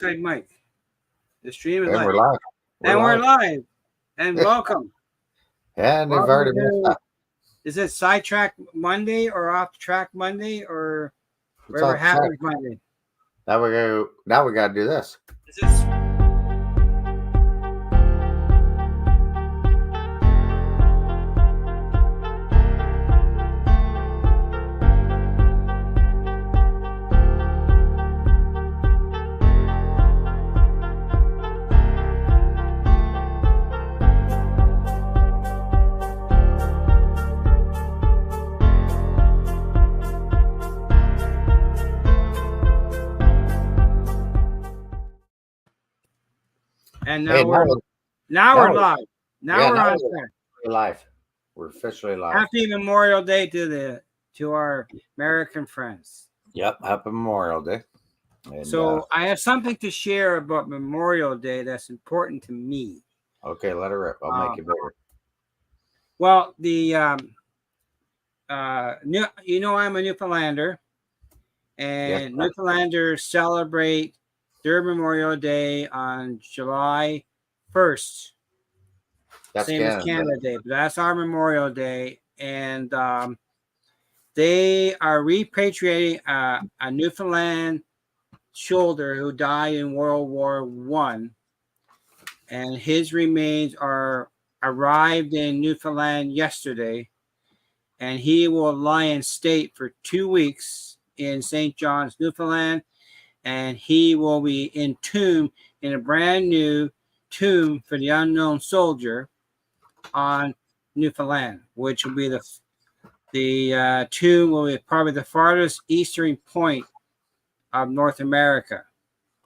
Mike. The stream is And live. we're live. We're live. And welcome. And they've already messed up. Is it Sidetrack Monday or Off Track Monday or It's whatever off happens track. Monday? Now we gotta do this. Is this and now we're live. Now we're on track. We're live. We're officially live. Happy Memorial Day to our American friends. Yep, happy Memorial Day. And, so I have something to share about Memorial Day that's important to me. Okay, let it rip. I'll make it bigger. Well, I'm a Newfoundlander, and yes, Newfoundlanders celebrate their Memorial Day on July 1st. Same as Canada Day, but that's our Memorial Day. And they are repatriating a Newfoundland soldier who died in World War I. And his remains arrived in Newfoundland yesterday. And he will lie in state for 2 weeks in St. John's, Newfoundland. And he will be entombed in a brand new tomb for the unknown soldier on Newfoundland, which will be the tomb will be probably the farthest eastern point of North America.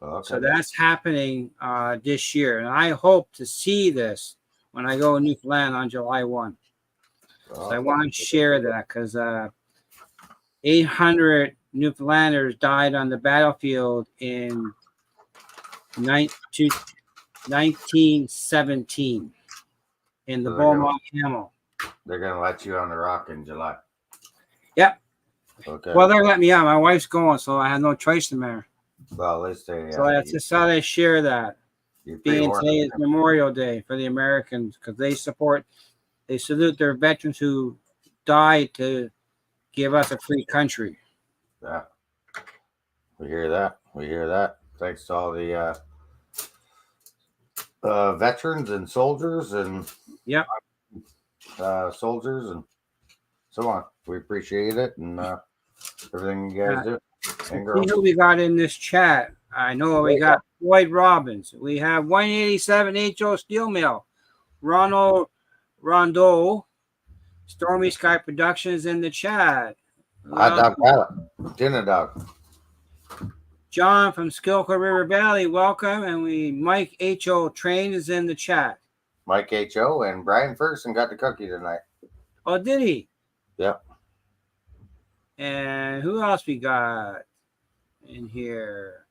Okay. So that's happening this year, and I hope to see this when I go to Newfoundland on July 1. So I want to share that because 800 Newfoundlanders died on the battlefield in 1917 in the Beaumont Hamel. They're going to let you on the rock in July. Yep. Okay. Well, they're letting me out. My wife's going, so I have no choice in there. Well, at least they... So that's just how they share that. Being today is Memorial Day for the Americans because they salute their veterans who died to give us a free country. Yeah. We hear that. Thanks to all the veterans and soldiers and soldiers and so on. We appreciate it and everything you guys do. And girls. See who we got in this chat. I know we got Floyd Robbins. We have 187 HO Steel Mill. Ronald Rondeau. Stormy Sky Productions in the chat. Hot dog pallet. Dinner dog. John from Skilco River Valley, welcome. And Mike H.O. Train is in the chat. Mike H.O. and Brian Ferguson got the cookie tonight. Oh, did he? Yep. And who else we got in here?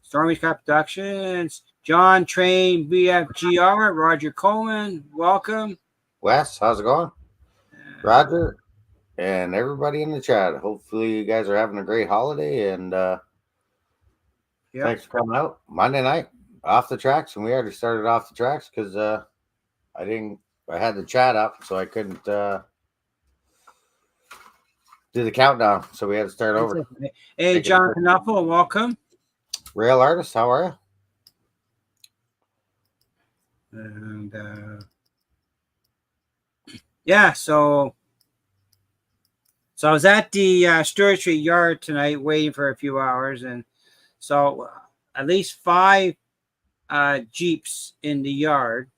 Stormy Sky Productions, John Train BFGR, Roger Coleman, welcome. Wes, how's it going? Roger and everybody in the chat. Hopefully you guys are having a great holiday and thanks for coming out. Monday night off the tracks, and we already started off the tracks because I had the chat up, so I couldn't do the countdown, so we had to start over. Hey, John Knuffle, welcome. Rail Artist, how are you? And so I was at the Stewart Street Yard tonight waiting for a few hours, and so at least 5 Jeeps in the yard.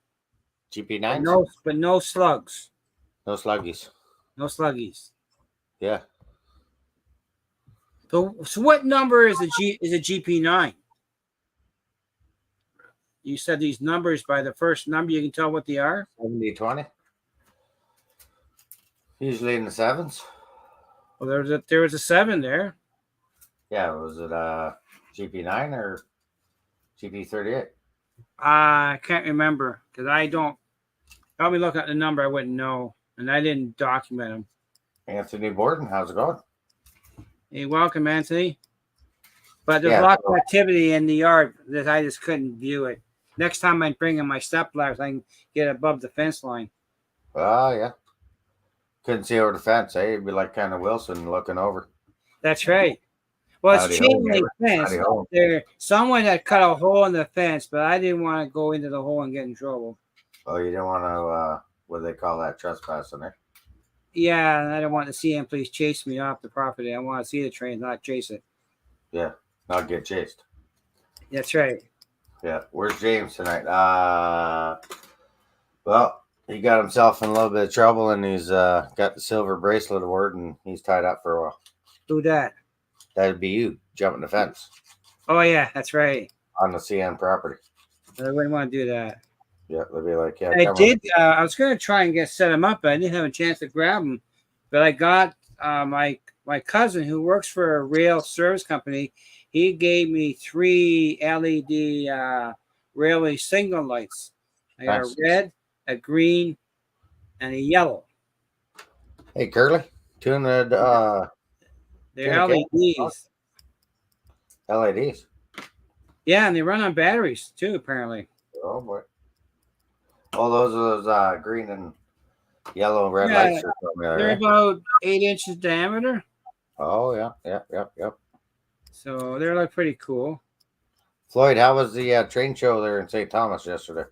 GP9s? But no slugs. No sluggies. No sluggies. Yeah. So what number is a GP9? You said these numbers by the first number. You can tell what they are. 70-20. Usually in the 7s. Well, there was a 7 there. Yeah, was it GP9 or GP38? I can't remember because I don't. Help me look at the number. I wouldn't know, and I didn't document them. Anthony Borden, how's it going? Hey, welcome, Anthony. But there's Yeah. lots of activity in the yard that I just couldn't view it. Next time I bring in my step ladders, I can get above the fence line. Oh, yeah. Couldn't see over the fence, eh? It'd be like kind of Wilson looking over. That's right. Well, it's Howdy ho, chain link neighbor. fence. Howdy ho. There, someone had cut a hole in the fence, but I didn't want to go into the hole and get in trouble. Oh, you didn't want to, what do they call that, trespassing there? Yeah, and I don't want the CM police chase me off the property. I want to see the train, not chase it. Yeah, not get chased. That's right. Yeah, where's James tonight? Well, he got himself in a little bit of trouble, and he's got the silver bracelet award, and he's tied up for a while. Who that? That'd be you jumping the fence Oh yeah, that's right. on the CN property. I wouldn't want to do that. Yeah, they'd be like, yeah. I come did. I was going to try and set him up, but I didn't have a chance to grab him. But I got my cousin who works for a rail service company. He gave me 3 LED railway signal lights. I got Nice. a red, a green, and a yellow. Hey, Curly, tune the They're LEDs. LEDs. Yeah, and they run on batteries too, apparently. Oh boy. Oh, those are those green and yellow and red Yeah, lights. Or something there, they're right? about 8 inches diameter, Oh yeah. so they look pretty cool. Floyd, how was the train show there in St. Thomas yesterday?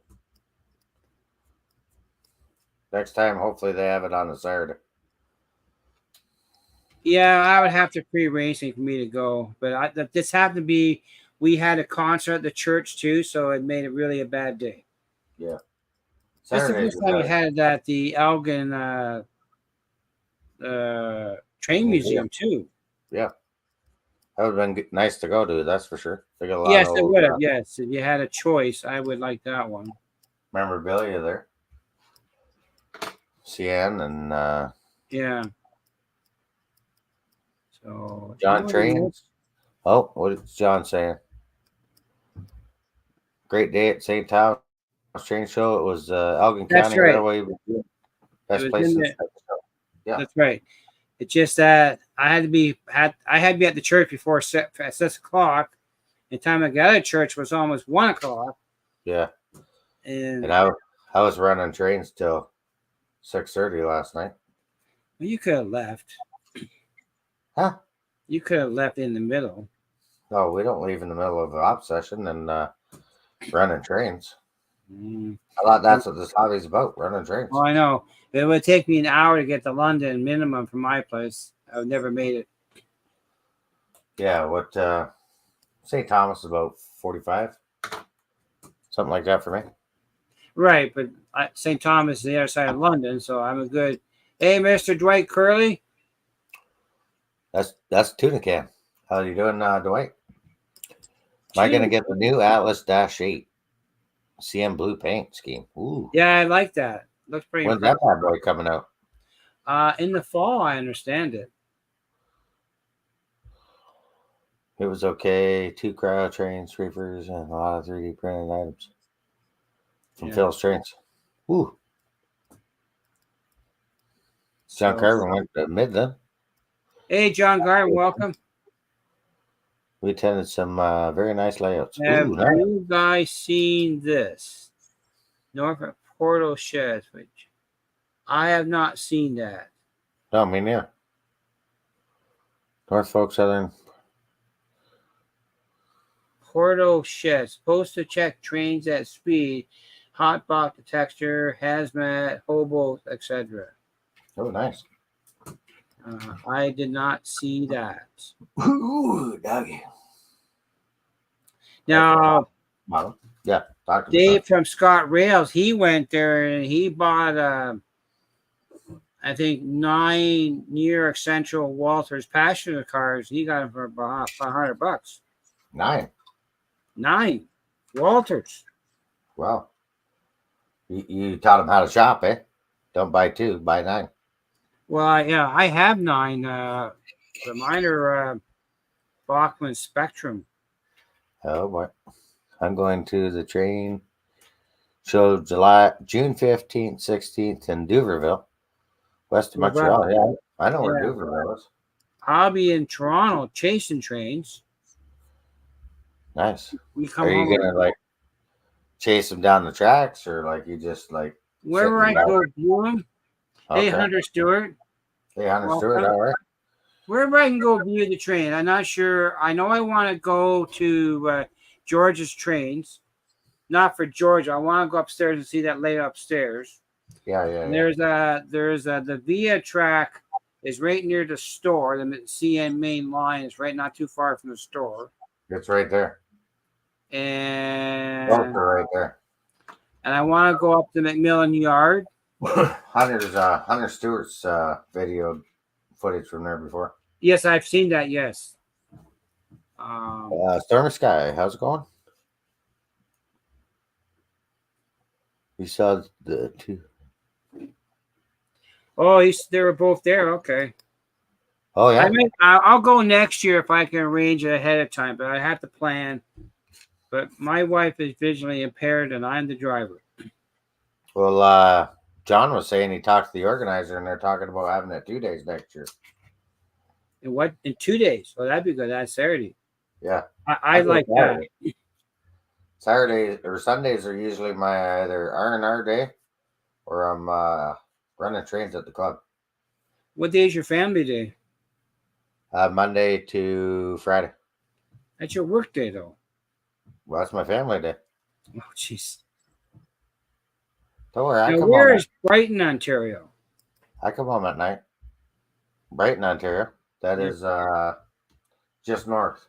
Next time, hopefully they have it on a Saturday. Yeah, I would have to pre-arrange for me to go, but this happened to be. We had a concert at the church too, so it made it really a bad day. Yeah. That's the Saturdays first are time we better. had it at the Elgin Train Museum too. Yeah. That would have been nice to go to, that's for sure. They got a lot Yes, of it old, would have. Yes, if you had a choice, I would like that one. memorabilia there. CN and Yeah. So John Trains. Oh, what is John saying? Great day at St. Thomas Train Show. It was Elgin That's County right. Railway. Best was place in in the- Yeah. That's right. It's just that I had to be at the church before at 6 o'clock. The time I got to church was almost 1 o'clock. Yeah. And And I was running trains till 6:30 last night. well, you could have left. Huh? You could have left in the middle. No, we don't leave in the middle of an op session and running trains. Mm. I thought that's what this hobby's about, running trains. Oh, I know. It would take me an hour to get to London minimum from my place. I've never made it. Yeah, what St. Thomas is about 45. Something like that for me. Right, but St. Thomas is the other side of London, so I'm a good. Hey, Mr. Dwight Curley. That's Tuna Can. How you doing, Dwight? Am I gonna get the new Atlas -8 CM blue paint scheme? Ooh. Yeah, I like that. Looks pretty When's that bad boy coming out? in the fall, I understand it. It was okay. 2 cryo trains, reefers, and a lot of 3D printed items from Phil's Trains. Ooh. John Carver went to mid then. Hey, John Garden, welcome. We attended some very nice layouts. Have Ooh, nice. you guys seen this? Norfolk Portal Sheds, which I have not seen that. No, me neither. Norfolk Southern. Portal Sheds, supposed to check trains at speed, hot box detector, hazmat, hobos, etc. Oh, nice. I did not see that. Ooh, doggy. Now, Yeah, Dr. Dave from Scott Rails, he went there and he bought, I think, 9 New York Central Walters passenger cars. He got them for about $500. 9 Walters. Wow. You taught him how to shop, eh? Don't buy 2, buy 9. Well, I have 9. The mine are Bachman Spectrum. Oh boy. I'm going to the train show June 15th, 16th in Duverville, west of Montreal. Yeah, I know where Duverville is. I'll be in Toronto chasing trains. Nice. We come Are you home. gonna like chase them down the tracks, or like you just like sit Wherever and I ride? go, view them. Hey, Okay. Hunter Stewart. Hey, Hunter Stewart. Welcome. All right. Wherever I can go view the train. I'm not sure. I know I want to go to George's trains. Not for Georgia. I want to go upstairs and see that lady upstairs. Yeah. And there's the Via track is right near the store. The CN main line is right not too far from the store. It's right there. Both And are right there. I want to go up to McMillan Yard. Hunter Stewart's video footage from there before. Yes, I've seen that. Yes. Stormy Sky, how's it going? You saw the two. Oh, they were both there. Okay. Oh yeah. I'll go next year if I can arrange it ahead of time, but I have to plan. But my wife is visually impaired, and I'm the driver. Well, John was saying he talked to the organizer, and they're talking about having it 2 days next year. In 2 days? Well, that'd be good. That's Saturday. Yeah, I like that. Saturdays or Sundays are usually my either R&R day, or I'm running trains at the club. What day is your family day? Monday to Friday. That's your work day, though. Well, that's my family day. Oh, jeez. Don't worry, Now, where is Brighton, Ontario? I come home at night. Brighton, Ontario. That is just north.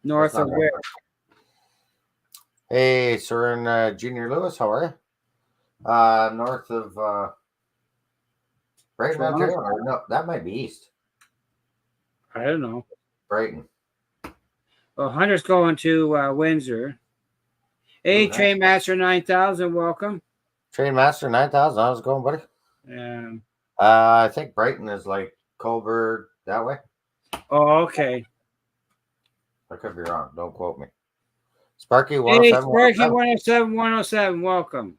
North of where? Hey, Soren Junior Lewis, how are you? North of Brighton, Ontario. Or no, that might be east. I don't know. Brighton. Well, Hunter's going to Windsor. Hey, Trainmaster 9000, welcome. Trainmaster 9000, how's it going, buddy? I think Brighton is like Coburg, that way. Oh, okay. I could be wrong. Don't quote me. Sparky 107. Hey, Sparky 107, welcome.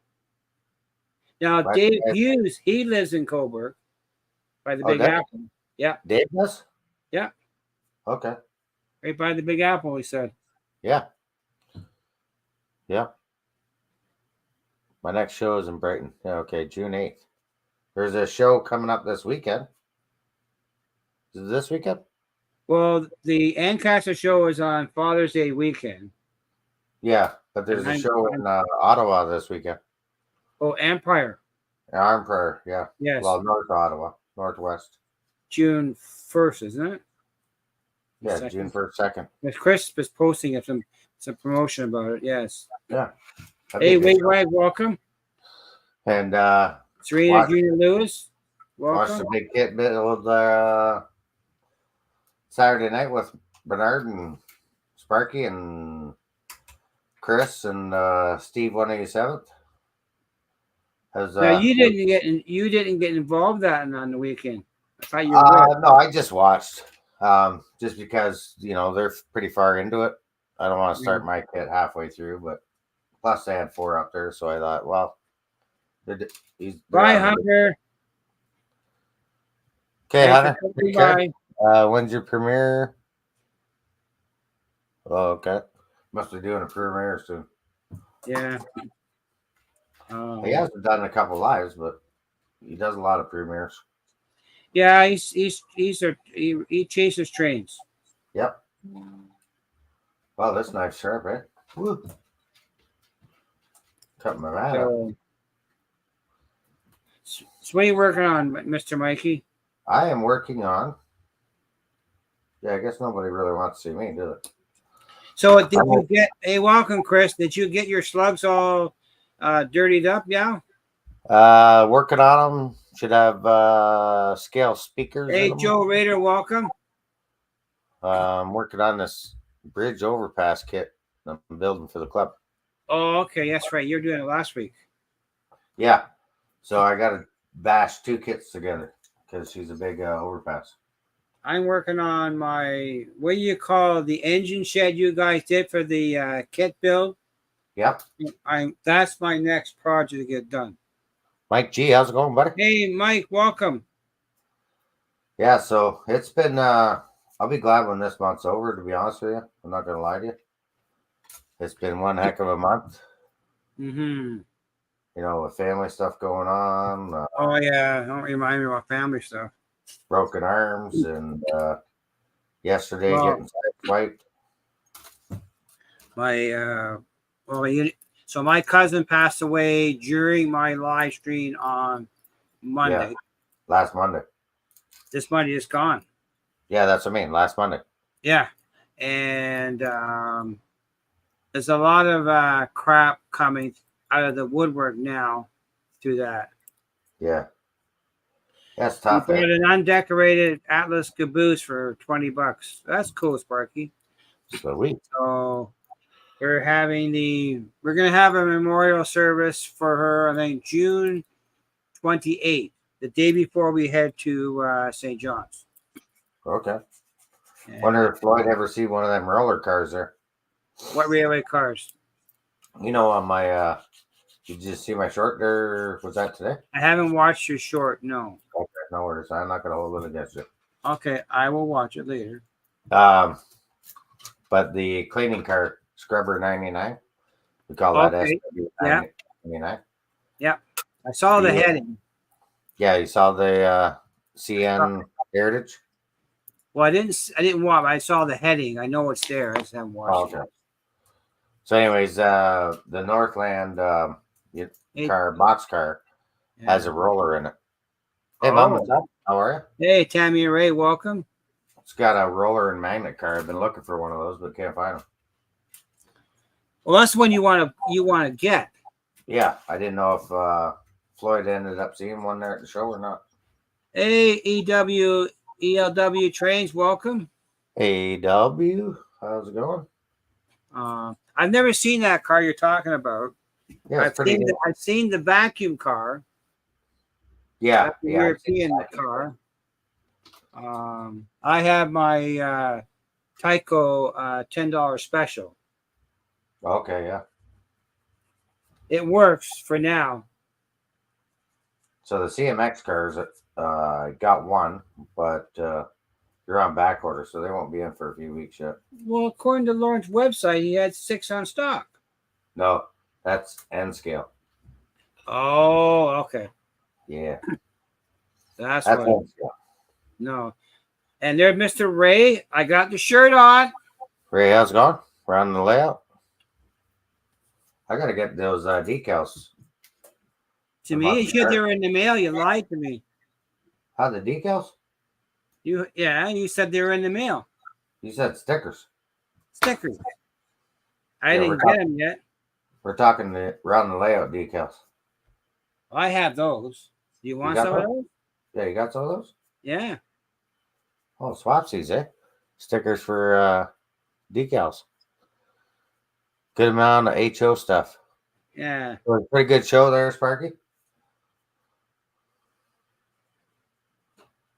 Now, Dave Hughes, he lives in Coburg by the Big Apple. Yeah. Dave does? Yeah. Okay. Right by the Big Apple, he said. Yeah. Yeah. My next show is in Brighton. Yeah, okay, June 8th. There's a show coming up this weekend. Is it this weekend? Well, the Ancaster show is on Father's Day weekend. Yeah, but there's a show in Ottawa this weekend. Oh, Empire. Empire, yeah. Yes. Well, north Ottawa, northwest. June 1st, isn't it? Yeah, June 1st, 2nd. Chris was posting some promotion about it, yes. Yeah. Hey, Wade Wag, welcome. And Serena Junior Lewis, welcome. Watched a big hit bit with Saturday night with Bernard and Sparky and Chris and Steve 187th. Now you didn't get involved on the weekend. I thought you were. No, I just watched. Just because they're pretty far into it. I don't want to start my kit halfway through, but plus they had 4 up there, so I thought, well, bye, Hunter. Okay, Hunter. Bye. When's your premiere? Oh, okay. Must be doing a premiere soon. Yeah. He hasn't done a couple lives, but he does a lot of premieres. Yeah, he chases trains. Yep. Wow, this knife's sharp, right? Woo. Cut my rat up. So what are you working on, Mr. Mikey? I am working on. Yeah, I guess nobody really wants to see me, do they? So did you get? Hey, welcome, Chris. Did you get your slugs all dirtied up? Yeah. Working on them. Should have scale speakers. Hey, Joe Rader, welcome. I'm working on this bridge overpass kit I'm building for the club. Oh, okay, that's right. You're doing it last week. Yeah. So I got to bash 2 kits together because she's a big overpass. I'm working on my, what do you call the engine shed you guys did for the kit build? Yep. That's my next project to get done. Mike G, how's it going, buddy? Hey, Mike, welcome. Yeah, so it's been I'll be glad when this month's over, to be honest with you. I'm not going to lie to you. It's been one heck of a month. Mm-hmm. You know, with family stuff going on. Oh, yeah. Don't remind me about family stuff. Broken arms and yesterday Well, getting swiped. So my cousin passed away during my live stream on Monday. Yeah, last Monday. This Monday is gone. Yeah, that's what I mean. Last Monday. Yeah. And there's a lot of crap coming out of the woodwork now through that. Yeah. That's tough. He bought an undecorated Atlas caboose for $20. That's cool, Sparky. Sweet. So we're gonna have a memorial service for her, I think June 28th, the day before we head to St. John's. Okay. And Wonder if Floyd ever see one of them roller cars there. what railway cars? You know, on my did you see my short there? Was that today? I haven't watched your short, no. Okay, no worries. I'm not gonna hold it against you. Okay, I will watch it later. But the cleaning car scrubber 99, we call that SW 99. Yeah. I saw the heading. Yeah, you saw the CN Heritage. Well, I didn't watch. I saw the heading. I know it's there. I just haven't watched it. So, anyways, the Northland box car has a roller in it. Hey, Mom, what's up? How are you? Hey, Tammy and Ray, welcome. It's got a roller and magnet car. I've been looking for one of those, but can't find them. Well, that's one you want to get. Yeah, I didn't know if Floyd ended up seeing one there at the show or not. Hey, ELW Trains, welcome. AW, how's it going? I've never seen that car you're talking about. Yeah, I've seen the vacuum car. Yeah, the European car. I have my Tyco $10 special. Okay, yeah. It works for now. So the CMX cars, got one, but you're on back order, so they won't be in for a few weeks yet. Well, according to Lawrence's website, he had 6 on stock. No, that's N scale. Oh, okay. Yeah. That's what. N scale. No. And there's Mr. Ray. I got the shirt on. Ray, how's it going? We're on the layout. I got to get those decals. To me, you said they were in the mail. You lied to me. How, the decals? You said they were in the mail. You said stickers. Stickers. I didn't get them yet. We're talking we're on the layout decals. I have those. Do you want some of those? Yeah, you got some of those? Yeah. Oh, swapsies, eh? Stickers for decals. Good amount of HO stuff. Yeah. Pretty good show there, Sparky.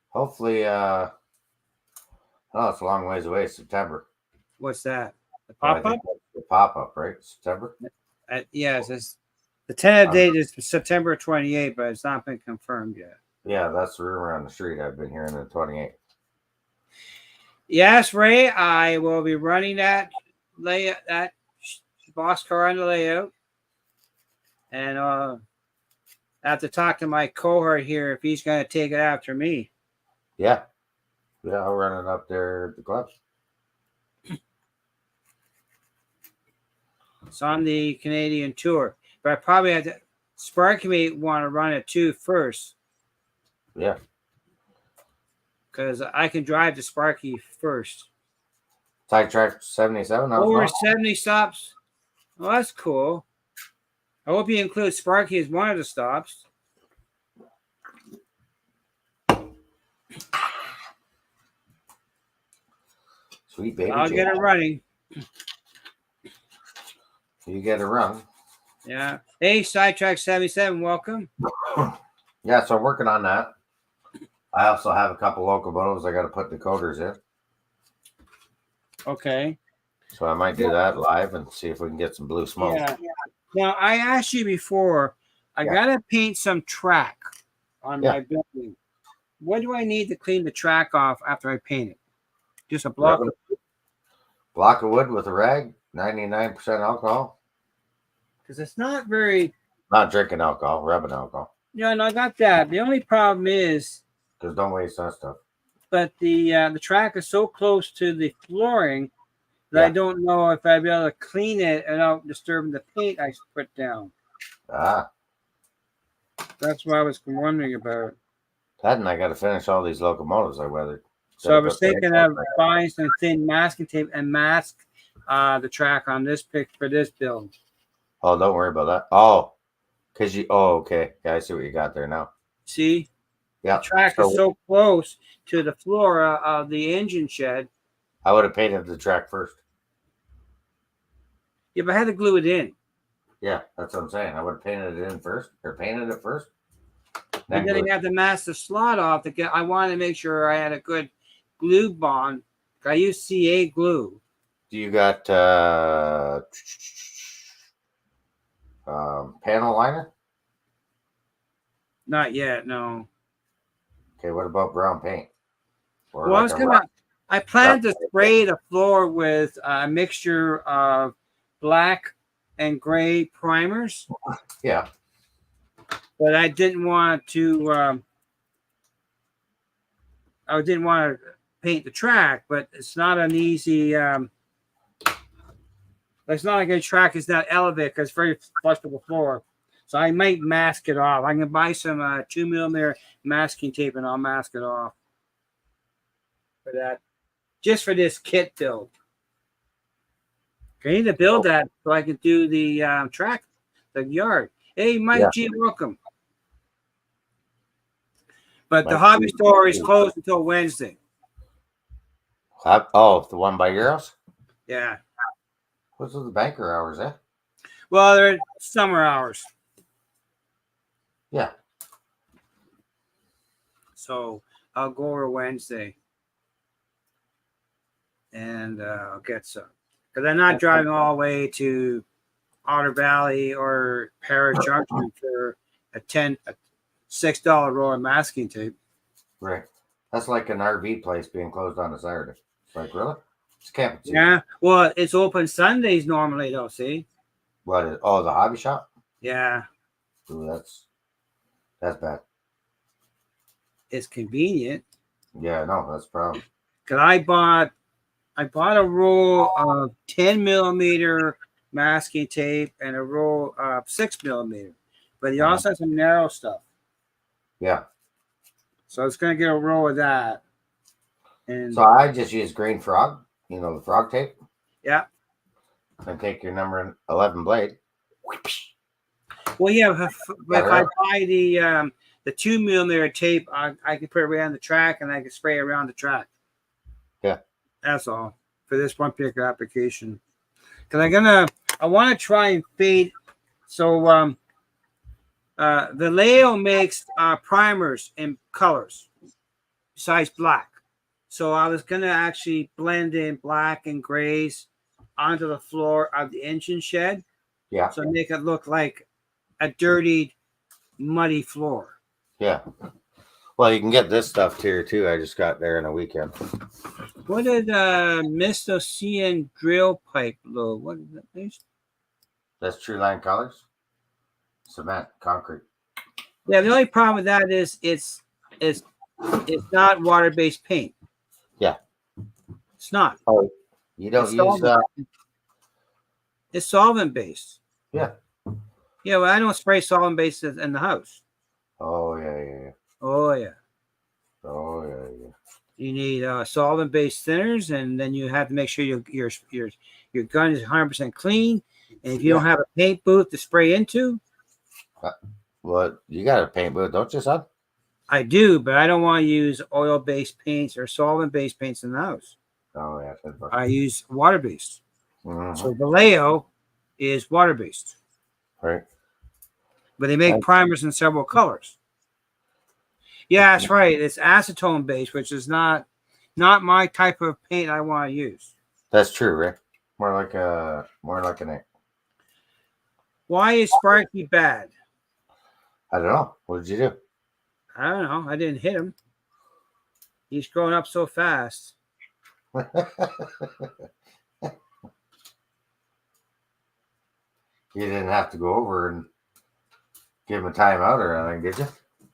Hopefully, it's a long ways away. September. What's that? The pop-up? The pop-up, right? September? Yes. The tentative date is September 28th, but it's not been confirmed yet. Yeah, that's the rumor on the street. I've been hearing the 28th. Yes, Ray, I will be running that box car on the layout. And I have to talk to my cohort here if he's going to take it after me. Yeah. Yeah, I'll run it up there at the club. It's on the Canadian tour. But I probably have to. Sparky may want to run it too first. Yeah. Because I can drive to Sparky first. Sidetrack 77. Over 70 stops. Oh, that's cool. I hope you include Sparky as one of the stops. Sweet baby. I'll get it running. You get it run. Yeah. Hey, Sidetrack 77, welcome. Yeah, so I'm working on that. I also have a couple locomotives I got to put decoders in. Okay. So I might do that live and see if we can get some blue smoke. Yeah. Now, I asked you before, I got to paint some track on my building. What do I need to clean the track off after I paint it? Just a block. Block of wood with a rag, 99% alcohol. Because it's not very. Not drinking alcohol, rubbing alcohol. Yeah, no, I got that. The only problem is. Because don't waste that stuff. But the track is so close to the flooring that I don't know if I'd be able to clean it without disturbing the paint I put down. Ah. That's what I was wondering about. Ted and I got to finish all these locomotives I weathered. So I was thinking of buying some thin masking tape and mask the track on this pick for this build. Oh, don't worry about that. Oh, because you. Oh, okay. Yeah, I see what you got there now. See? Yeah. The track is so close to the floor of the engine shed. I would have painted the track first. Yeah, but I had to glue it in. Yeah, that's what I'm saying. I would have painted it in first, or painted it first. But then I had to mask the slot off to get. I wanted to make sure I had a good glue bond. I use CA glue. Do you got panel liner? Not yet, no. Okay, what about brown paint? Or well, I planned to spray the floor with a mixture of black and gray primers. Yeah. But I didn't want to. I didn't want to paint the track, but it's not an easy. It's not like a track is not elevated because it's very flush with the floor. So I might mask it off. I can buy some 2mm masking tape and I'll mask it off for that. Just for this kit build. I need to build that so I can do the track, the yard. Hey, Mike G, welcome. But the hobby store is closed until Wednesday. Oh, the one by your house? Yeah. What's with the banker hours, eh? Well, they're summer hours. Yeah. So I'll go over Wednesday. And I'll get some. Because I'm not driving all the way to Otter Valley or Paris Junction for a $6 roll of masking tape. Right. That's like an RV place being closed on a Saturday. It's like, really? It's camping season. Yeah. Well, it's open Sundays normally, though, see? What is the hobby shop? Yeah. Ooh, that's bad. It's convenient. Yeah, no, that's a problem. Because I bought a roll of 10mm masking tape and a roll of 6mm. But he also has some narrow stuff. Yeah. So it's going to get a roll of that. And so I just use green frog, the frog tape. Yeah. And take your number 11 blade. Well, yeah, if I buy the 2mm tape, I can put it around the track and I can spray around the track. Yeah. That's all for this one particular application. Because I want to try and fade. So Vallejo makes primers in colors besides black. So I was going to actually blend in black and grays onto the floor of the engine shed. Yeah. So make it look like a dirty, muddy floor. Yeah. Well, you can get this stuff here too. I just got there in a weekend. What did Mistocene drill pipe load? What is that? That's True Line Colors. Cement, concrete. Yeah, the only problem with that is it's not water-based paint. Yeah. It's not. Oh, you don't use that. It's solvent-based. Yeah. Yeah, well, I don't spray solvent-based in the house. Oh, yeah. Oh, yeah. Oh, yeah. You need solvent-based thinners, and then you have to make sure your gun is 100% clean. And if you don't have a paint booth to spray into, well, you got a paint booth, don't you, son? I do, but I don't want to use oil-based paints or solvent-based paints in the house. Oh, yeah. I use water-based. Mm-hmm. So Vallejo is water-based. Right. But they make primers in several colors. Yeah, that's right. It's acetone-based, which is not my type of paint I want to use. That's true, Rick. More like an ink. Why is Sparky bad? I don't know. What did you do? I don't know. I didn't hit him. He's growing up so fast. You didn't have to go over and give him a timeout or anything, did you?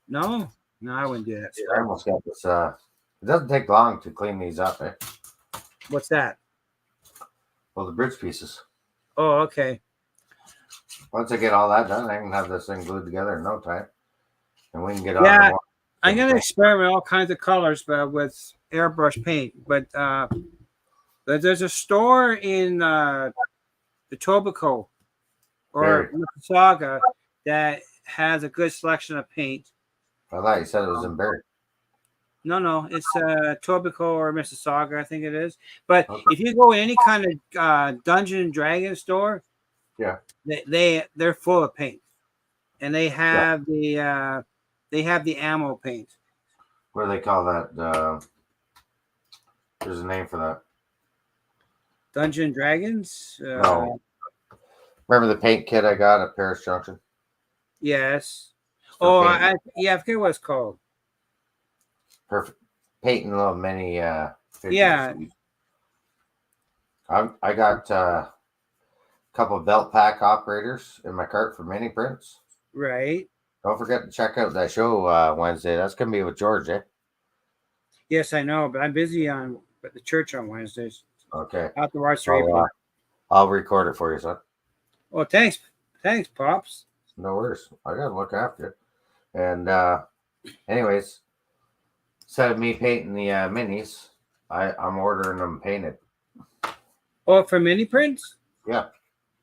No, I wouldn't do that I stuff. almost got this. It doesn't take long to clean these up, eh? What's that? Well, the bridge pieces. Oh, okay. Once I get all that done, I can have this thing glued together in no time, and we can get on. Yeah, to more I'm things, gonna eh? experiment all kinds of colors, but with airbrush paint. But there's a store in Etobicoke or Barry. Mississauga that has a good selection of paint. I thought you said it was in Barry. No, it's Etobicoke or Mississauga, I think it is. But Okay. if you go in any kind of Dungeon and Dragon store, Yeah. they're full of paint, and they have the ammo paint. What do they call that? There's a name for that. Dungeon and Dragons. No. Remember the paint kit I got at Paris Junction? Yes. For Oh, painting? I forget what it's called. Perfect. Painting little mini figures. Yeah. I got a couple of belt pack operators in my cart for mini prints. Right. Don't forget to check out that show Wednesday. That's going to be with George, eh? Yes, I know, but I'm busy at the church on Wednesdays. Okay. Out the watch for April. I'll record it for you, son. Oh, thanks, Pops. No worries. I got to look after it. And anyways, instead of me painting the minis, I'm ordering them painted. Oh, for mini prints? Yeah.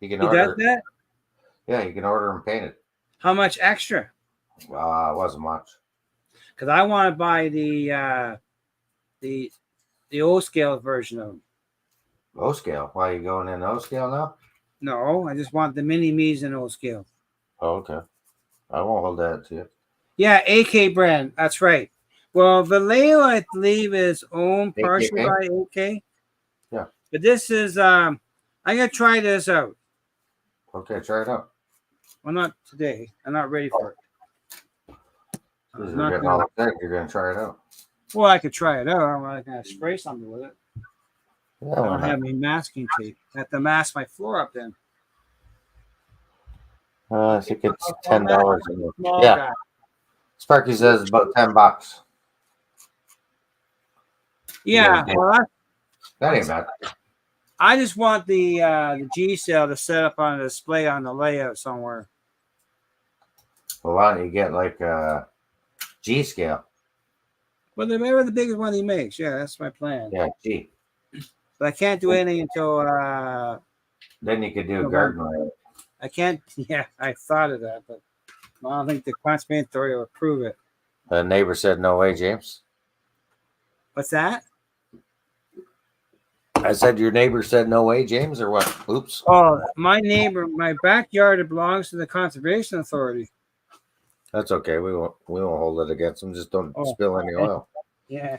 You can He order. does that? Yeah, you can order them painted. How much extra? It wasn't much. Because I want to buy the O scale version of them. O scale? Why are you going in O scale now? No, I just want the mini me's in O scale. Oh, okay. I won't hold that to you. Yeah, AK brand. That's right. Well, Vallejo, I believe, is owned partially by AK. Yeah. But this is I'm gonna try this out. Okay, try it out. Well, not today. I'm not ready for it. You're going to try it out. Well, I could try it out. I'm gonna spray something with it. Yeah, I don't have any masking tape. I have to mask my floor up then. I think it's $10. Yeah. Sparky says about $10. Yeah, well, that ain't bad. I just want the G cell to set up on a display on the layout somewhere. Well, why don't you get like a G scale? Well, remember the biggest one he makes. Yeah, that's my plan. Yeah, G. But I can't do anything until then you could do a garden layout. I can't. Yeah, I thought of that, but I don't think the Conservation Authority will approve it. The neighbor said no way, James. What's that? I said your neighbor said no way, James, or what? Oops. Oh, my backyard belongs to the Conservation Authority. That's okay. We won't hold it against them. Just don't spill any oil. Yeah.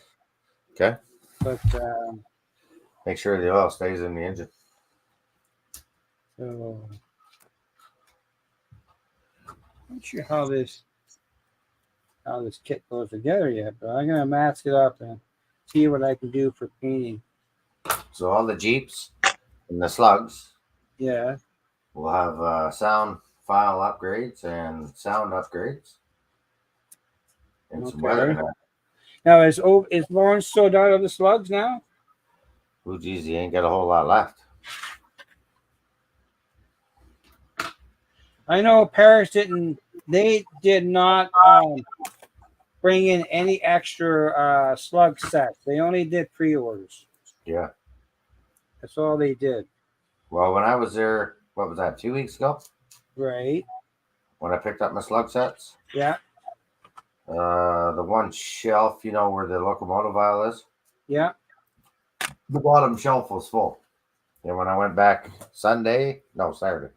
Okay. But make sure the oil stays in the engine. So I'm not sure how this kit goes together yet, but I'm gonna mask it up and see what I can do for painting. So all the Jeeps and the Slugs, yeah, will have sound file upgrades and sound upgrades, and some weather. Now is Lawrence sold out of the Slugs now? Oh, geez, he ain't got a whole lot left. I know Paris didn't. They did not bring in any extra Slug sets. They only did pre-orders. Yeah. That's all they did. Well, when I was there, what was that, 2 weeks ago? Right. When I picked up my Slug sets? Yeah. The one shelf, you know, where the locomotive aisle is? Yeah. The bottom shelf was full. And when I went back Saturday, the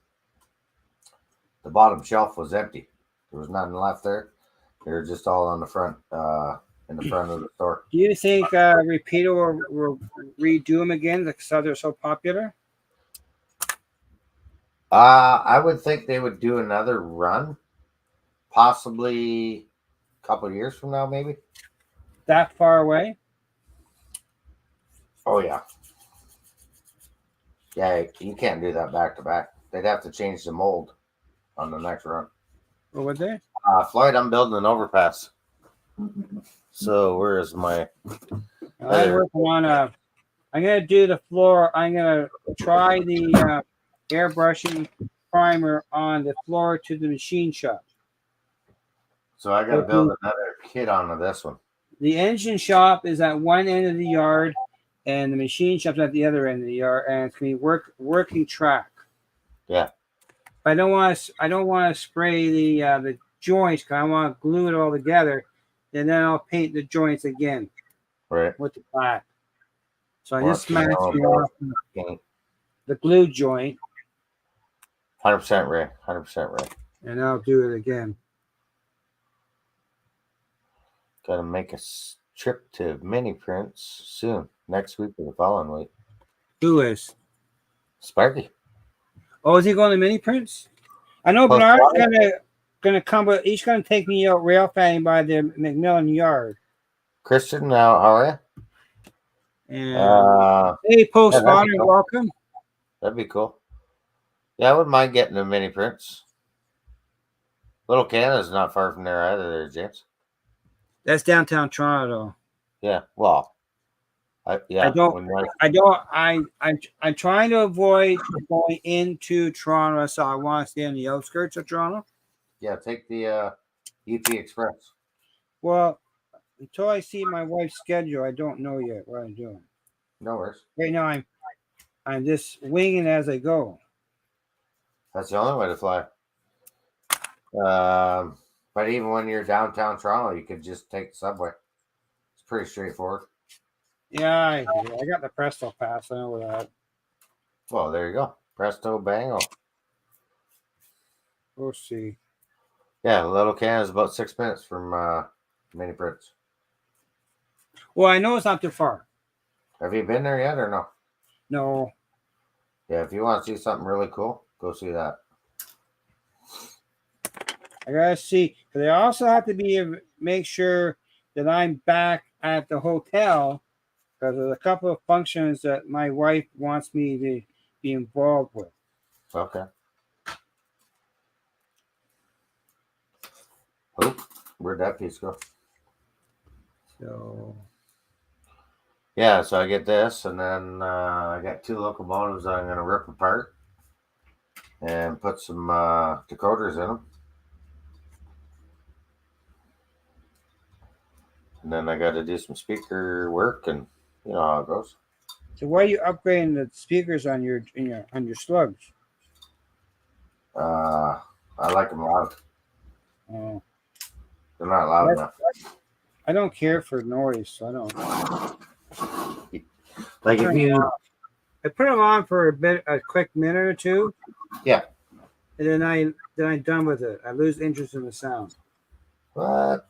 bottom shelf was empty. There was nothing left there. They were just all on the front, in the front of the store. Do you think Repeater will redo them again because they're so popular? I would think they would do another run, possibly a couple of years from now, maybe. That far away? Oh yeah. Yeah, you can't do that back to back. They'd have to change the mold on the next run. What was there? Floyd, I'm building an overpass. So where is my I'm working on I'm gonna do the floor. I'm gonna try the airbrushing primer on the floor to the machine shop. So I got to build another kit onto this one. The engine shop is at one end of the yard, and the machine shop's at the other end of the yard, and it's gonna be working track. Yeah. But I don't want to spray the joints because I want to glue it all together, and then I'll paint the joints again. Right. With the black. So I Well, just smashed off the glue joint. 100% Ray. 100% Ray. And I'll do it again. Got to make a trip to mini prints soon. Next week or the following week. Who is? Sparky. Oh, is he going to mini prints? I know Bernard's gonna come, but he's gonna take me out rail fanning by the McMillan Yard. Christian, how are you? And hey, Post Modern, cool. Welcome. That'd be cool. Yeah, I wouldn't mind getting the mini prints. Little Canada's not far from there either, there, James. That's downtown Toronto. Yeah, well, I'm trying to avoid going into Toronto, so I want to stay on the outskirts of Toronto. Yeah, take the EP Express. Well, until I see my wife's schedule, I don't know yet what I'm doing. No worries. Right now, I'm just winging as I go. That's the only way to fly. But even when you're downtown Toronto, you could just take the subway. It's pretty straightforward. Yeah, I got the Presto Pass. I know that. Well, there you go. Presto Bango. We'll see. Yeah, Little Canada's about 6 minutes from Mini Prints. Well, I know it's not too far. Have you been there yet or no? No. Yeah, if you want to see something really cool, go see that. I gotta see, because I also have to make sure that I'm back at the hotel, because there's a couple of functions that my wife wants me to be involved with. Okay. Oh, where'd that piece go? So. Yeah, so I get this, and then I got 2 locomotives that I'm going to rip apart and put some decoders in them. And then I got to do some speaker work, and you know how it goes. So why are you upgrading the speakers on your slugs? I like them loud. Oh. They're not loud enough. I don't care for noise, so I don't. Like if you, I put them on for a quick minute or two. Yeah. And then I'm done with it. I lose interest in the sound. What?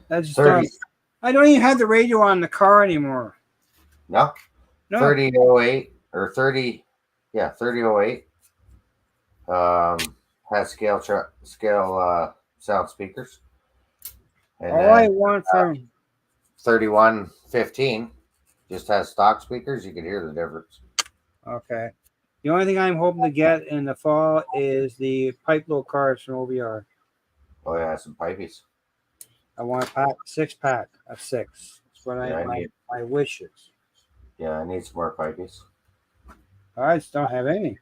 That's just I don't even have the radio on in the car anymore. No. 3008 or 30. Yeah, 3008. Has scale sound speakers. And all I want from 3115 just has stock speakers. You can hear the difference. Okay. The only thing I'm hoping to get in the fall is the pipe low cars from OBR. Oh yeah, some pipies. I want a 6-pack of 6. That's what my wish is. Yeah, I need some more pipies. I just don't have any.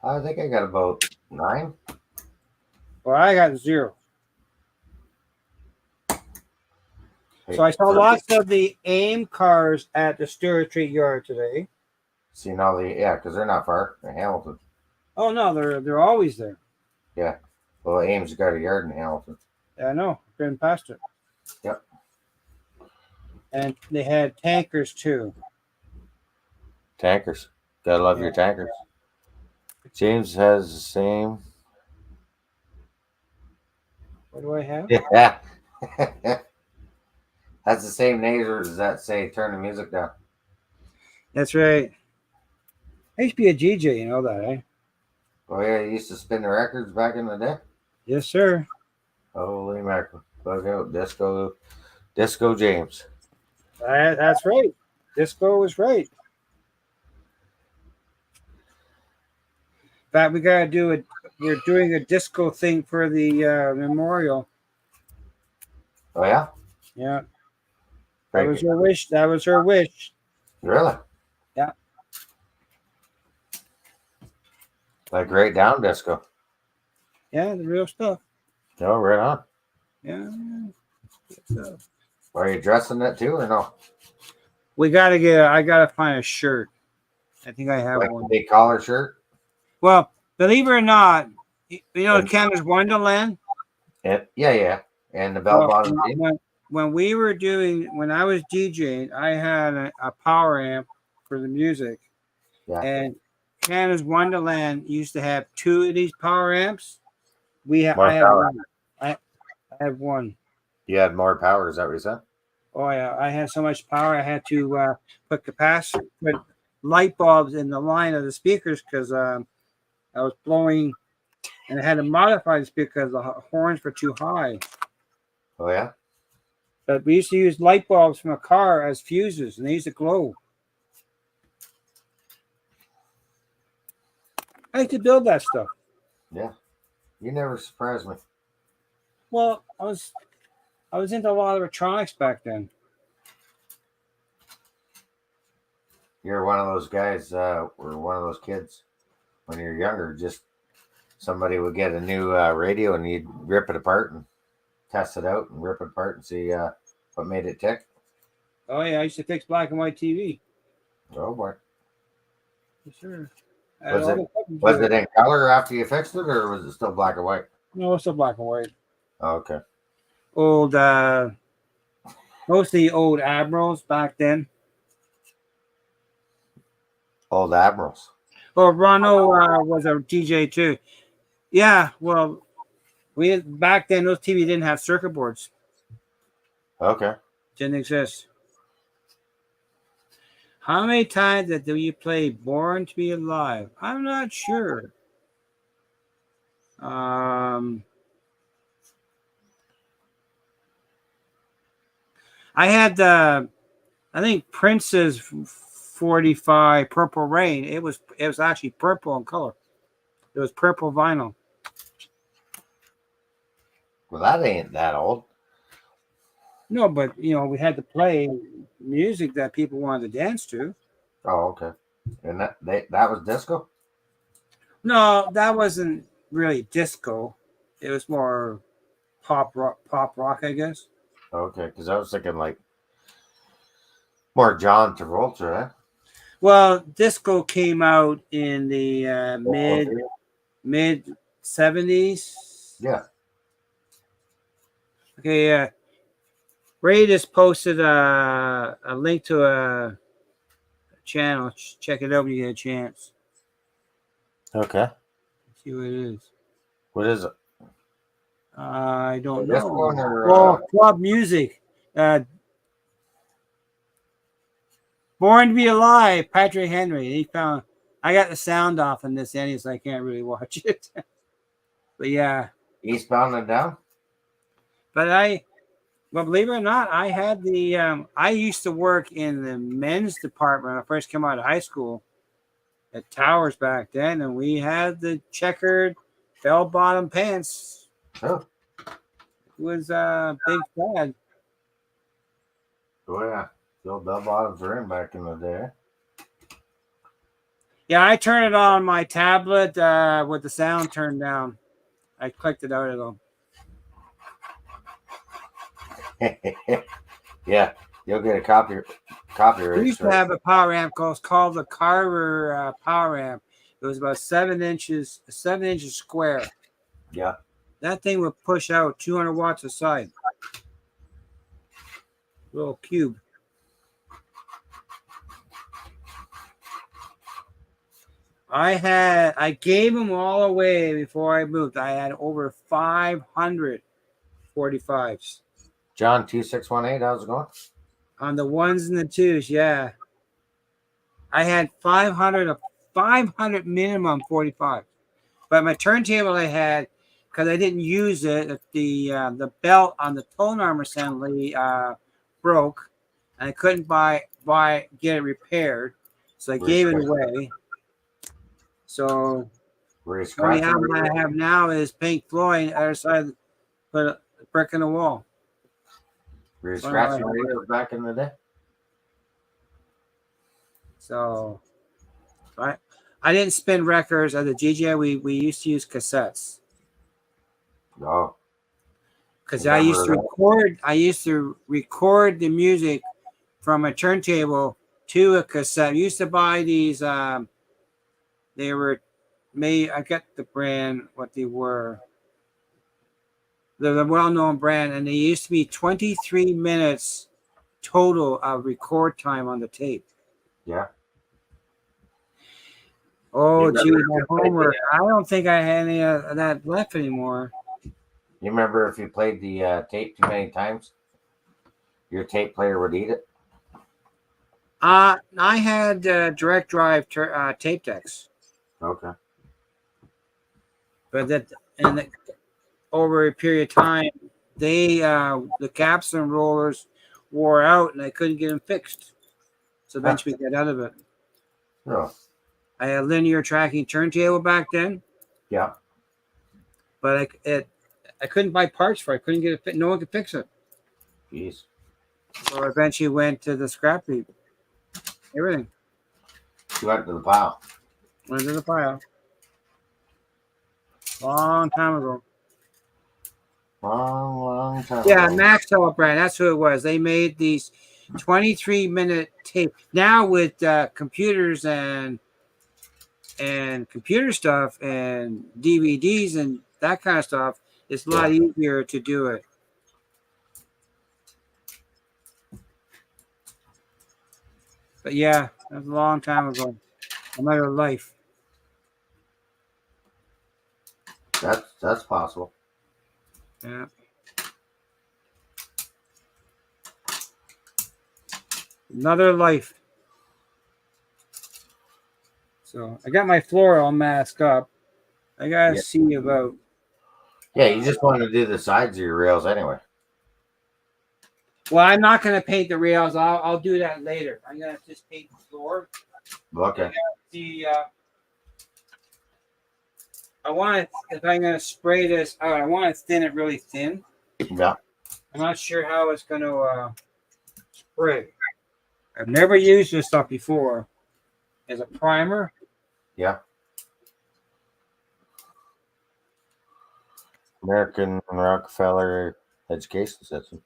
I think I got about 9. Well, I got 0. So I saw lots of the AIM cars at the Stewart Street Yard today. See now because they're not far. They're Hamilton. Oh no, they're always there. Yeah. Well, AIM's got a yard in Hamilton. Yeah, I know. I've been past it. Yep. And they had tankers too. Tankers. Gotta love your tankers. James has the same. What do I have? Yeah. That's the same nasers that say turn the music down. That's right. I used to be a DJ, you know that, eh? Oh yeah, you used to spin the records back in the day? Yes, sir. Holy mackerel. Plug out Disco James. That's right. Disco was right. In fact, we gotta do it. We're doing a disco thing for the memorial. Oh yeah, Yeah, that very was good. her wish. That was her wish. Really, Yeah, like right down disco. yeah, the real stuff. No, right on. Yeah, good stuff. Are you dressing it too, or no? We gotta get. I gotta find a shirt. I think I have Like the one. big collar shirt, Well, believe it or not, you know and, Canada's Wonderland. yeah, and the bell Well, bottom jeans. when we were doing when I was DJing, I had a power amp for the music, Yeah, and Canada's Wonderland used to have two of these power amps. I more have power. one. I have one. You had more power. Is that what you said? Oh yeah, I had so much power. I had to put light bulbs in the line of the speakers because I was blowing, and I had to modify the speaker because the horns were too high. Oh yeah. But we used to use light bulbs from a car as fuses, and they used to glow. I like to build that stuff. Yeah, you never surprised me. Well, I was into a lot of electronics back then. You're one of those guys, or one of those kids when you're younger. Just somebody would get a new radio and you'd rip it apart and test it out and rip it apart and see what made it tick. Oh yeah, I used to fix black and white TV. Oh boy, For sure. I had was all it the buttons was with it it. in color after you fixed it, or was it still black and white? No, it's still black and white. Oh, okay, Old, mostly old Admirals back then. old Admirals. Well, Ronno was a DJ too. Yeah, well, we back then those TV didn't have circuit boards. Okay, Didn't exist. How many times do you play Born to Be Alive? I'm not sure. Um, I had I think Prince's 45 Purple Rain. It was actually purple in color. It was purple vinyl. well that ain't that old. No, but you know, we had to play music that people wanted to dance to. Oh, okay, and that was disco. No, that wasn't really disco. It was more pop rock, I guess. Okay, because I was thinking like more John Travolta, eh? Well, disco came out in the mid 70s. Yeah. Okay, Ray just posted a link to a channel. Check it out when you get a chance. Okay. See what it is. What is it? I don't This know. one or Well, club music. Born to Be Alive, Patrick Henry. He found. I got the sound off in this anyways, so I can't really watch it. But yeah. Eastbound and Down? But well, believe it or not, I had the. I used to work in the men's department when I first came out of high school at Towers back then, and we had the checkered bell-bottom pants. Oh. It was big fad. Oh, yeah. The old bell bottoms were in back in the day. Yeah, I turned it on my tablet with the sound turned down. I clicked it out of them. Yeah, you'll get a copyright. We used to have a power amp called the Carver power amp. It was about 7 inches square. Yeah. That thing would push out 200 watts a side. Little cube. I gave them all away before I moved. I had over 500 45s. John 2618, how's it going? On the ones and the twos, yeah. I had 500 minimum 45. But my turntable I had, because I didn't use it, the belt on the tone arm assembly broke. and I couldn't get it repaired, so I gave it away. So the only album I have now is Pink Floyd. Other side, put a brick in the wall. Were you scratching radios back in the day? So I didn't spin records at the GJ. We used to use cassettes. No. Because I used to record the music from a turntable to a cassette. I used to buy these. They were made. I get the brand what they were. They're the well-known brand, and they used to be 23 minutes total of record time on the tape. Yeah. Oh, gee, my homework. I don't think I had any of that left anymore. You remember if you played the tape too many times, your tape player would eat it? I had direct drive tape decks. Okay. But over a period of time, the caps and rollers wore out, and I couldn't get them fixed. So eventually, we got out of it. Oh. I had a linear tracking turntable back then. Yeah. But I couldn't buy parts for it. I couldn't get it fit. No one could fix it. Jeez. So I eventually went to the scrap heap. Everything. You went to the pile. Went to the pile. Long time ago. Long time Yeah, ago. Maxell brand. That's who it was. They made these 23-minute tape. Now with computers and computer stuff and DVDs and that kind of stuff, it's a lot easier to do it. But yeah, that was a long time ago. Another life. That's possible. Yeah. Another life. So I got my floor all masked up. I gotta see about. Yeah, you just want to do the sides of your rails anyway. Well, I'm not gonna paint the rails. I'll do that later. I'm gonna just paint the floor. Okay. I want it, if I'm gonna spray this out, I want to thin it really thin. Yeah. I'm not sure how it's gonna spray. I've never used this stuff before as a primer. Yeah. American Rockefeller education system.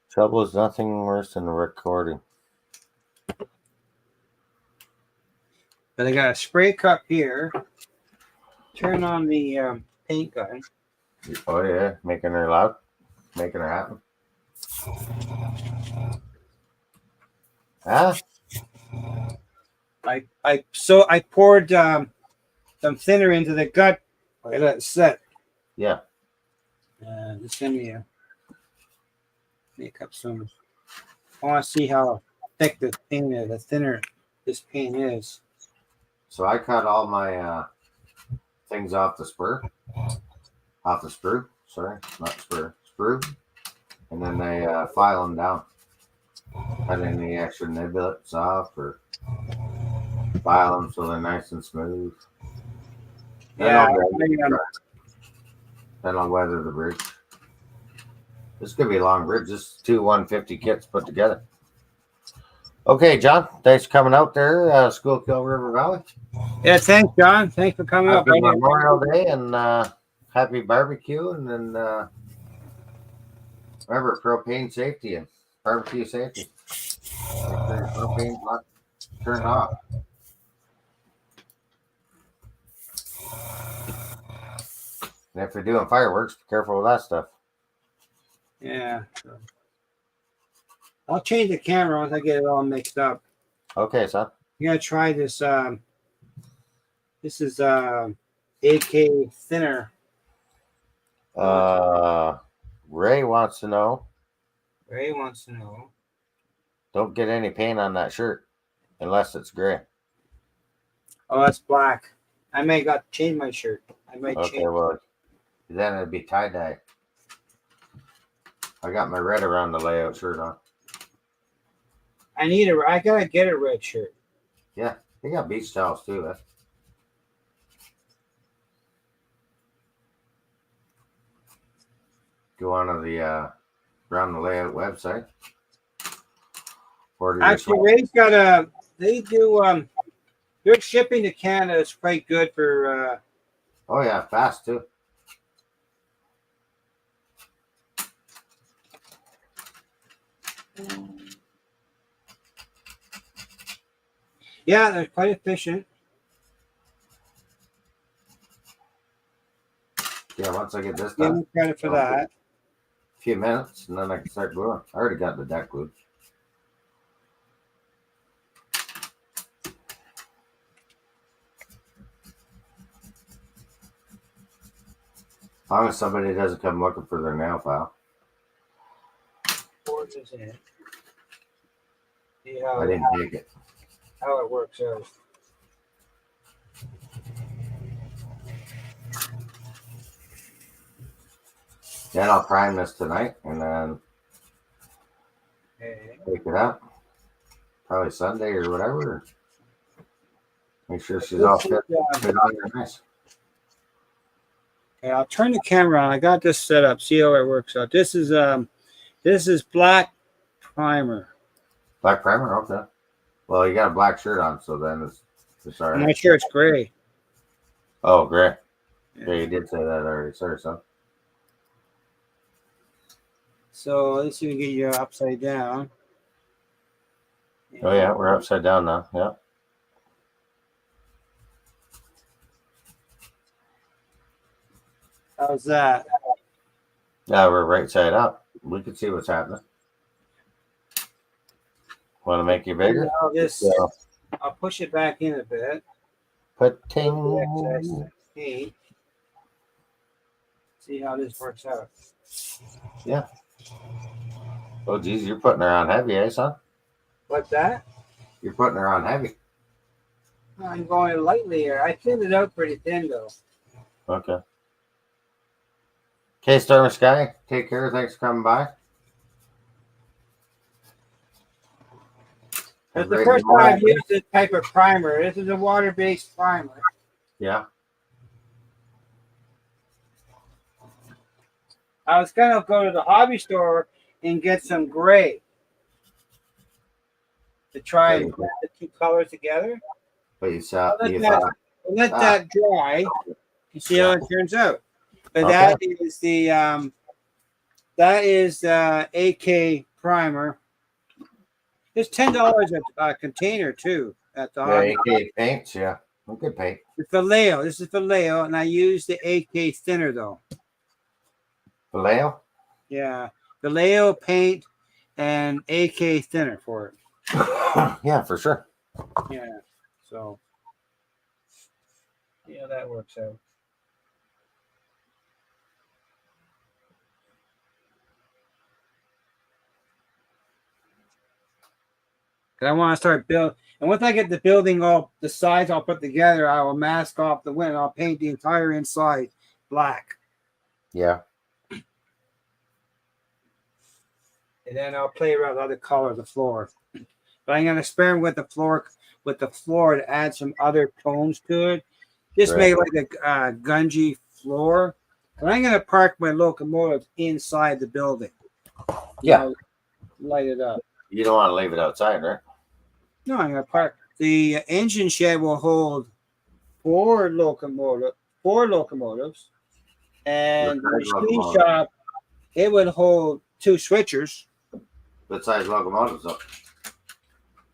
Trouble is nothing worse than recording. But I got a spray cup here. Turn on the paint gun. Oh yeah, making her loud, making her happen. Huh? I poured some thinner into the gut. I let it set. Yeah. Just let me make up some. I want to see how thick the paint is. The thinner this paint is. So I cut all my things off the sprue. Sorry, not sprue. And then I file them down. Cut any extra nibblets off or file them so they're nice and smooth. Then I'll weather the bridge. This could be a long bridge. This is 2 150 kits put together. Okay, John. Thanks for coming out there, Schuylkill River Valley. Yeah, thanks, John. Thanks for coming up. Happy Memorial Day and happy barbecue. And then remember, propane safety and barbecue safety. Make sure your propane's not turned off. And if you're doing fireworks, be careful with that stuff. Yeah. I'll change the camera once I get it all mixed up. Okay, son. I'm gonna try this. This is AK thinner. Ray wants to know. Ray wants to know. Don't get any paint on that shirt unless it's gray. Oh, that's black. I may got to change my shirt. I might change. Okay, well, then it'd be tie-dye. I got my red around the layout shirt on. I gotta get a red shirt. Yeah, they got beach towels too. Go on to the Around the Layout website. Order Actually, Ray's got they do their shipping to Canada is quite good for oh yeah, fast too. yeah, they're quite efficient. Yeah, once I get this Give done, them credit for that. a few minutes, and then I can start gluing. I already got the deck glued. As long as somebody doesn't come looking for their nail file. Boards is in it. See I didn't take it. how it works out. Then I'll prime this tonight and then Okay. take it out. Probably Sunday or whatever. Make sure she's all fit on there nice. Okay, I'll turn the camera on. I got this set up. See how it works out. This is black primer. Black primer, okay. Well, you got a black shirt on, so then it's all right. My shirt's gray. Oh, great. Yeah, you did say that already. Sorry, son. So let's see if we can get you upside down. Oh yeah, we're upside down now. Yeah. How's that? Yeah, we're right side up. We can see what's happening. Want to make you bigger? I'll push it back in a bit. Putting. See how this works out. Yeah. Oh, geez, you're putting her on heavy, eh, son? What's that? You're putting her on heavy. I'm going lightly here. I thinned it out pretty thin, though. Okay. Okay, Stormy Sky, take care. Thanks for coming by. It's the first time I've used this type of primer. This is a water-based primer. Yeah. I was going to go to the hobby store and get some gray to try and put the two colors together. But you saw, let that dry and see how it turns out. But that is the AK primer. It's $10 a container too at the hobby. AK paints, yeah. Good paint. It's Vallejo. This is Vallejo, and I use the AK thinner though. Vallejo? Yeah, Vallejo paint and AK thinner for it. Yeah, for sure. Yeah, so yeah, that works out. Because I want to start build, and once I get the building all the sides all put together, I will mask off the window. I'll paint the entire inside black. Yeah. And then I'll play around with other color of the floor. But I'm gonna experiment with the floor to add some other tones to it. Just make like a gungy floor. And I'm gonna park my locomotives inside the building. Yeah. Light it up. You don't want to leave it outside, right? No, I'm gonna park. The engine shed will hold four locomotives, and the machine shop it would hold 2 switchers. What size locomotives though?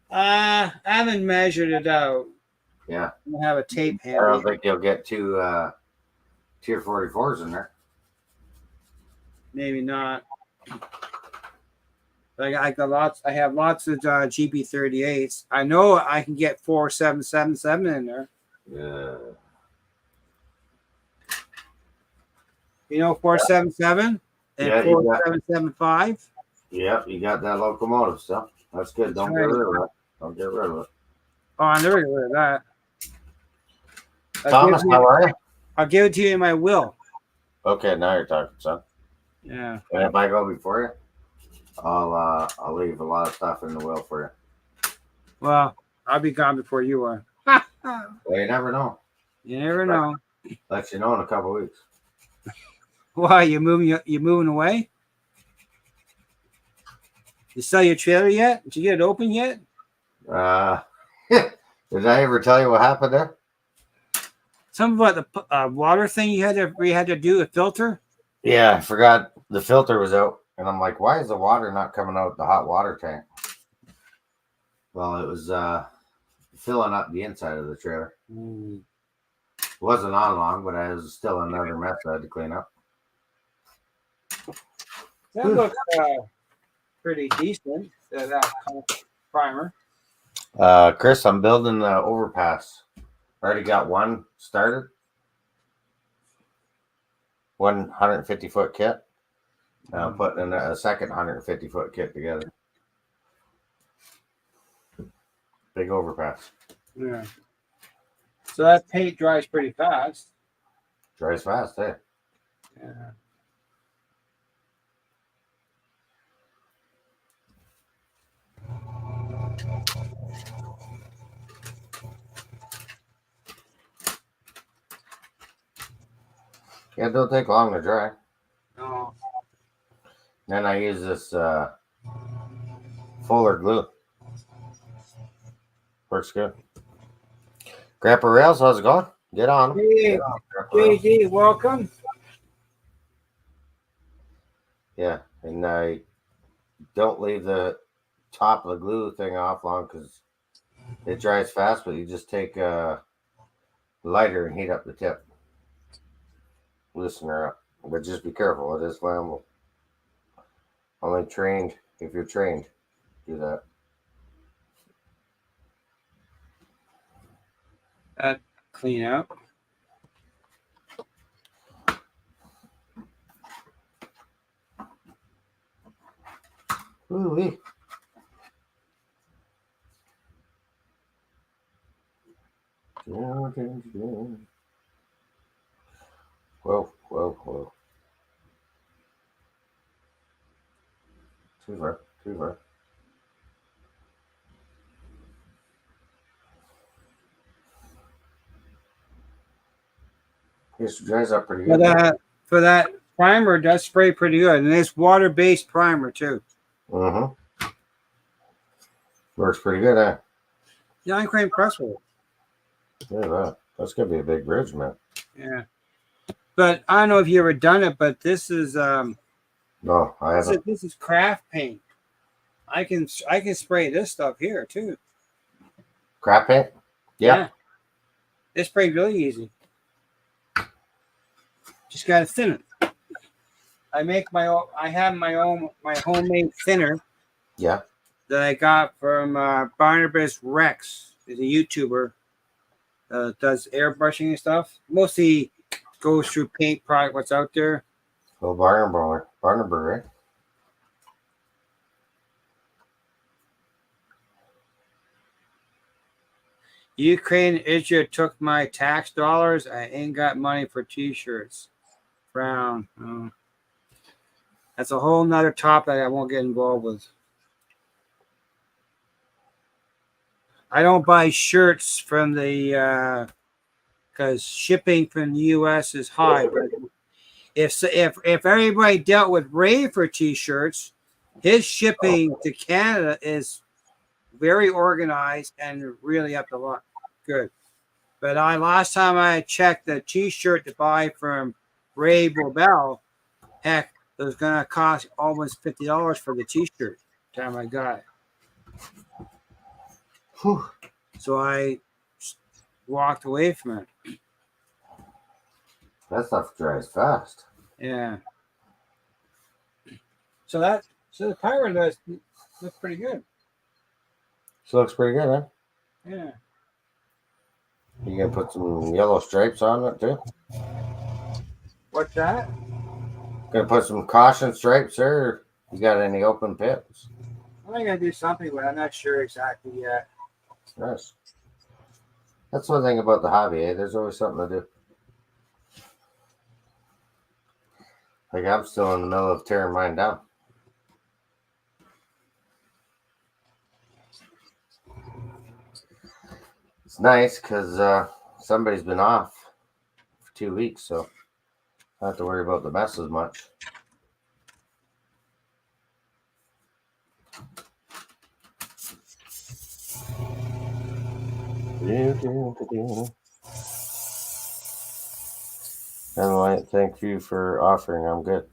I haven't measured it out. Yeah. I don't have a tape handy. I don't think you'll get 2 Tier 44s in there. Maybe not. I got lots. I have lots of GB38s. I know I can get 4777 in there. Yeah. You know 477 and 4775. Yep, you got that locomotive stuff. That's good. Don't get rid of it. Don't get rid of it. Oh, I never get rid of that. Thomas, how are you? I'll give it to you in my will. Okay, now you're talking, son. Yeah. And if I go before you, I'll leave a lot of stuff in the will for Well, I'll be gone before you are. Well, you never know. You never know. Let you know in a couple of weeks. Why you moving? You moving away? You sell your trailer yet? Did you get it open yet? Did I ever tell you what happened there? Something about the water thing you had to do a filter. Yeah, I forgot the filter was out, and I'm like, why is the water not coming out the hot water tank? Well, it was filling up the inside of the trailer. It wasn't on long, but it was still another mess I had to clean up. That looks pretty decent. That primer. Chris, I'm building the overpass. Already got one started. 150-foot kit. Putting in a second 150-foot kit together. Big overpass. Yeah. So that paint dries pretty fast. Dries fast, eh? Yeah. Yeah, it don't take long to dry. No. Then I use this Fuller glue. Works good. Grandpa Rails, how's it going? Get on. Hey, Get on, Grandpa Rails. JD, welcome. Yeah, and I don't leave the top of the glue thing off long because it dries fast, but you just take a lighter and heat up the tip. Loosen her up. But just be careful, it is flammable. Only trained, if you're trained, do that. Clean up. Ooh-wee. Whoa, whoa, whoa. Too far, too far. This dries up pretty good. For that primer, does spray pretty good, and it's water-based primer too. Mm-hmm. Works pretty good, eh? Yeah, I'm quite impressed with it. Look at that. That's gonna be a big bridge, man. Yeah, but I don't know if you ever done it, but this is No, I haven't. This is craft paint. I can spray this stuff here too. Crap paint? Yeah. It's sprayed really easy. Just gotta thin it. I have my homemade thinner. Yeah. That I got from Barnabas Rex. He's a YouTuber. Does airbrushing and stuff. Mostly goes through paint product, what's out there. Little Barnaby, right? Ukraine Israel took my tax dollars. I ain't got money for t-shirts. Brown. Oh. That's a whole nother topic I won't get involved with. I don't buy shirts from the because shipping from the U.S. is high. But if everybody dealt with Ray for t-shirts, his shipping to Canada is very organized and really up to luck. Good. But last time I checked the t-shirt to buy from Ray Bobel, heck, it was gonna cost almost $50 for the t-shirt. Time I got it. Whew. So I walked away from it. That stuff dries fast. Yeah. So the pirate looks pretty good. This looks pretty good, huh? Yeah. You gonna put some yellow stripes on it too? What's that? Gonna put some caution stripes there? You got any open pits? I'm gonna do something, but I'm not sure exactly yet. Nice. That's one thing about the hobby, eh? There's always something to do. Like I'm still in the middle of tearing mine down. It's nice because somebody's been off for 2 weeks, so I don't have to worry about the mess as much. Emily, thank you for offering. I'm good.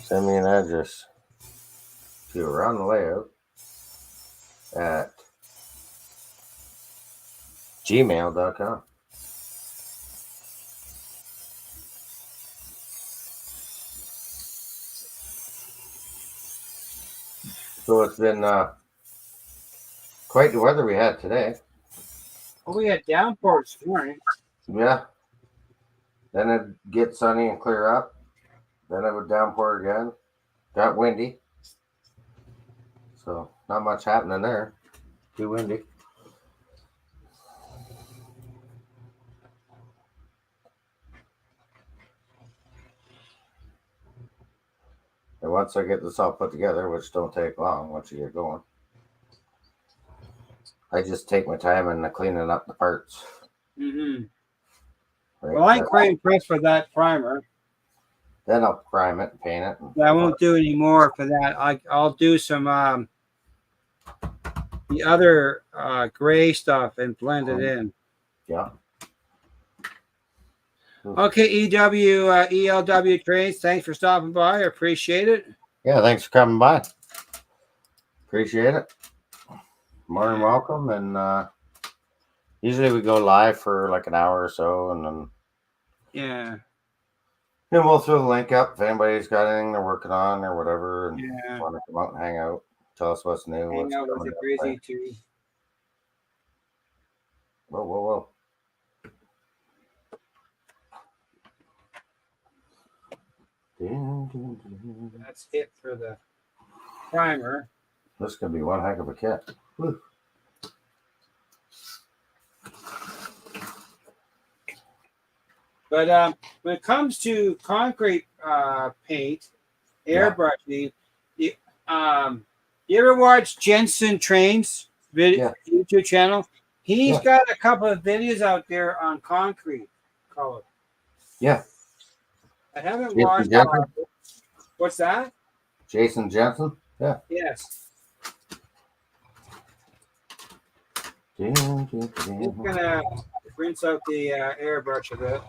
Send me an address if you were on the layout at gmail.com. So it's been quite the weather we had today. Well, we had downpours this morning. Yeah. Then it'd get sunny and clear up. Then it would downpour again. Got windy. So not much happening there. Too windy. And once I get this all put together, which don't take long once you get going, I just take my time and cleaning up the parts. Mm-hmm. Right? Well, I'm quite impressed with that primer. Then I'll prime it and paint it. But I won't do any more for that. I'll do some the other gray stuff and blend it in. Yeah. Okay, ELW Trades, thanks for stopping by. I appreciate it. Yeah, thanks for coming by. Appreciate it. More than welcome. And usually we go live for like an hour or so, and then we'll throw the link up if anybody's got anything they're working on or whatever, and want to come out and hang out, tell us what's new. Hang out with the crazy too. Whoa. That's it for the primer. This could be one heck of a kit. Woo. But when it comes to concrete paint, airbrushing, you ever watch Jensen Trains YouTube channel? He's got a couple of videos out there on concrete color. Yeah. I haven't watched. What's that? Jason Jensen? Yeah. Yes. He's gonna rinse out the airbrush a bit.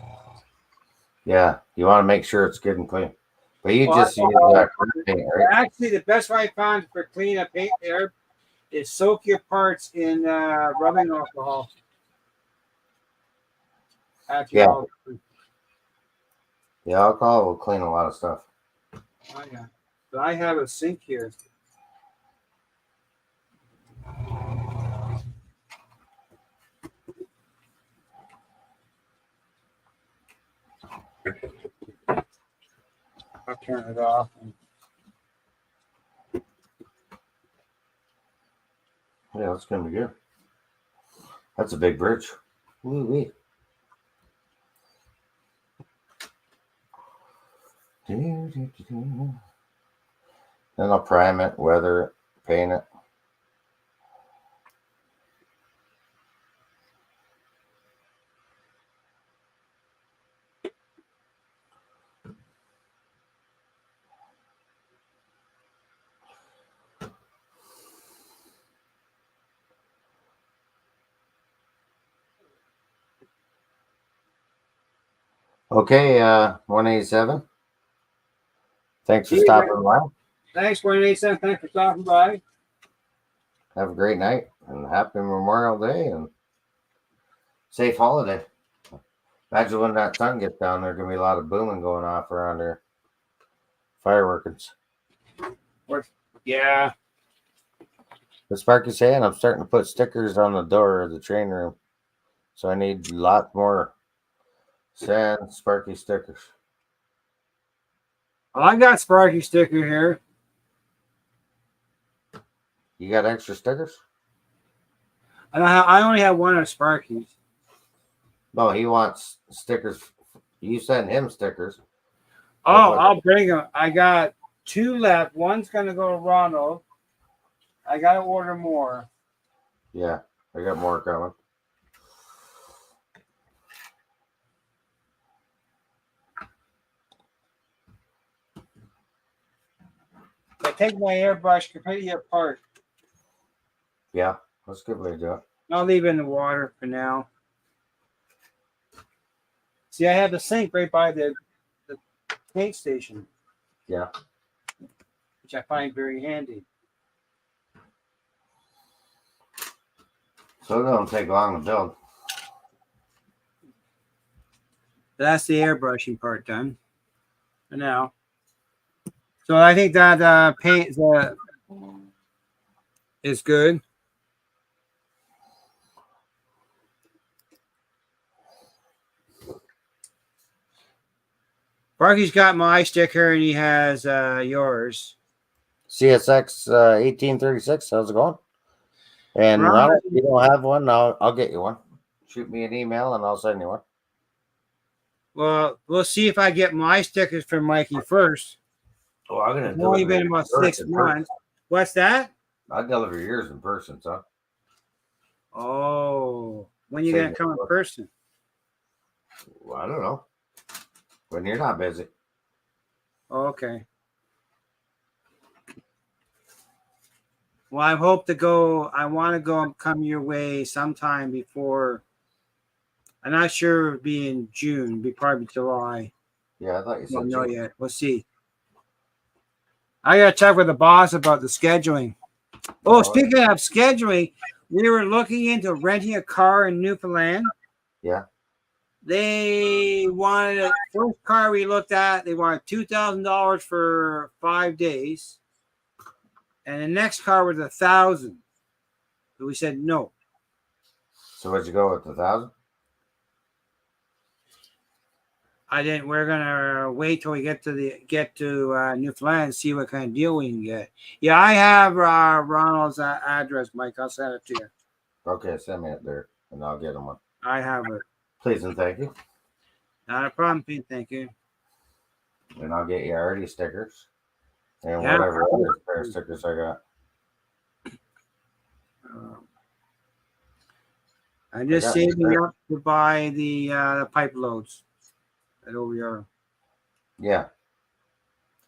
Yeah, you want to make sure it's good and clean. But you just use that paint, right? Actually, the best way I found for clean up paint air is soak your parts in rubbing alcohol. The alcohol will clean a lot of stuff. Oh, yeah. But I have a sink here. I'll turn it off. Yeah, that's gonna be good. That's a big bridge. Woo-wee. Then I'll prime it, weather it, paint it. Okay, 187. Thanks for stopping by. Thanks, 187. Thanks for stopping by. Have a great night and happy Memorial Day and safe holiday. Imagine when that sun gets down, there's going to be a lot of booming going off around here. Fireworks. Yeah. The Sparky's saying I'm starting to put stickers on the door of the train room. So I need a lot more sand Sparky stickers. Well, I got Sparky sticker here. You got extra stickers? I only have one of Sparky's. No, he wants stickers. You send him stickers. Oh, I'll bring them. I got 2 left. One's going to go to Ronald. I got to order more. Yeah, I got more coming. take my airbrush completely apart. Yeah, that's a good way to do it. I'll leave it in the water for now. See, I have the sink right by the paint station. Yeah. Which I find very handy. So it don't take long to build. That's the airbrushing part done for now. So I think that paint is good. Barky's got my sticker and he has yours. CSX 1836. How's it going? And Ronald, if you don't have one, I'll get you one. Shoot me an email and I'll send you one. Well, we'll see if I get my stickers from Mikey first. Oh, I'm gonna It's only been about 6 months. What's that? I deliver yours in person, son. Oh, when you gonna come in person? Well, I don't know. When you're not busy. Okay. Well, I hope to go. I want to go and come your way sometime before. I'm not sure it'll be in June. It'll be probably July. Yeah, I thought you said. Don't know yet. We'll see. I gotta check with the boss about the scheduling. Oh, speaking of scheduling, we were looking into renting a car in Newfoundland. Yeah. They wanted first car we looked at. They wanted $2,000 for 5 days, and the next car was $1,000. So we said no. So where'd you go with 1,000? I didn't. We're gonna wait till we get to Newfoundland and see what kind of deal we can get. Yeah, I have Ronald's address, Mike. I'll send it to you. Okay, send me it there, and I'll get him one. I have it. Please and thank you. Not a problem, Pete. Thank you. And I'll get you already stickers and whatever other pair of stickers I got. I just saved me up to buy the pipe loads at OVR. Yeah.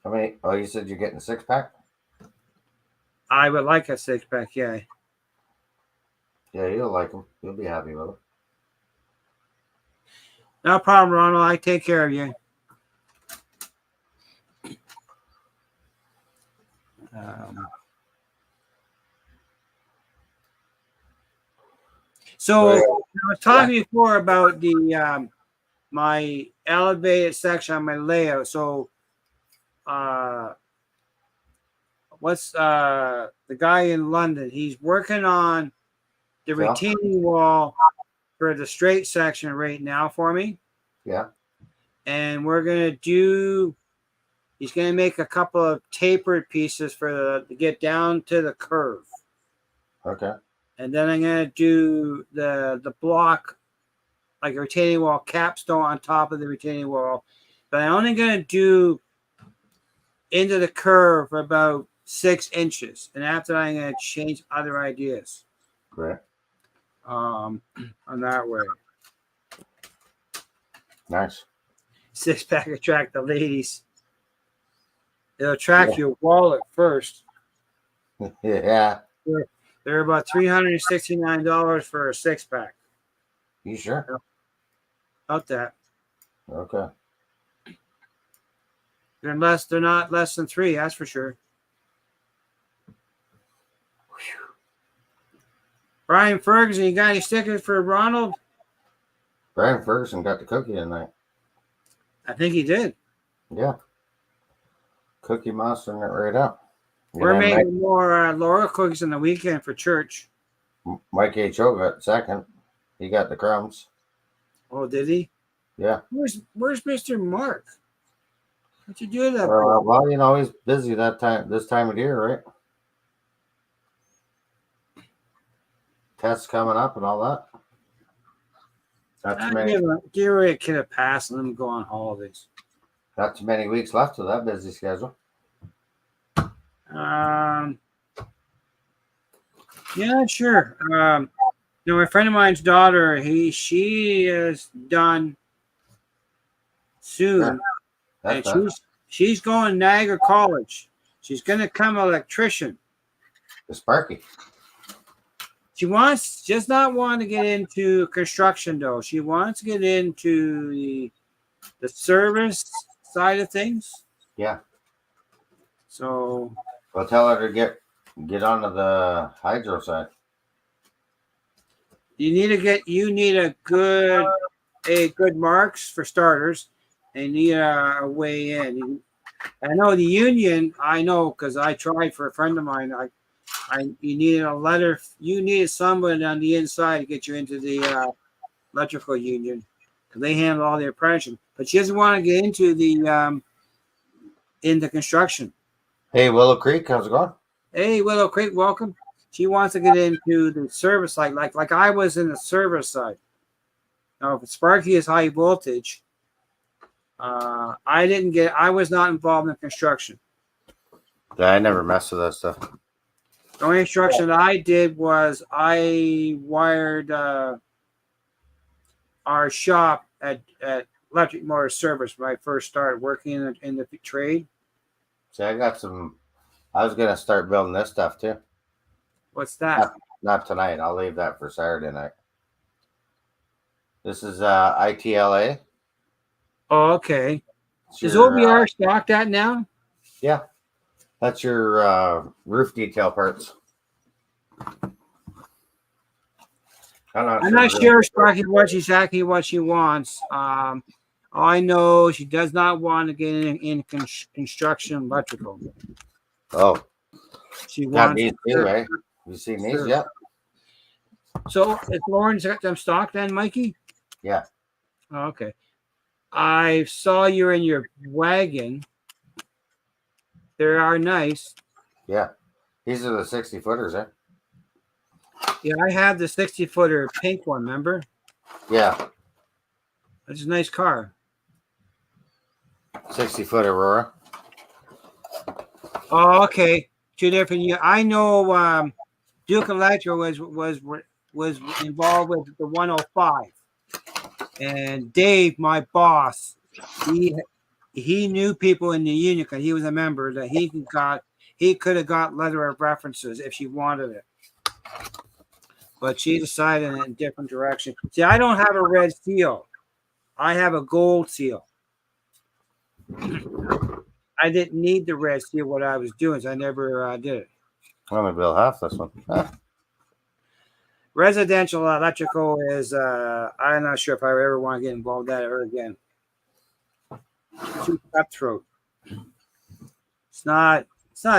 How many? Oh, you said you're getting a 6-pack? I would like a 6-pack, yeah. Yeah, you'll like them. You'll be happy with them. No problem, Ronald. I take care of you. So I was talking before about the my elevated section on my layout. So what's the guy in London? He's working on the retaining wall for the straight section right now for me. Yeah. And we're gonna he's gonna make a couple of tapered pieces to get down to the curve. Okay. And then I'm gonna do the block, like a retaining wall capstone on top of the retaining wall. But I'm only gonna do into the curve for about 6 inches. And after that, I'm gonna change other ideas. Great. On that way. Nice. 6-pack attract the ladies. It'll attract your wallet first. Yeah. They're about $369 for a 6-pack. You sure? About that. Okay. They're not less than 3, that's for sure. Brian Ferguson, you got any stickers for Ronald? Brian Ferguson got the cookie tonight. I think he did. Yeah. Cookie Monster it right up. We're making more Laura cookies on the weekend for church. Mike H.O. got second. He got the crumbs. Oh, did he? Yeah. Where's Mr. Mark? What'd you do that? Well, you know, he's busy this time of year, right? Tests coming up and all that. Not too many. Give her a kid a pass and let him go on holidays. Not too many weeks left of that busy schedule. Yeah, sure. My friend of mine's daughter, she is done soon, and she's going to Niagara College. She's going to become an electrician. The Sparky. She just not want to get into construction though. She wants to get into the service side of things. Yeah. So Well, tell her to get onto the hydro side. you need a good marks for starters, and you need a way in. I know the union. I know because I tried for a friend of mine. You needed a letter. You needed someone on the inside to get you into the electrical union because they handle all the apprenticeship. But she doesn't want to get into the into construction. Hey, Willow Creek, how's it going? Hey, Willow Creek, welcome. She wants to get into the service side, like I was in the service side. Now, if Sparky is high voltage, I was not involved in construction. Yeah, I never messed with that stuff. The only construction that I did was I wired our shop at Electric Motor Service when I first started working in the trade. See, I was going to start building this stuff too. What's that? Not tonight. I'll leave that for Saturday night. This is ITLA. Oh, okay. Is OBR stocked at now? Yeah. That's your roof detail parts. I'm not sure Sparky exactly what she wants. I know she does not want to get in construction electrical. Oh. She wants these too, right? You seen these yet? So is Lauren's got them stocked then, Mikey? Yeah. Oh, okay. I saw you're in your wagon. They are nice. Yeah. These are the 60-footers, eh? Yeah, I have the 60-footer pink one, remember? Yeah. That's a nice car. 60-foot Aurora. Oh, okay. Two different. I know Duke Electro was involved with the 105. And Dave, my boss, he knew people in the union because he was a member that he could have got letter of references if she wanted it. But she decided in a different direction. See, I don't have a red seal. I have a gold seal. I didn't need the red seal what I was doing, so I never did it. I'm going to build half this one. Residential electrical is, I'm not sure if I ever want to get involved in that ever again. It's too cutthroat. It's not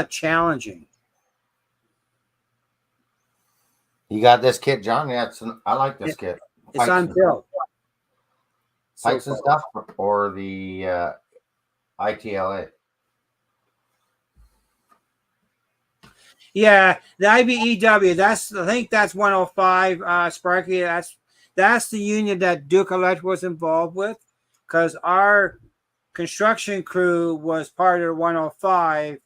challenging. You got this kit, John? Yeah, I like this kit. It's unbuilt. Pipes and stuff, or the ITLA? Yeah, the IBEW. I think that's 105. Sparky. That's the union that Duke Electric was involved with, because our construction crew was part of 105,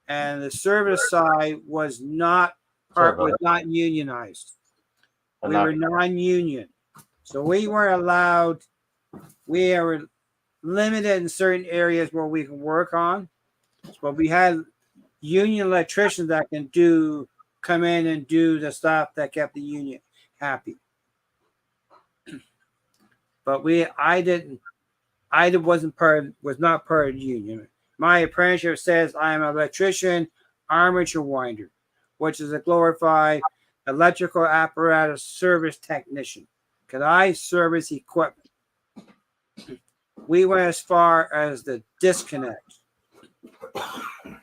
and the service side was not unionized. We were non-union, so we weren't allowed. We were limited in certain areas where we can work on, but we had union electricians that can come in and do the stuff that kept the union happy. But I was not part of the union. My apprenticeship says I am an electrician, armature winder, which is a glorified electrical apparatus service technician. Because I service equipment. We went as far as the disconnect.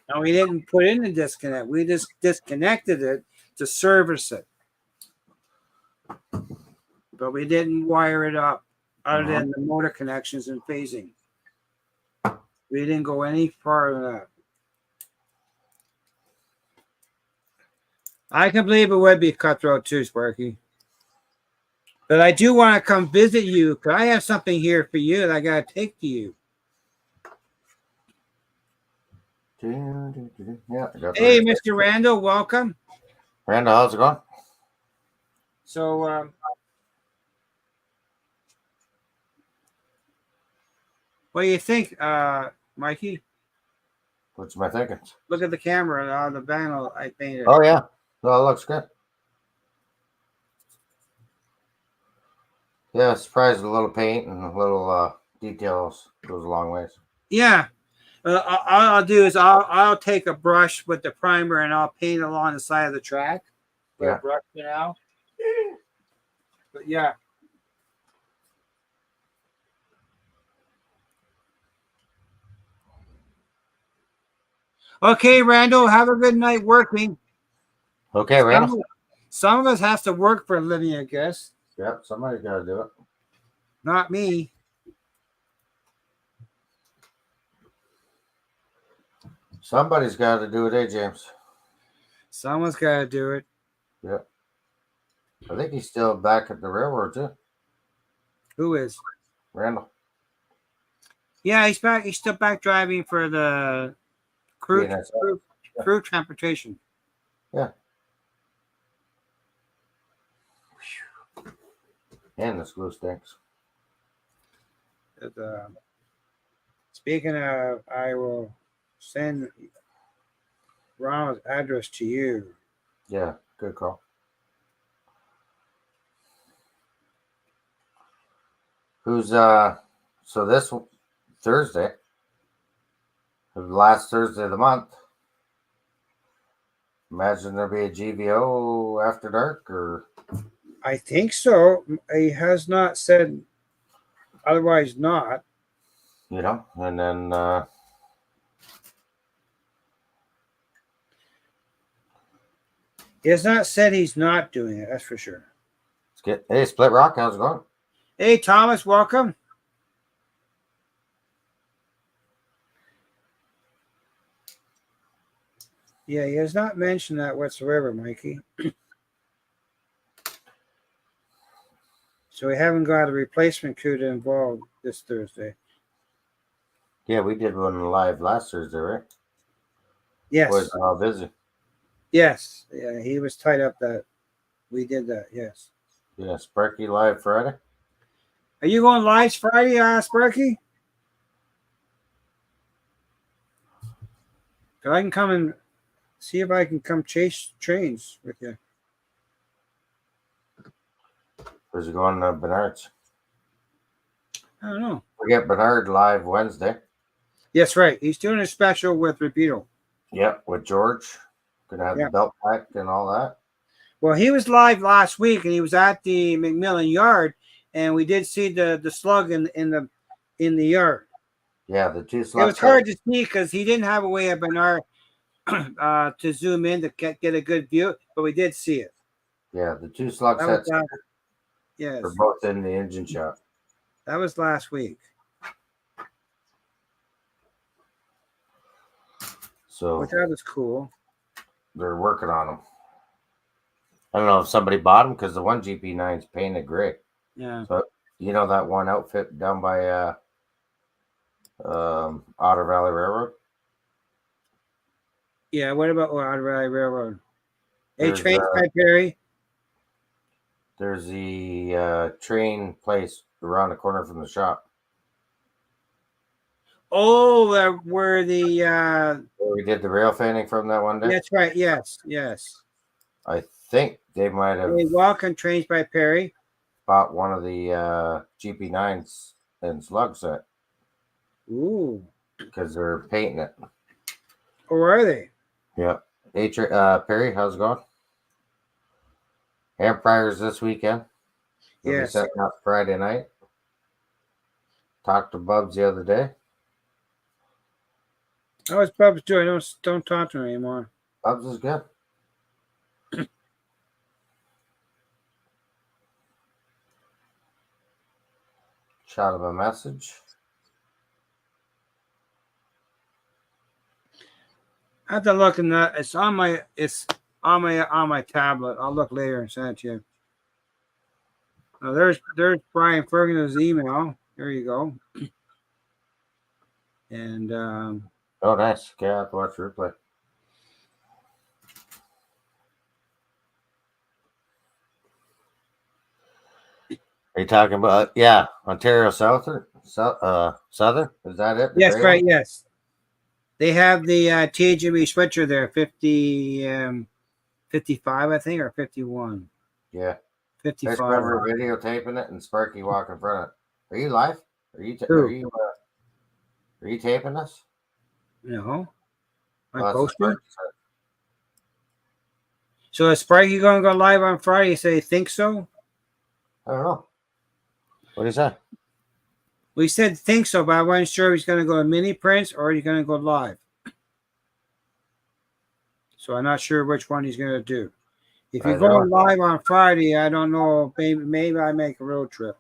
And we didn't put in the disconnect. We just disconnected it to service it. But we didn't wire it up other than the motor connections and phasing. We didn't go any farther than that. I can believe it would be cutthroat too, Sparky. But I do want to come visit you because I have something here for you that I got to take to you. Yeah. Hey, Mr. Randall, welcome. Randall, how's it going? So, what do you think, Mikey? What's my thinking? Look at the camera on the panel I painted. Oh yeah, well, it looks good. Yeah, surprised with a little paint and a little details goes a long ways. Yeah. All I'll do is I'll take a brush with the primer and I'll paint along the side of the track. Yeah. Brush for now. But yeah. Okay, Randall, have a good night working. Okay, Randall. Some of us have to work for a living, I guess. Yep, somebody's got to do it. Not me. Somebody's got to do it, eh, James? Someone's got to do it. Yeah. I think he's still back at the railroad, too. Who is? Randall. Yeah, he's back. He's still back driving for the crew transportation. Yeah. And this glue stinks. Speaking of, I will send Ronald's address to you. Yeah, good call. Who's so this Thursday, the last Thursday of the month. Imagine there'll be a GVO after dark, or I think so. He has not said otherwise. Not. You know, and then he has not said he's not doing it. That's for sure. Let's get. Hey, Split Rock, how's it going? Hey, Thomas, welcome. Yeah, he has not mentioned that whatsoever, Mikey. So we haven't got a replacement crew to involve this Thursday. Yeah, we did one live last Thursday, right? Yes. Was busy. Yes. Yeah, he was tied up that we did that. Yes. Yeah, Sparky live Friday. Are you going live Friday, Sparky? I can come and see if I can come chase trains with you. Where's he going to Bernard's? I don't know. We get Bernard live Wednesday. Yes, right. He's doing a special with Rapido. Yep, with George. Gonna have the belt pack and all that. Well, he was live last week, and he was at the McMillan yard, and we did see the slug in the yard. Yeah, the two slugs. It was hard to see because he didn't have a way of Bernard to zoom in to get a good view, but we did see it. Yeah, the two slug sets. Yes, they're both in the engine shop. That was last week. So which that was cool. They're working on them. I don't know if somebody bought them because the one GP9 is painted gray. Yeah. So you know that one outfit down by Otter Valley Railroad? Yeah, what about Otter Valley Railroad? Hey, Trains by Perry. There's the train place around the corner from the shop. Oh, where the where we did the rail fanning from that one day? That's right. Yes, yes. I think they might have. They walk on Trains by Perry. Bought one of the GP9s and slug set. Ooh. Because they're painting it. Or are they? Yeah. Hey, Perry, how's it going? Hand fryers this weekend. We'll be setting up Friday night. Talked to Bubs the other day. How is Bubs doing? Don't talk to him anymore. Bubs is good. Shot him a message. I have to look in that. It's on my tablet. I'll look later and send it to you. Oh, there's Brian Ferguson's email. There you go. And oh, nice. Okay, I have to watch the replay. Are you talking about Ontario Southern? Southern? Is that it? Yes, right. Yes. They have the TGV switcher there, 55, I think, or 51. Yeah. I just 55. remember videotaping it and Sparky walking in front of it. Are you live? Are you taping us? No. Am I Well, that's what supposed to? Sparky said. So is Sparky going to go live on Friday? You say, think so? I don't know. What did he say? We said think so, but I wasn't sure if he's going to go to mini prints or he's going to go live. So I'm not sure which one he's going to do. If you're going live on Friday, I don't know. Maybe I make a road trip.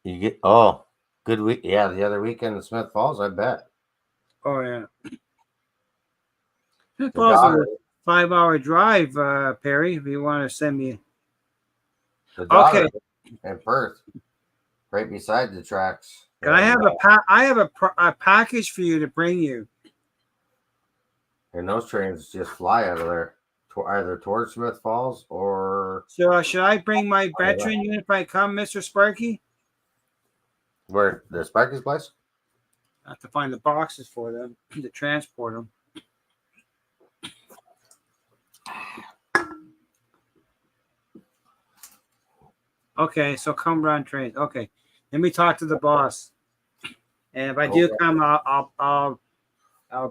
You get good week. Yeah, the other weekend in Smith Falls, I bet. Oh yeah. Smith Falls is a 5-hour drive, Perry. If you want to send me. The daughter in Perth, right beside the tracks. Can I have a package for you to bring you? And those trains just fly out of there, either towards Smith Falls or. So should I bring my veteran unit if I come, Mr. Sparky? Where the Sparky's place? I have to find the boxes for them to transport them. Okay, so come run trains. Okay, let me talk to the boss, and if I do come, I'll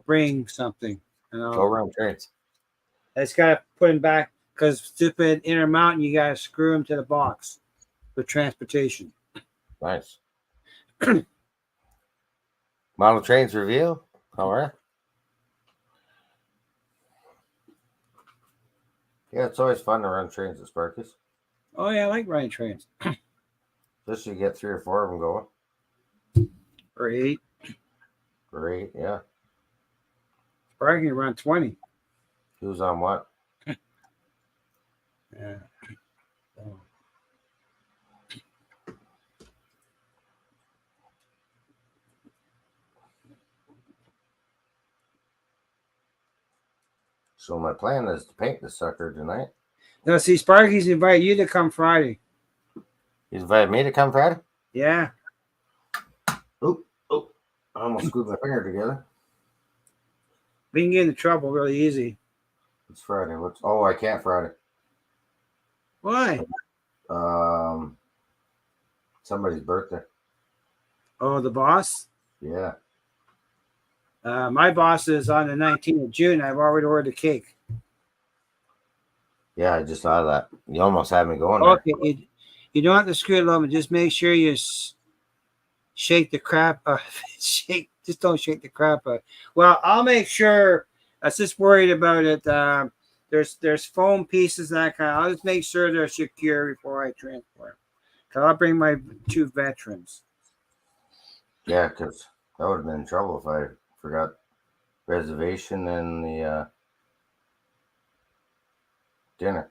bring something. Go run trains. I just gotta put him back because stupid Intermountain. You gotta screw him to the box for transportation. Nice. Model trains review. All right. Yeah, it's always fun to run trains at Sparky's. Oh yeah, I like running trains. Just you get 3 or 4 of them going. Or 8. Great, yeah. Sparky can run 20. Who's on what? Yeah. Oh. So my plan is to paint the sucker tonight. No, see, Sparky's invited you to come Friday. He's invited me to come Friday? Yeah. Oh, I almost screwed my finger together. We can get into trouble really easy. It's Friday. I can't Friday. Why? Somebody's birthday. Oh, the boss? Yeah. My boss is on the 19th of June. I've already ordered a cake. Yeah, I just saw that. You almost had me going there. Okay, you don't have to screw it low, but just make sure you shake the crap. Just don't shake the crap out. Well, I'll make sure. I was just worried about it. There's foam pieces and that kind. I'll just make sure they're secure before I transport. Cause I'll bring my 2 veterans. Yeah, because that would have been in trouble if I forgot reservation and the dinner.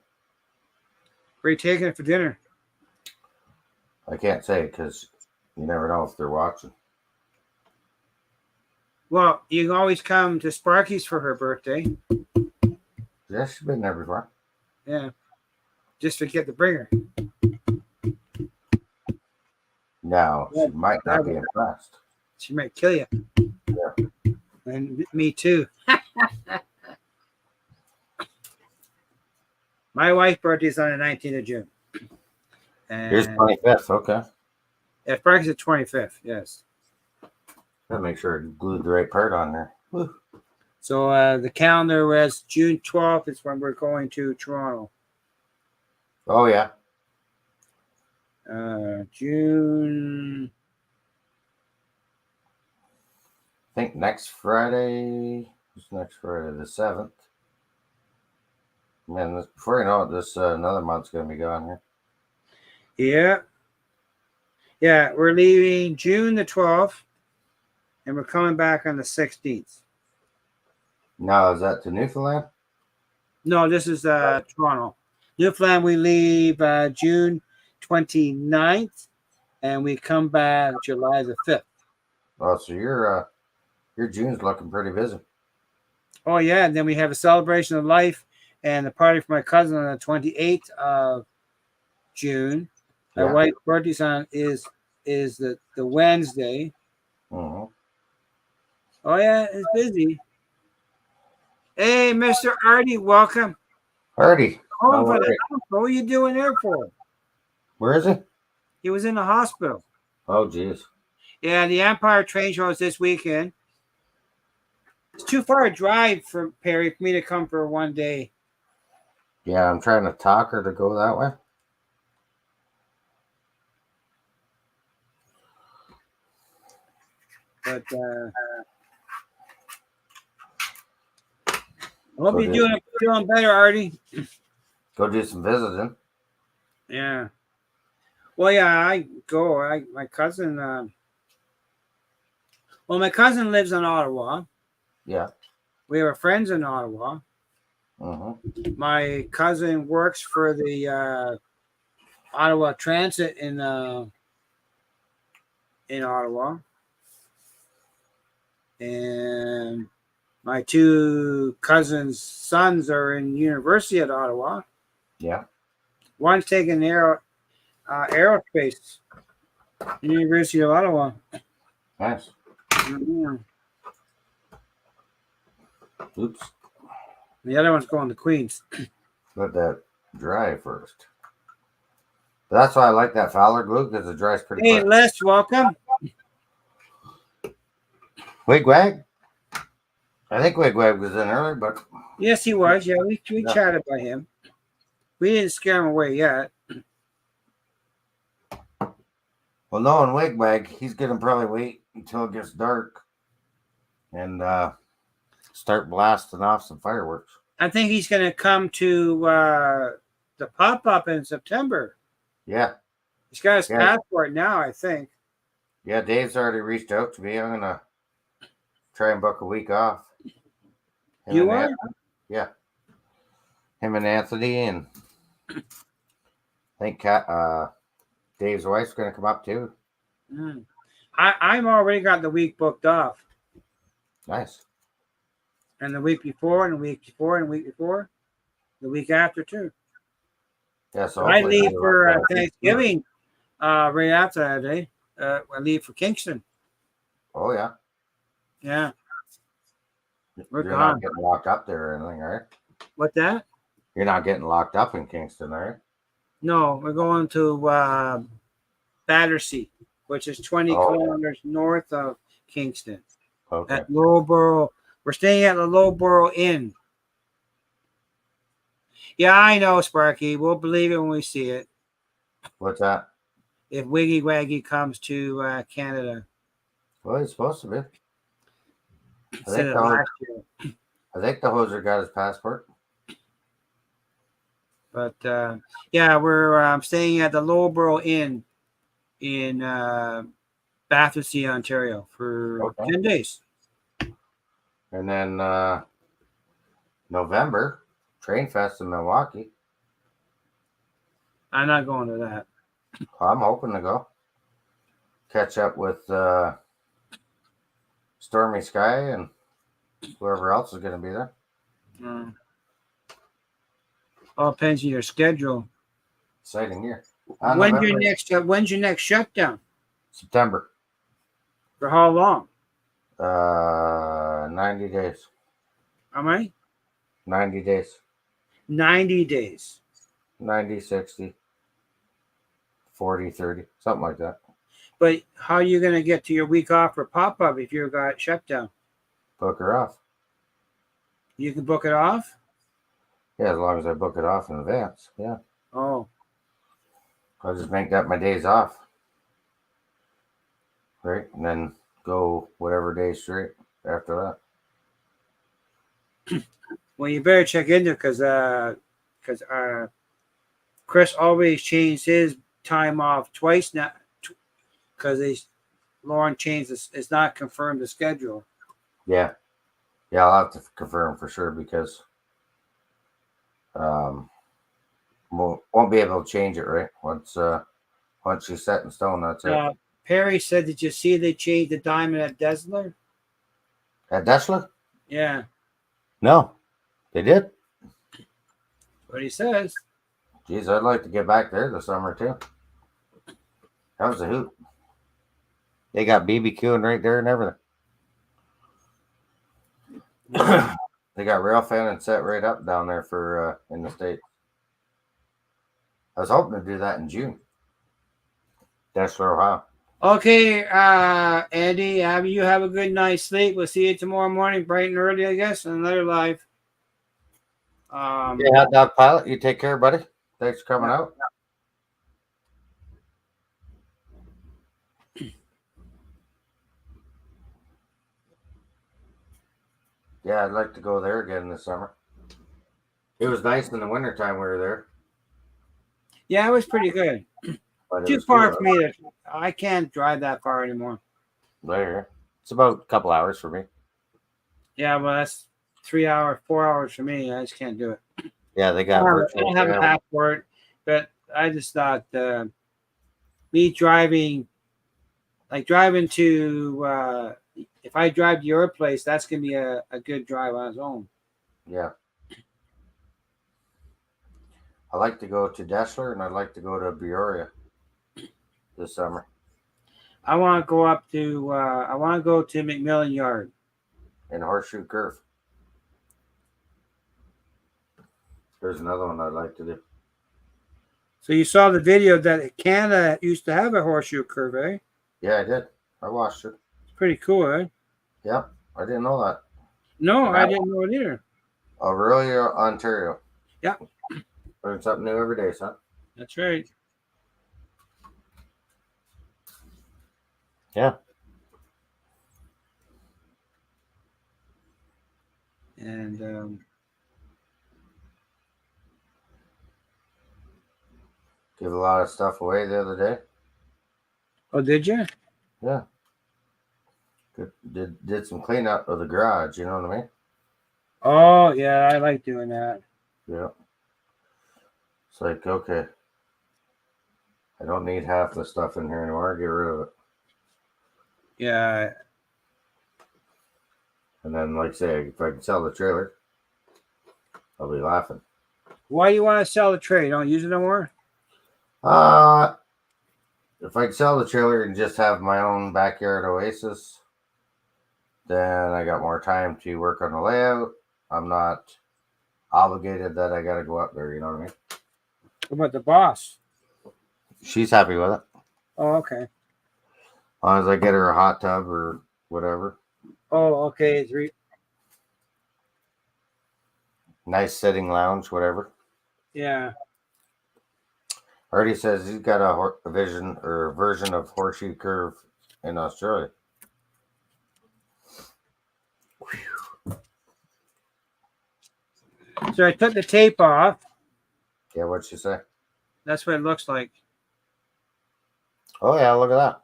Where are you taking it for dinner? I can't say because you never know if they're watching. Well, you can always come to Sparky's for her birthday. Yeah, she's been there before. Yeah. Just forget to bring her. No, she might not be impressed. She might kill you. Yeah. And me too. My wife's birthday is on the 19th of June. And here's 25th, okay. Yeah, Sparky's the 25th, yes. Gotta make sure I glued the right part on there. Woo. So the calendar was June 12th is when we're going to Toronto. Oh, yeah. June. I think next Friday. What's next Friday? The 7th. Man, before you know it, this another month's going to be gone here. Yeah. Yeah, we're leaving June the 12th, and we're coming back on the 16th. Now, is that to Newfoundland? No, this is Toronto. Newfoundland, we leave June 29th, and we come back July the 5th. Oh, so your June's looking pretty busy. Oh, yeah, and then we have a celebration of life and the party for my cousin on the 28th of June. My wife's birthday is the Wednesday. Mm-hmm. Oh yeah, it's busy. Hey, Mr. Artie, welcome. Hardy, Home how for are the you? house. What were you doing there for? Where is he? He was in the hospital. Oh, geez. Yeah, the Empire train show is this weekend. It's too far a drive from Perry for me to come for one day. Yeah, I'm trying to talk her to go that way. But I hope Go you're do doing better, Artie. go do some visiting. Yeah. Well, yeah, I go. My cousin. Well, my cousin lives in Ottawa. Yeah. We have friends in Ottawa. Mm-hmm. My cousin works for the Ottawa Transit in Ottawa, and my two cousins' sons are in University at Ottawa. Yeah. One's taking aerospace, University of Ottawa. Nice. Mhm. Oops. The other one's going to Queens. Let that dry first. But that's why I like that Fowler glue because it dries pretty Hey, quick. Les, welcome. Wigwag. I think Wigwag was in earlier, but Yes, he was. Yeah, we yeah. chatted by him. We didn't scare him away yet. Well, knowing Wigwag, he's gonna probably wait until it gets dark and start blasting off some fireworks. I think he's going to come to the pop up in September. Yeah. He's got his Yeah. passport now, I think. Yeah, Dave's already reached out to me. I'm gonna try and book a week off. You are? Yeah. Him and Anthony and I think Dave's wife's gonna come up too. Mm. I'm already got the week booked off. Nice. And the week before, and the week before, and the week before, the week after too. Yeah, so I hopefully leave for we'll Thanksgiving right after that day. I leave for Kingston. Oh yeah. Yeah, we're You're gone. not getting locked up there or anything, right? What that? You're not getting locked up in Kingston, right? No, we're going to Battersea, which is 20 kilometers north of Kingston. Okay. At Lowborough. We're staying at the Lowborough Inn. Yeah, I know, Sparky. We'll believe it when we see it. What's that? If Wiggy Waggy comes to Canada. Well, he's supposed to be. Said it last year. I think the hoser got his passport. But yeah, we're staying at the Lowborough Inn in Battersea, Ontario for 10 days. And then November, Train Fest in Milwaukee. I'm not going to that. I'm hoping to go. Catch up with Stormy Sky and whoever else is going to be there. All depends on your schedule. Exciting year. When's your next shutdown? September. For how long? 90 days. How many? 90 days. 90 days. 90, 60, 40, 30, something like that. But how are you going to get to your week off for pop-up if you got shut down? Book her off. You can book it off? Yeah, as long as I book it off in advance. Yeah. Oh. I'll just make that my days off. Right? And then go whatever day straight after that. Well, you better check into it because Chris always changed his time off twice now because Lauren changed this. It's not confirmed the schedule. Yeah. Yeah, I'll have to confirm for sure because won't be able to change it, right? Once she's set in stone, that's it. Perry said, did you see they changed the diamond at Desler? At Desler? Yeah. No, they did. That's what he says. Geez, I'd like to get back there this summer too. That was a hoot. They got BBQing right there and everything. They got rail fan and set right up down there for in the States. I was hoping to do that in June. Deshler, Ohio. Okay, Andy, you have a good night's sleep. We'll see you tomorrow morning, bright and early, I guess, on another live. Yeah, Hot Dog Pilot, you take care, buddy. Thanks for coming out. Yeah, I'd like to go there again this summer. It was nice in the wintertime we were there. Yeah, it was pretty good. Too far for me. I can't drive that far anymore. There. It's about a couple hours for me. Yeah, well, that's 3 hours, 4 hours for me. I just can't do it. Yeah, they got virtual. I don't have a passport, but I just thought me driving, like driving to, if I drive to your place, that's going to be a good drive on its own. Yeah. I like to go to Deshler and I'd like to go to Peoria this summer. I want to go up to, I want to go to McMillan Yard. And Horseshoe Curve. There's another one I'd like to do. So you saw the video that Canada used to have a horseshoe curve, eh? Yeah, I did. I watched it. It's pretty cool, eh? Yep, I didn't know that. No, I didn't know it either. Aurelia, Ontario. Yep. Learn something new every day, son. That's right. Yeah. And give a lot of stuff away the other day. Oh, did you? Yeah. Did some cleanup of the garage, you know what I mean? Oh, yeah, I like doing that. Yeah. It's like, okay. I don't need half the stuff in here anymore. Get rid of it. Yeah. And then, like I say, if I can sell the trailer, I'll be laughing. Why do you want to sell the trailer? You don't use it no more? If I can sell the trailer and just have my own backyard oasis, then I got more time to work on the layout. I'm not obligated that I got to go up there. You know what I mean? What about the boss? She's happy with it. Oh, okay. As long as I get her a hot tub or whatever. Oh, okay. Nice sitting lounge, whatever. Yeah. Artie says he's got a vision or version of Horseshoe Curve in Australia. So I took the tape off. Yeah, what'd she say? That's what it looks like. Oh yeah, look at that.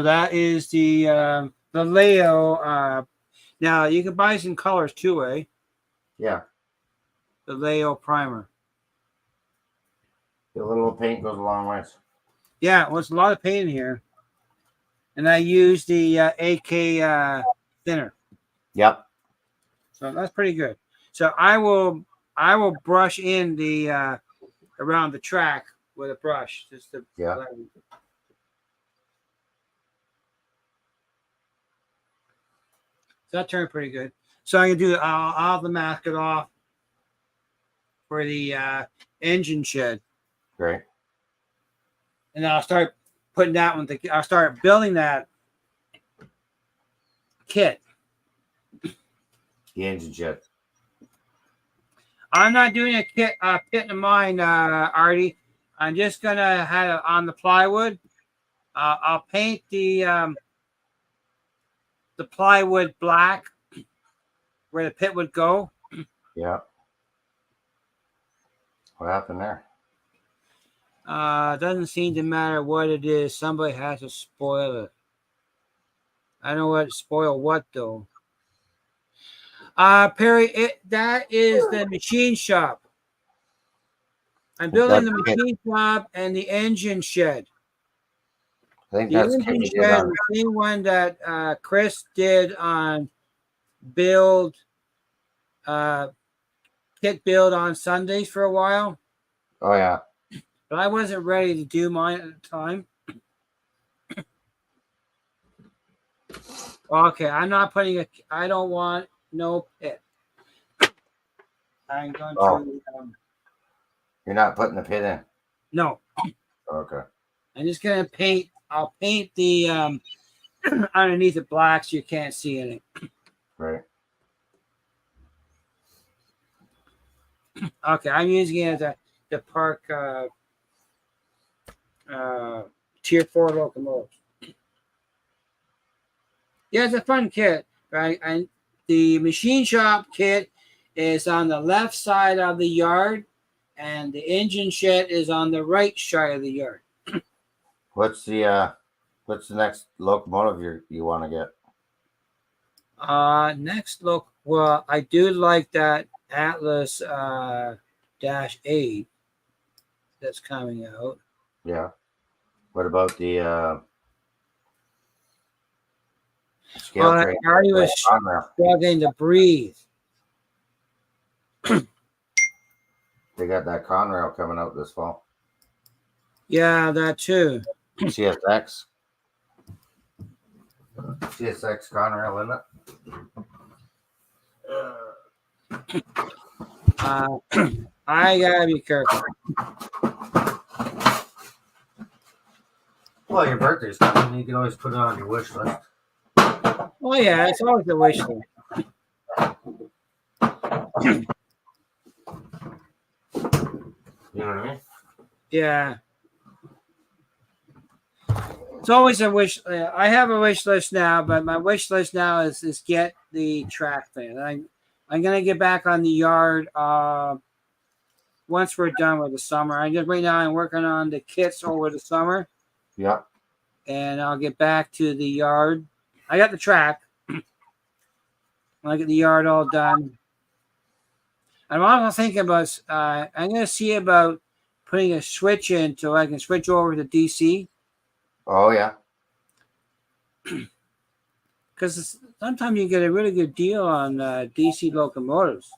That is the Leo. Now you can buy some colors too, eh? Yeah. The Leo primer. A little paint goes a long ways. Yeah, well, it's a lot of paint in here, and I use the AK thinner. Yep. So that's pretty good. So I will brush in the around the track with a brush. Just to So that turned pretty good. So I'm gonna do. I'll have the mask it off for the engine shed. Great. And I'll start putting that one. I'll start building that kit. The engine shed. I'm not doing a kit in mind, Artie. I'm just gonna have it on the plywood. I'll paint the plywood black where the pit would go. Yeah. What happened there? Doesn't seem to matter what it is. Somebody has to spoil it. I don't know what spoil what though. Perry, that is the machine shop. I'm building the machine shop and the engine shed. I think the engine shed, the same one that Chris did on build, kit build on Sundays for a while. Oh yeah. But I wasn't ready to do mine at the time. Okay, I'm not putting a. I don't want no pit. I'm going Oh, to. you're not putting the pit in. No, Okay. I'm just gonna paint. I'll paint the underneath it black so you can't see any. Right. Okay, I'm using it as the park tier 4 locomotives. Yeah, it's a fun kit, right? And the machine shop kit is on the left side of the yard, and the engine shed is on the right side of the yard. What's the next locomotive you want to get? Next look. Well, I do like that Atlas dash 8 that's coming out. Yeah. What about the scale Well, train? I was Conrail? struggling to breathe. They got that Conrail coming out this fall. Yeah, that too. CSX. CSX Conrail, isn't it? I gotta be careful. Well, your birthday's coming. You can always put it on your wish list. Oh yeah, it's always a wish list. You know what I mean? Yeah, it's always a wish. I have a wish list now, but my wish list now is get the track thing. I'm gonna get back on the yard once we're done with the summer. I just right now I'm working on the kits over the summer, Yeah. and I'll get back to the yard. I got the track. When I get the yard all done, I'm also thinking about. I'm gonna see about putting a switch in so I can switch over to DC. Oh yeah. Because sometimes you get a really good deal on DC locomotives.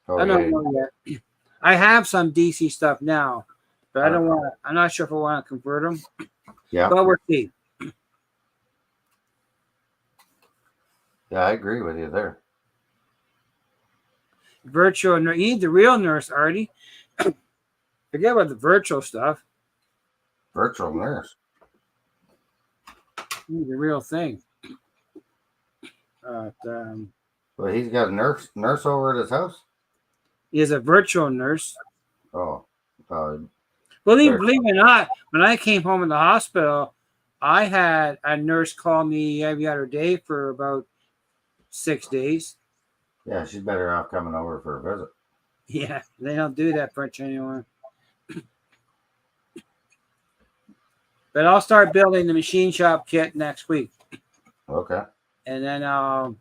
Oh I don't yeah. know yet. I have some DC stuff now, but I don't want. I'm not sure if I want to convert them. Yeah. But we'll see. Yeah, I agree with you there. Virtual. You need the real nurse, Artie. Forget about the virtual stuff. Virtual nurse. You need the real thing. Well, he's got a nurse over at his house. He is a virtual nurse. Oh, Well, believe it or not, when I came home in the hospital, I had a nurse call me every other day for about 6 days. yeah, she's better off coming over for a visit. Yeah, they don't do that much anymore. But I'll start building the machine shop kit next week, Okay. and then I'll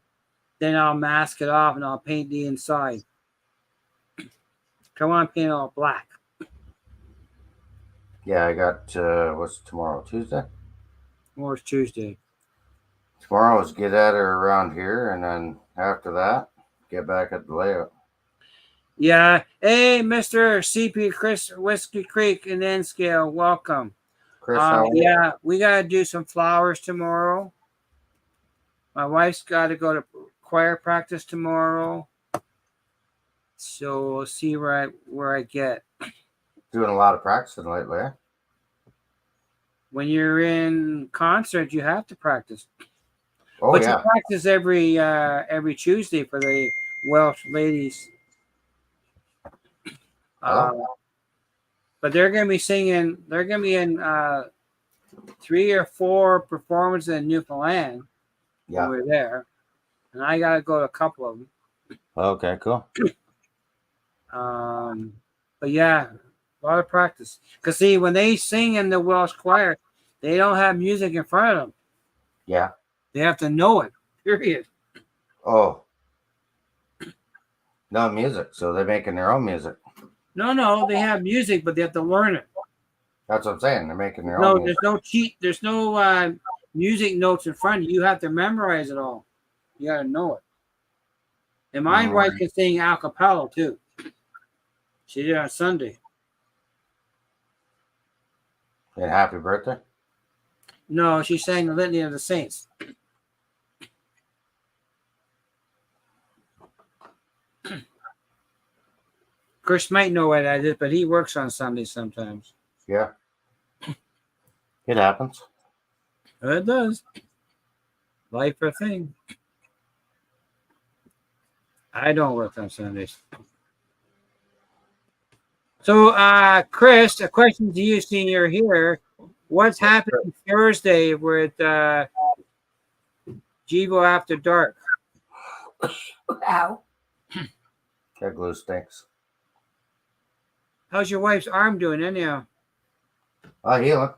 mask it off and I'll paint the inside. Come on, paint it all black. Yeah, I got what's tomorrow? Tuesday. Tomorrow's Tuesday. Tomorrow is get at her around here, and then after that, get back at the layout. Yeah. Hey, Mr. CP Chris Whiskey Creek in N Scale, welcome. Chris, how Yeah, we gotta do some flowers tomorrow. My wife's got to go to choir practice tomorrow, so we'll see where I get. doing a lot of practicing lately. Eh? When you're in concert, you have to practice. Oh But yeah. you practice every Tuesday for the Welsh ladies. But they're going to be singing. They're going to be in 3 or 4 performances in Newfoundland over there, and I got to go to a couple of them. Okay, cool. But yeah, a lot of practice. Because see, when they sing in the Welsh choir, they don't have music in front of them. Yeah. They have to know it. Period. Oh. No music, so they're making their own music. No, they have music, but they have to learn it. That's what I'm saying. They're making their own music. There's no music notes in front of you. You have to memorize it all. You got to know it. And my wife can sing a cappella too. She did it on Sunday. And happy birthday? No, she sang the Litany of the Saints. Chris might know what that is, but he works on Sundays sometimes. Yeah. It happens. It does. Life a thing. I don't work on Sundays. So, Chris, a question to you, senior here. What's happening Thursday with Jivo After Dark? Ow. That glue stinks. How's your wife's arm doing anyhow? Healing.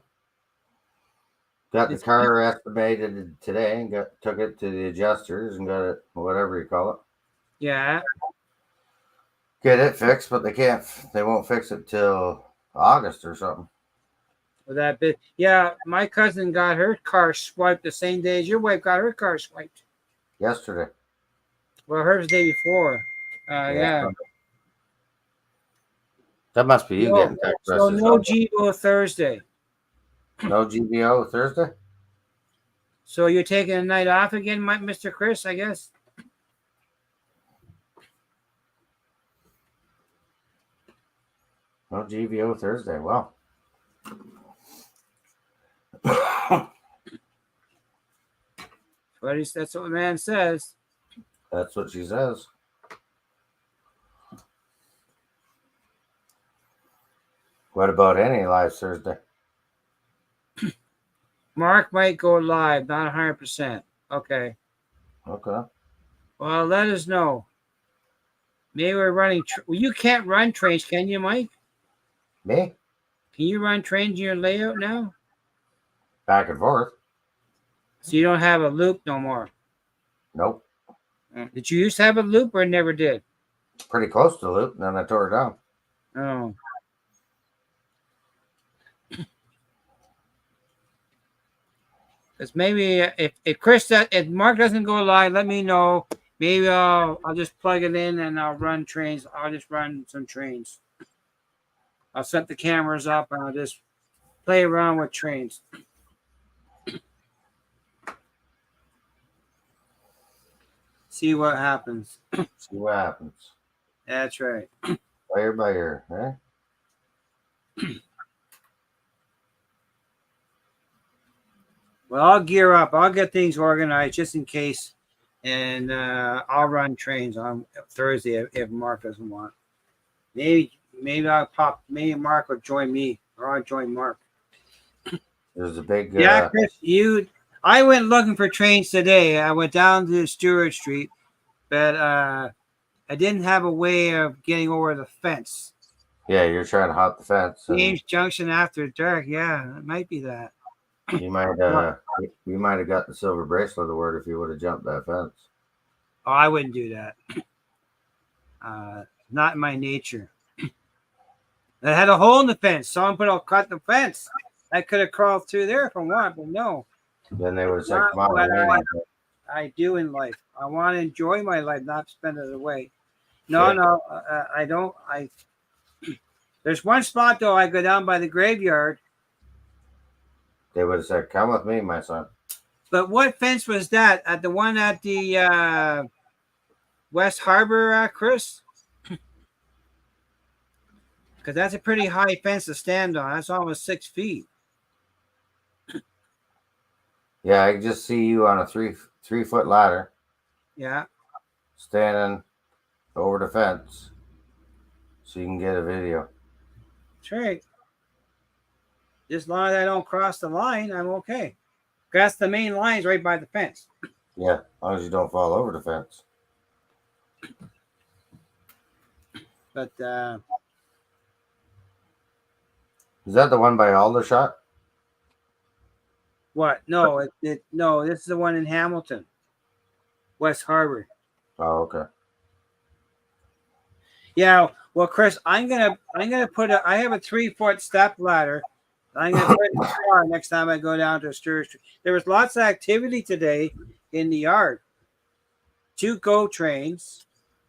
Got the car estimated today and took it to the adjusters and got it, whatever you call it. Yeah. Get it fixed, but they won't fix it till August or something. With that bit. Yeah, my cousin got her car swiped the same day as your wife got her car swiped. Yesterday. Well, hers the day before. Yeah. That must be you getting text messages. So no GBO Thursday. No GBO Thursday? So you're taking a night off again, Mr. Chris, I guess? No GBO Thursday. Well. That's what the man says. That's what she says. What about any live Thursday? Mark might go live, not 100%. Okay. Okay. Well, let us know. Maybe we're running. Well, you can't run trains, can you, Mike? Me? Can you run trains in your layout now? Back and forth. So you don't have a loop no more? Nope. Did you used to have a loop or never did? Pretty close to the loop, and then I tore it down. Oh. Because maybe if Mark doesn't go live, let me know. Maybe I'll just plug it in and I'll run trains. I'll just run some trains. I'll set the cameras up and I'll just play around with trains. See what happens. See what happens. That's right. Player by ear, eh? Well, I'll gear up. I'll get things organized just in case, and I'll run trains on Thursday if Mark doesn't want. Maybe I'll pop. Maybe Mark will join me, or I'll join Mark. There's a big. Yeah, Chris, I went looking for trains today. I went down to Stewart Street, but I didn't have a way of getting over the fence. Yeah, you're trying to hop the fence. James Junction after dark. Yeah, it might be that. You might have got the silver bracelet award if you would have jumped that fence. Oh, I wouldn't do that. Not in my nature. It had a hole in the fence. Someone cut the fence. I could have crawled through there for one, but no. Then they would have said, Not "Come on, what I do in life. I want to enjoy my life, not spend it away." No, I don't. There's one spot though. I go down by the graveyard. They would have said, "Come with me, my son." But what fence was that? At the one at the West Harbor, Chris? Because that's a pretty high fence to stand on. That's almost 6 feet. Yeah, I can just see you on a 3-foot ladder. Yeah. Standing over the fence, so you can get a video. That's right. As long as I don't cross the line, I'm okay. That's the main line's right by the fence. Yeah, as long as you don't fall over the fence. But is that the one by Aldershot? What? No, no. This is the one in Hamilton, West Harbor. Oh, okay. Yeah. Well, Chris, I'm gonna put I have a 3-foot step ladder. I'm gonna put it in the car next time I go down to Stewart Street. There was lots of activity today in the yard. 2 GO trains,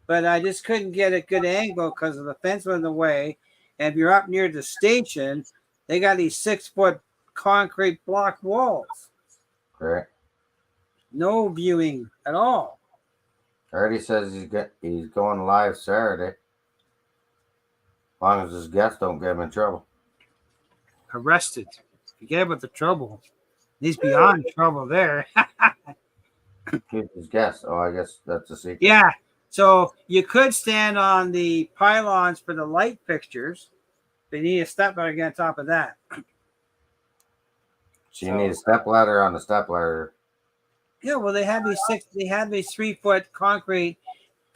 but I just couldn't get a good angle because of the fence was in the way. And if you're up near the station, they got these 6-foot concrete block walls. Great. No viewing at all. Already says he's going live Saturday. long as his guests don't get him in trouble. Arrested. Forget about the trouble. He's beyond trouble there. Keep his guests. Oh, I guess that's a secret. Yeah. So you could stand on the pylons for the light fixtures, but you need a step ladder to get on top of that. So you need a step ladder on the step ladder. Yeah, well, they had these 3-foot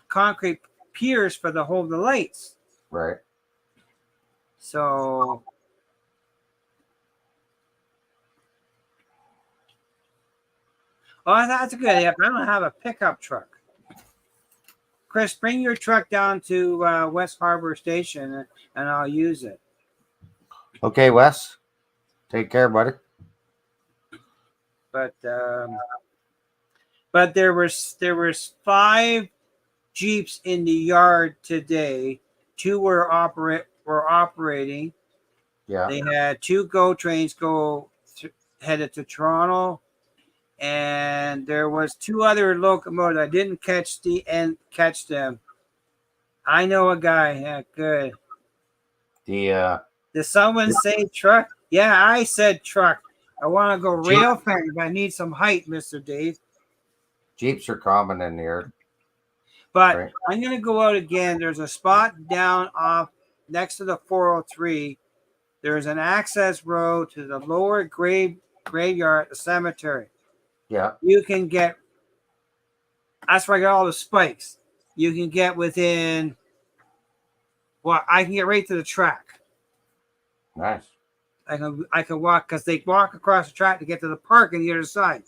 concrete piers for the hold the lights. Right. So that's a good idea. I don't have a pickup truck. Chris, bring your truck down to West Harbor Station and I'll use it. Okay, Wes. Take care, buddy. But there was 5 Jeeps in the yard today. 2 were operating. Yeah. They had 2 GO trains headed to Toronto, and there was 2 other locomotives. I didn't catch them. I know a guy. Yeah, good. Did someone say truck? Yeah, I said truck. I want to go rail fan, but I need some height, Mr. Dave. Jeeps are common in here. But right. I'm going to go out again. There's a spot down off next to the 403. There's an access road to the lower graveyard, the cemetery. Yeah. You can get, that's where I got all the spikes. You can get within, well, I can get right to the track. Nice. I can walk, because they walk across the track to get to the park on the other side.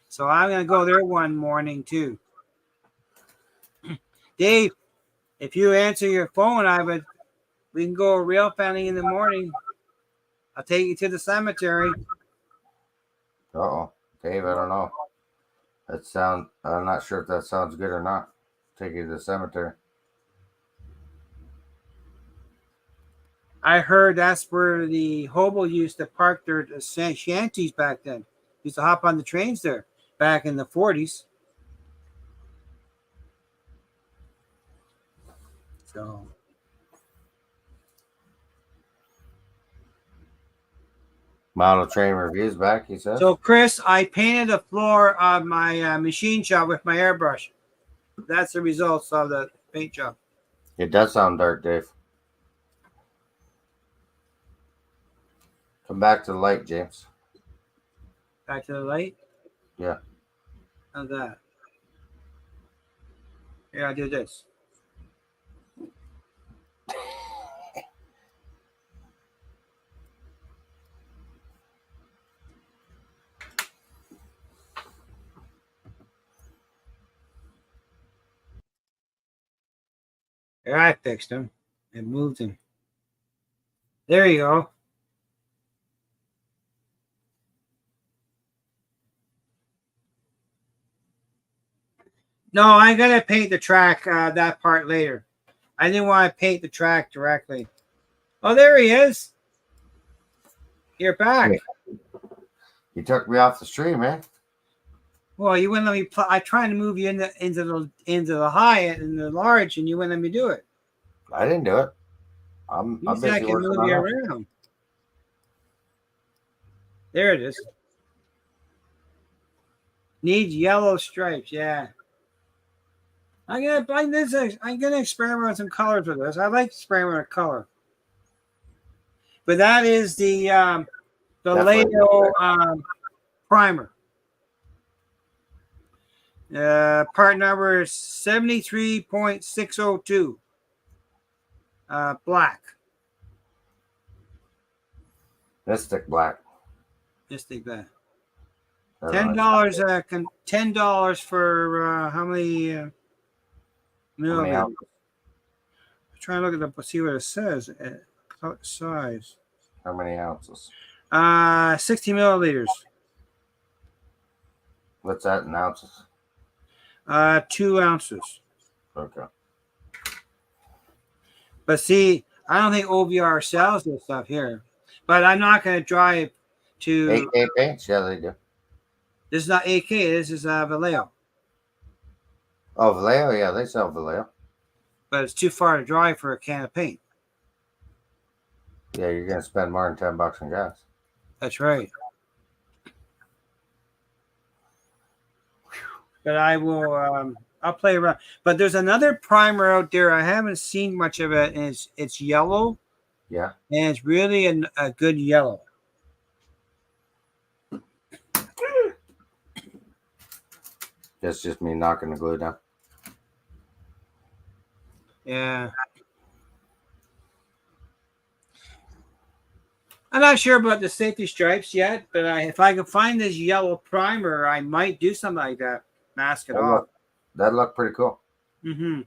So I'm going to go there one morning too. Dave, if you answer your phone, we can go rail fanning in the morning. I'll take you to the cemetery. Uh-oh. Dave, I don't know. I'm not sure if that sounds good or not. Take you to the cemetery. I heard that's where the hobo used to park their shanties back then. Used to hop on the trains there back in the 40s. So Model train reviews back, he says. So, Chris, I painted the floor of my machine shop with my airbrush. That's the results of the paint job. It does sound dark, Dave. Come back to the light, James. Back to the light? Yeah. How's that? Here, I'll do this. There, I fixed him and moved him. There you go. No, I'm going to paint the track, that part later. I didn't want to paint the track directly. Oh, there he is. You're back. You took me off the stream, man. Well, you wouldn't let me. I tried to move you into the high and the large, and you wouldn't let me do it. I didn't do it. I'm busy I can working move on you it. around. There it is. Needs yellow stripes. Yeah. I'm gonna experiment with some colors with this. I like to experiment with color. But that is the Layo primer. Part number is 73.602. Black. Mystic black. Mystic black. $10 for how many milliliters? I'm trying to look it up, see what it says. Size. How many ounces? 60 milliliters. What's that in ounces? 2 ounces. Okay. But see, I don't think OVR sells this stuff here. But I'm not going to drive to... AK paints? Yeah, they do. This is not AK. This is Vallejo. Oh, Vallejo? Yeah, they sell Vallejo. but it's too far to drive for a can of paint. Yeah, you're gonna spend more than $10 on gas. That's right. But I will. I'll play around. But there's another primer out there. I haven't seen much of it, and it's yellow, Yeah. and it's really a good yellow. That's just me knocking the glue down. Yeah. I'm not sure about the safety stripes yet, but if I can find this yellow primer, I might do something like that. Mask it off. That looked pretty cool. Mm-hmm.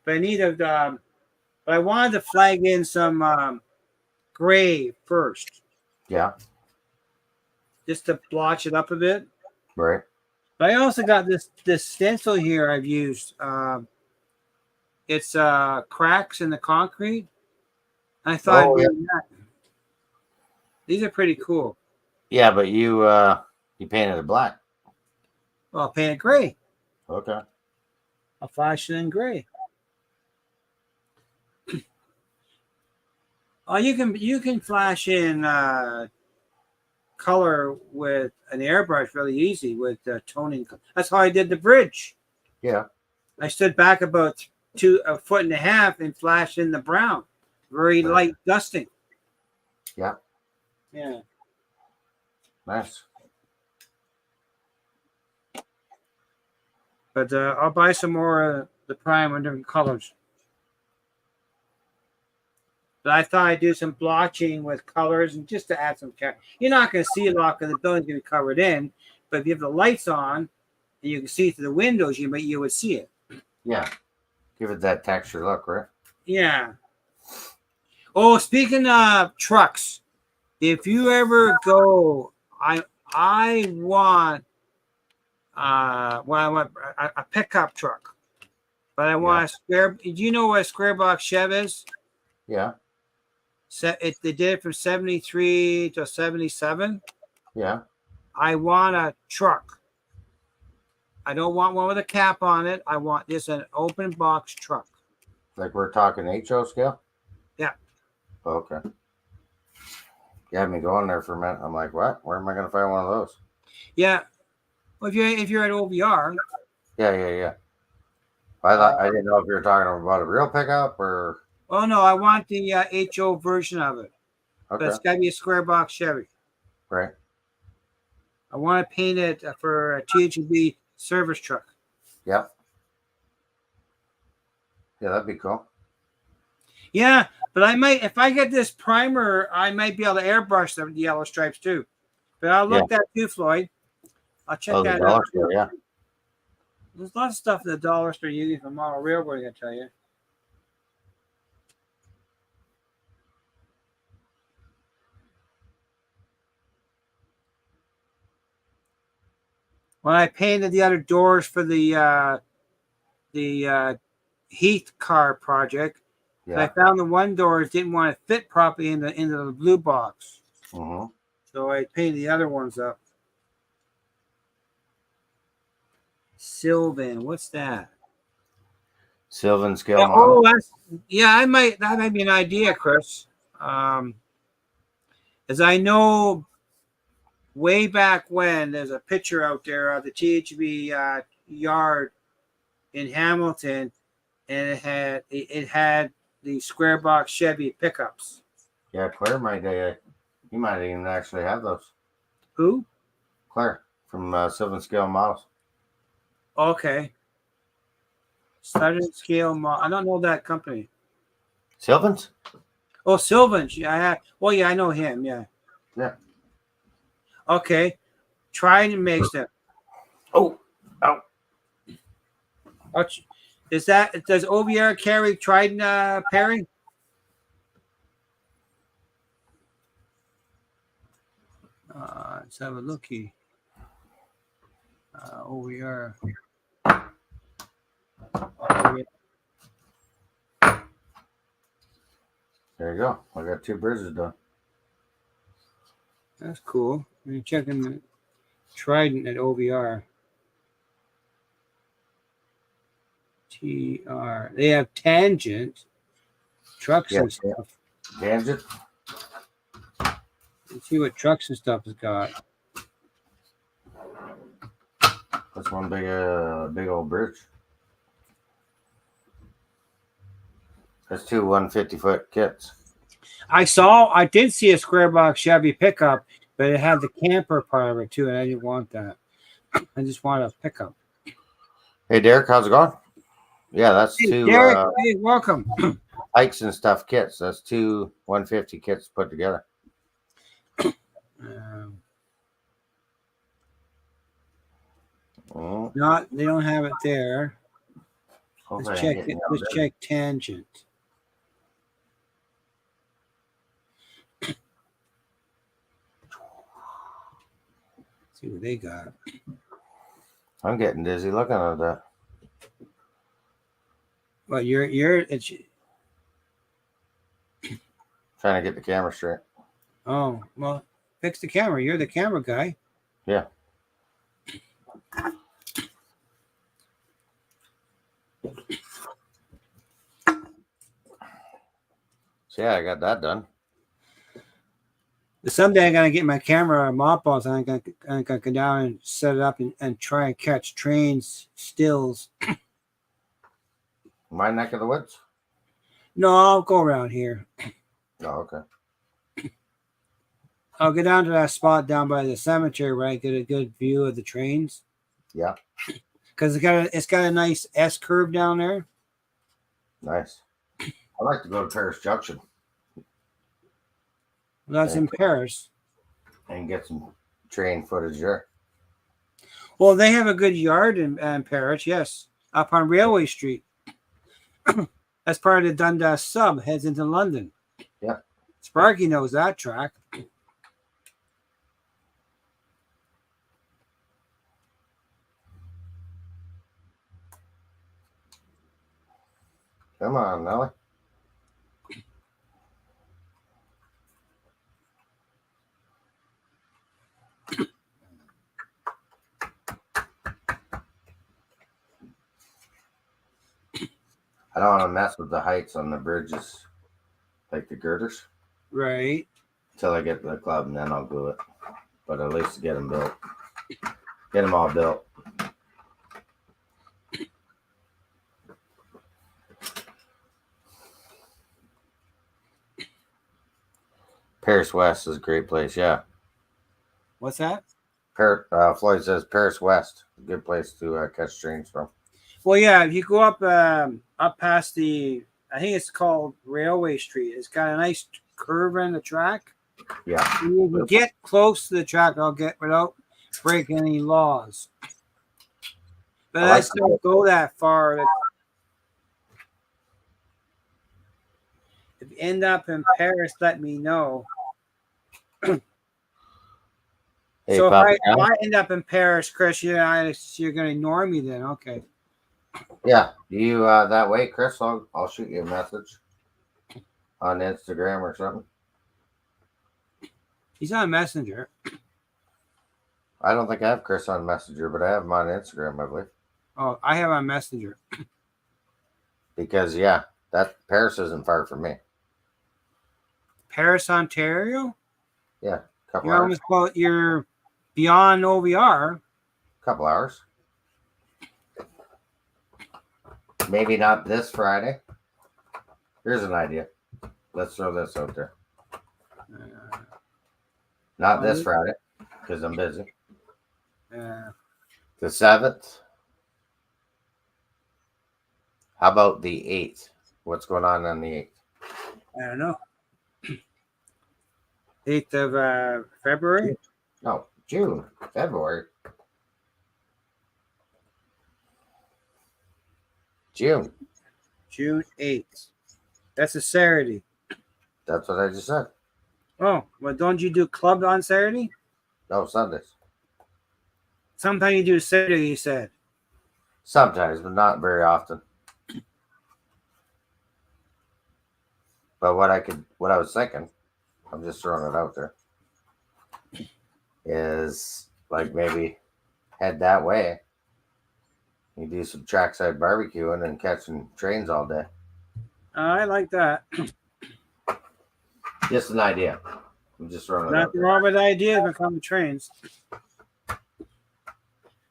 But I need a. But I wanted to flag in some gray first. Yeah. Just to blotch it up a bit. Right. But I also got this stencil here I've used. It's cracks in the concrete. I thought I'd do that. These are pretty cool. Yeah, but you painted it black. Well, I'll paint it gray. Okay. I'll flash it in gray. Oh, you can flash in color with an airbrush really easy with toning. That's how I did the bridge. Yeah. I stood back about a foot and a half and flashed in the brown. Very light dusting. Yeah. Yeah. Nice. But I'll buy some more the primer in different colors. But I thought I'd do some blotching with colors and just to add some character. You're not going to see a lot because the building's going to be covered in. But if you have the lights on and you can see through the windows, you would see it. Yeah. Give it that texture look, right? Yeah. Oh, speaking of trucks, if you ever go, I want a pickup truck, but I want a square. Do you know what a square box Chev is? Yeah. They did it from 73 to 77. Yeah. I want a truck. I don't want one with a cap on it. I want just an open box truck. Like we're talking HO scale? Yeah. Okay. You had me going there for a minute. I'm like, what? Where am I going to find one of those? Yeah. Well, if you're at OVR. Yeah. I didn't know if you were talking about a real pickup or. Oh no, I want the HO version of it. Okay. But it's got to be a square box Chevy. Right. I want to paint it for a THB service truck. Yep. Yeah, that'd be cool. Yeah, but I might, if I get this primer, I might be able to airbrush the yellow stripes too. But I'll look that too, Floyd. I'll check that out. Store, yeah. There's lots of stuff in the dollar store you get from Model Railroad, I tell you. When I painted the other doors for the Heath car project, I found the one doors didn't want to fit properly into the blue box. Mm-hmm. So I painted the other ones up. Sylvan, what's that? Sylvan scale Yeah, model. that might be an idea, Chris. As I know, way back when, there's a picture out there of the THB yard in Hamilton, and it had the square box Chevy pickups. Yeah, Claire might you might even actually have those. Who? Claire from Sylvan Scale Models. Okay. Southern Scale Model. I don't know that company. Sylvan's? Oh, Sylvan's. Yeah, I know him. Yeah. Yeah. Okay. Trident makes them. Oh. Does OVR carry Trident pairing? Let's have a looky. OVR. There you go. I got 2 bridges done. That's cool. You're checking the Trident at OVR. TR. They have Tangent, trucks and stuff. Tangent. Let's see what trucks and stuff has got. That's one big old bridge. That's two 150-foot kits. I did see a square box Chevy pickup, but it had the camper part of it too, and I didn't want that. I just wanted a pickup. Hey, Derek, how's it going? Yeah, that's two Derek, hey, welcome. hikes and stuff kits. That's two 150 kits put together. They don't have it there. Let's check it. Let's check Tangent. See what they got. I'm getting dizzy looking at that. Well, it's trying to get the camera straight. Oh, well, fix the camera. You're the camera guy. Yeah. So yeah, I got that done. Someday I'm gonna get my camera mothballs and I'm gonna go down and set it up and try and catch trains stills. My neck of the woods? No, I'll go around here. Oh, okay. I'll go down to that spot down by the cemetery where I get a good view of the trains. Yeah. Because it's got a nice S curve down there. Nice. I like to go to Paris Junction. Well, that's in Paris. And get some train footage there. Well, they have a good yard in Paris, yes. Up on Railway Street. That's part of the Dundas sub, heads into London. Yeah. Sparky knows that track. Come on, Nelly. I don't want to mess with the heights on the bridges, like the girders. Right. Until I get to the club, and then I'll do it. But at least get them built. Get them all built. Paris West is a great place, yeah. What's that? Floyd says Paris West, a good place to catch trains from. Well, yeah, if you go up past I think it's called Railway Street. It's got a nice curve in the track. Yeah. And you can get close to the track, I'll get without breaking any laws. But I just don't go that far. If you end up in Paris, let me know. Hey, so if I end up in Paris, Chris, you're going to ignore me then? Okay. Yeah, you that way, Chris. I'll shoot you a message on Instagram or something. He's on Messenger. I don't think I have Chris on Messenger, but I have him on Instagram, I believe. Oh, I have on Messenger. Because yeah, that Paris isn't far from me. Paris, Ontario? Yeah, you're hours. You're beyond OVR. Couple hours. Maybe not this Friday. Here's an idea. Let's throw this out there. Not this Friday, because I'm busy. The 7th. How about the 8th? What's going on the 8th? I don't know. 8th of February? No, June. February. June 8th. That's a Saturday. That's what I just said. Oh, well, don't you do club on Saturday? No, Sundays. Sometimes you do Saturday, you said. Sometimes, but not very often. But what I was thinking, I'm just throwing it out there, is like maybe head that way, You do some trackside barbecuing and catching trains all day. I like that. Just an idea. I'm just throwing it out Nothing there. wrong with ideas when it comes to trains.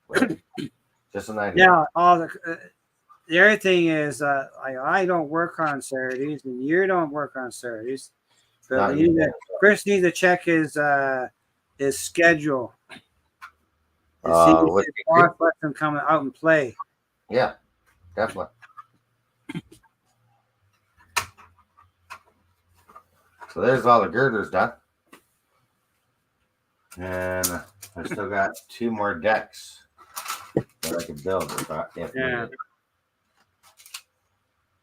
Right. Just an idea. Yeah, the other thing is, I don't work on Saturdays, and you don't work on Saturdays. But Chris needs to check his schedule to see if his boss lets him come out and play. Yeah, definitely. So there's all the girders done. And I still got 2 more decks that I can build if needed.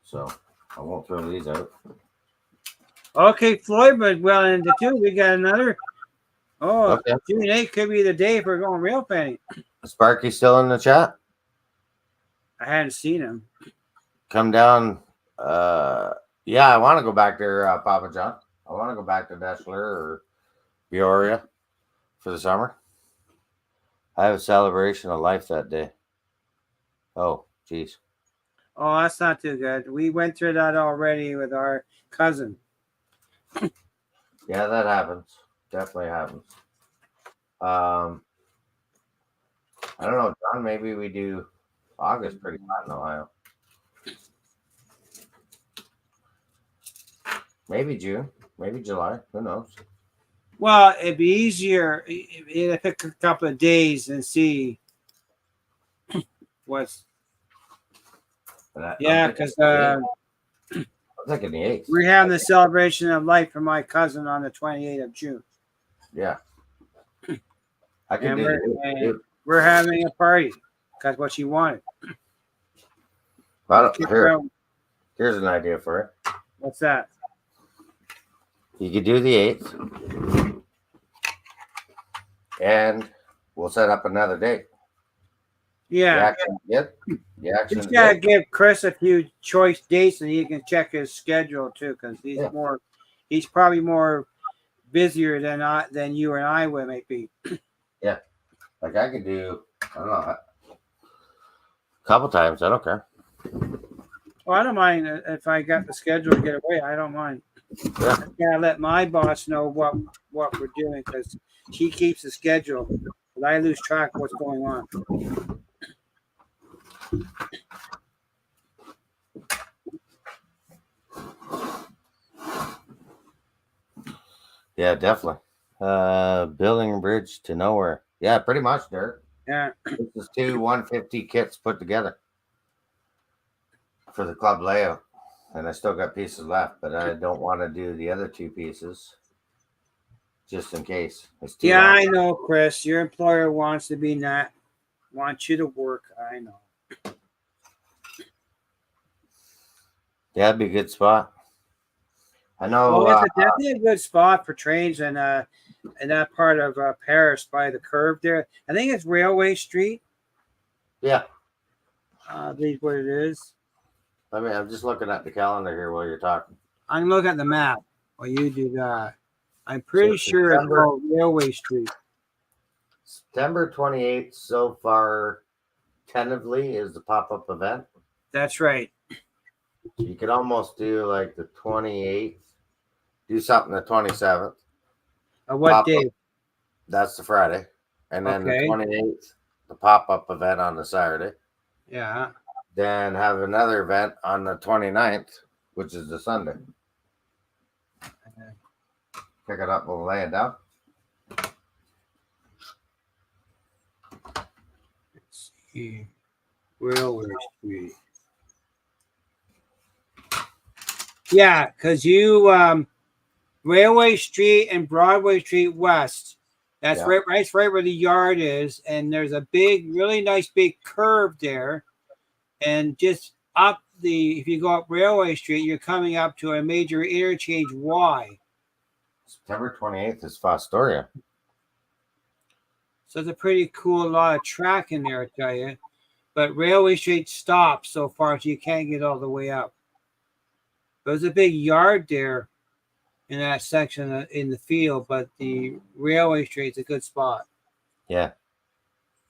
So I won't throw these out. Okay, Floyd was well into 2. We got another. Oh, okay. June 8th could be the day if we're going rail painting. Is Sparky still in the chat? I hadn't seen him. Come down. Yeah, I want to go back there, Papa John. I want to go back to Deschler or Peoria for the summer. I have a celebration of life that day. Oh, geez. Oh, that's not too good. We went through that already with our cousin. Yeah, that happens. Definitely happens. I don't know, John. Maybe we do August pretty hot in Ohio. Maybe June. Maybe July. Who knows? Well, it'd be easier if pick a couple of days and see what's. Yeah, because I'm thinking the 8th. We're having the celebration of life for my cousin on the 28th of June. Yeah. I can do it. We're having a party because what she wanted. Well, here's an idea for it. What's that? You could do the 8th. And we'll set up another date. Yeah. Just got to give Chris a few choice dates and he can check his schedule too, because he's probably more busier than you and I would might be. Yeah. Like I could do, I don't know, a couple times. I don't care. Well, I don't mind if I got the schedule to get away. I don't mind. Yeah. I gotta let my boss know what we're doing because she keeps the schedule, but I lose track of what's going on. Yeah, definitely. Building a bridge to nowhere. Yeah, pretty much, Derek. Yeah. This is 2 150 kits put together for the club layout. And I still got pieces left, but I don't want to do the other 2 pieces just in case. It's too long. I know, Chris. Your employer wants you to work. I know. Yeah, that'd be a good spot. I know. Well, it's definitely a good spot for trains in that part of Paris by the curve there. I think it's Railway Street. Yeah. I believe what it is. I'm just looking at the calendar here while you're talking. I'm looking at the map while you do that. I'm pretty sure it's called Railway Street. September 28th so far, tentatively, is the pop-up event. That's right. You could almost do like the 28th. Do something the 27th. What day? That's the Friday. And then the 28th, the pop-up event on the Saturday. Yeah. Then have another event on the 29th, which is the Sunday. Pick it up, we'll lay it down. Let's see. Railway Street. Yeah, because you Railway Street and Broadway Street West. That's right where the yard is, and there's a really nice big curve there. And just if you go up Railway Street, you're coming up to a major interchange Y. September 28th is Fostoria. So it's a pretty cool lot of track in there, I tell you. But Railway Street stops so far, so you can't get all the way up. There's a big yard there in that section in the field, but the Railway Street's a good spot. Yeah.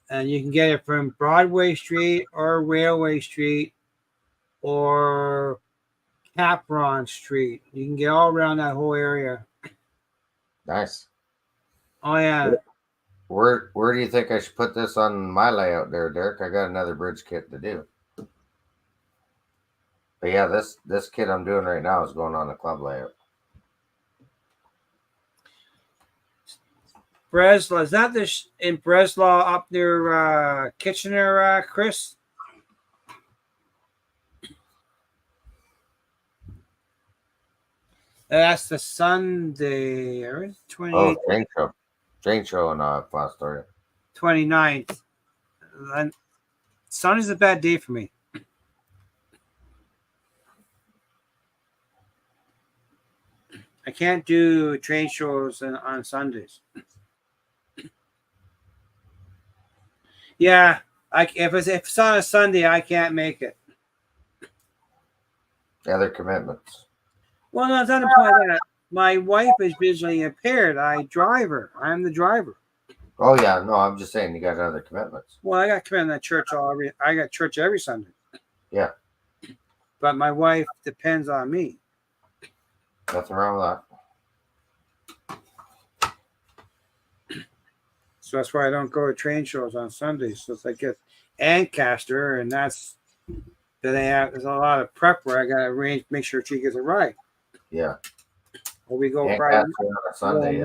and you can get it from Broadway Street or Railway Street or Capron Street. You can get all around that whole area. Nice. Oh yeah. Where do you think I should put this on my layout there, Derek? I got another bridge kit to do. But yeah, this kit I'm doing right now is going on the club layout. Breslau, is that this in Breslau up near Kitchener, Chris? That's the Sunday, 28th. Oh, train show in Fostoria. 29th. Sunday's a bad day for me. I can't do train shows on Sundays. Yeah, if it's on a Sunday, I can't make it. Other commitments. Well, no, it's not a point of that. My wife is visually impaired. I drive her. I'm the driver. Oh yeah, no, I'm just saying you got other commitments. Well, I got committed at church I got church every Sunday. Yeah. But my wife depends on me. Nothing wrong with that. So that's why I don't go to train shows on Sundays. So if I get Ancaster, and there's a lot of prep where I got to arrange, make sure she gets it right. Yeah. Or we go Friday on a Sunday.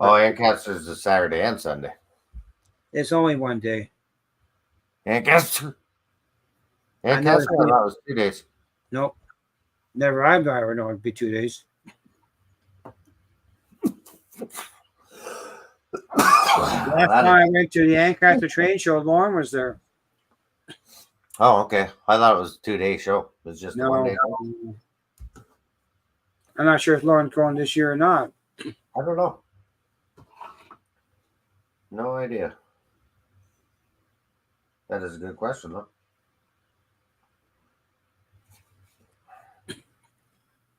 Oh, Ancaster's a Saturday and Sunday. It's only one day. Ancaster. Ancaster, I thought it was 2 days. Nope. Never. I've ever known it'd be 2 days. Last time I went to the Ancaster train show, Lauren was there. Oh, okay. I thought it was a 2-day show. It was just 1 day. I'm not sure if Lauren's going this year or not. I don't know. No idea. That is a good question, though.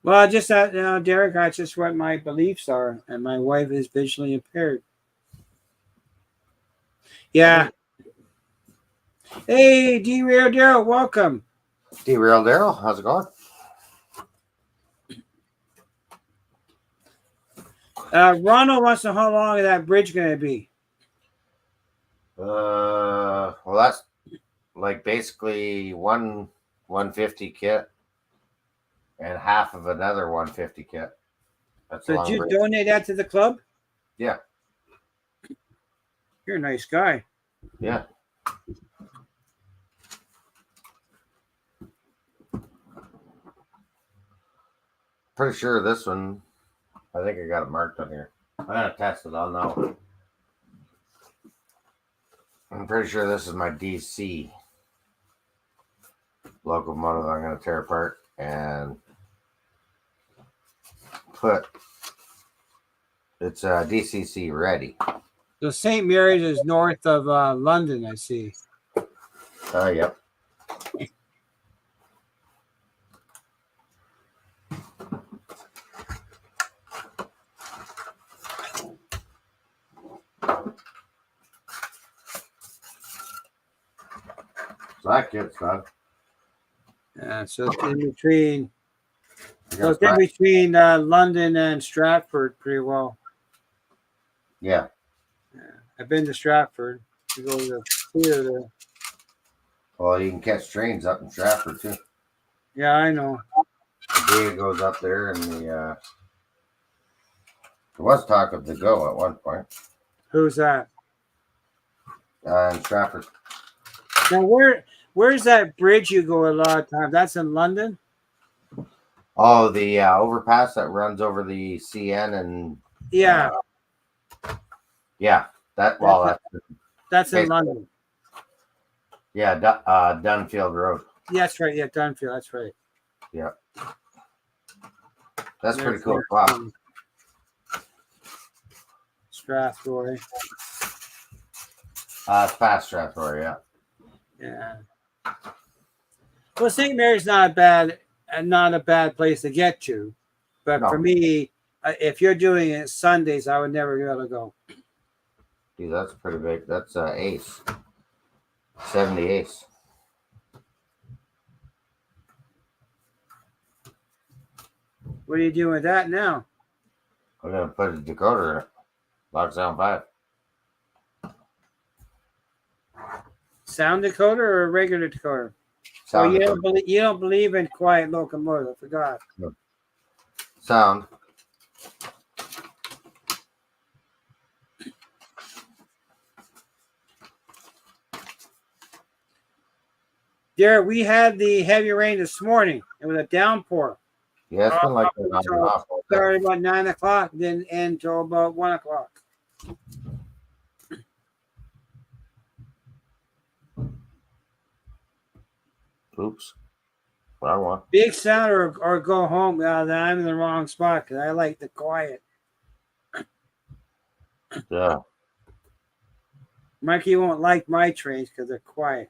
Well, just that, Derek, that's just what my beliefs are, and my wife is visually impaired. Yeah. Hey, Derail Daryl, welcome. Derail Daryl, how's it going? Ronald wants to know how long is that bridge going to be? Well, that's like basically one 150 kit and half of another 150 kit. That's so did you donate that to the club? Yeah. You're a nice guy. Yeah. Pretty sure this one, I think I got it marked on here. I'm going to test it on that one. I'm pretty sure this is my DC locomotive I'm going to tear apart and put, it's DCC ready. So St. Mary's is north of London, I see. Yep. So that kit's done. Yeah, so it's in between. So it's in between London and Stratford pretty well. Yeah. I've been to Stratford to go to the theater there. Well, you can catch trains up in Stratford too. Yeah, I know. The day goes up there, and there was talk of the Go at one point. Who's that? In Stratford. Now, where's that bridge you go a lot of times? That's in London? Oh, the overpass that runs over the CN and yeah, yeah. That's in London. Yeah, Dunfield Road. Yeah, that's right. Yeah, Dunfield. That's right. Yeah, that's pretty cool. Wow. Strathroy. It's past Strathroy. Yeah. Yeah. Well, St. Mary's not a bad place to get to, but for me, if you're doing it Sundays, I would never be able to go. Dude, that's pretty big. That's Ace. 70 Ace. What are you doing with that now? I'm going to put a decoder in it. Lockdown 5. Sound decoder or a regular decoder? Sound you don't believe in quiet locomotive. I forgot. No. Sound. There, we had the heavy rain this morning. It was a downpour. Yeah, it's been like that on and off. Started about 9 o'clock, then end until about 1 o'clock. Oops. Wrong one. Big sound or go home. I'm in the wrong spot because I like the quiet. Yeah. Mikey won't like my trains because they're quiet.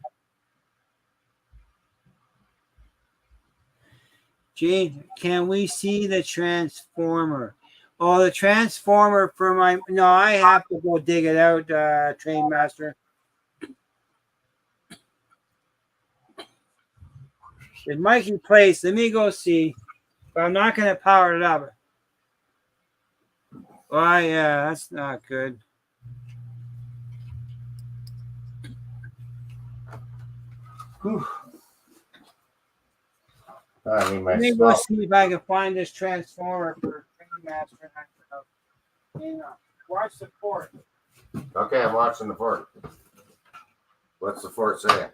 Gene, can we see the transformer? Oh, the transformer for my... No, I have to go dig it out, Train Master. If Mikey plays, let me go see. But I'm not going to power it up. Why, yeah, that's not good. Whew. I need my Let me go see if I can find this transformer for Train Master. Watch the port. Okay, I'm watching the fort. What's the fort saying?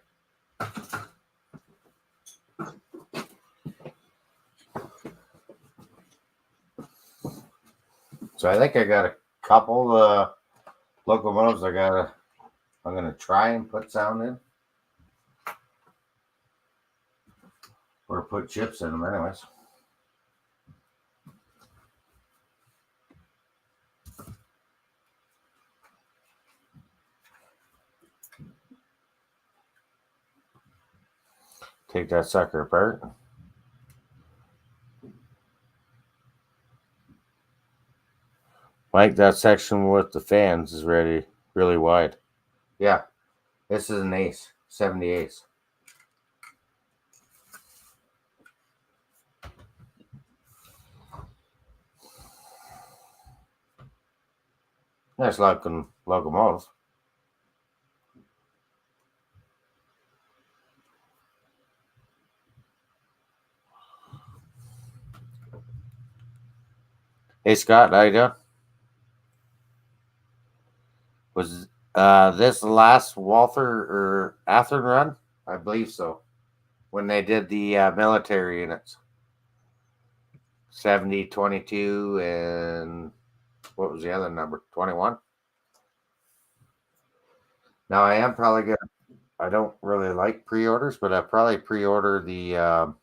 So I think I got a couple locomotives I'm gonna try and put sound in. Or put chips in them anyways. Take that sucker apart. Mike, that section with the fans is really wide. Yeah, this is an Ace, 70 Ace. Nice looking locomotive. Hey Scott, how you doing? Was this the last Walther or Athearn run? I believe so. When they did the military units. 70, 22, and what was the other number? 21? Now I am probably gonna. I don't really like pre-orders, but I probably pre-order the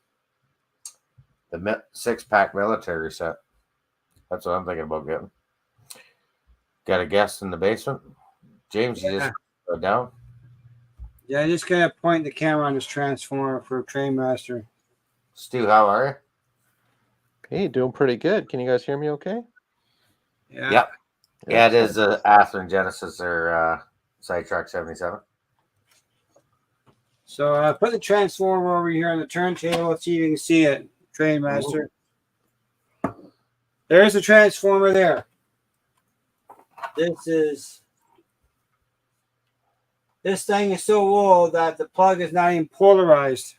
6-pack military set. That's what I'm thinking about getting. Got a guest in the basement. James, you just go down. Yeah, I'm just gonna point the camera on this transformer for Train Master. Stu, how are you? Hey, doing pretty good. Can you guys hear me okay? Yeah. Yep. Yeah, it is Athearn Genesis or Sidetrack 77. So I put the transformer over here on the turntable. Let's see if you can see it, Train Master. Ooh. There's the transformer there. This thing is so old that the plug is not even polarized.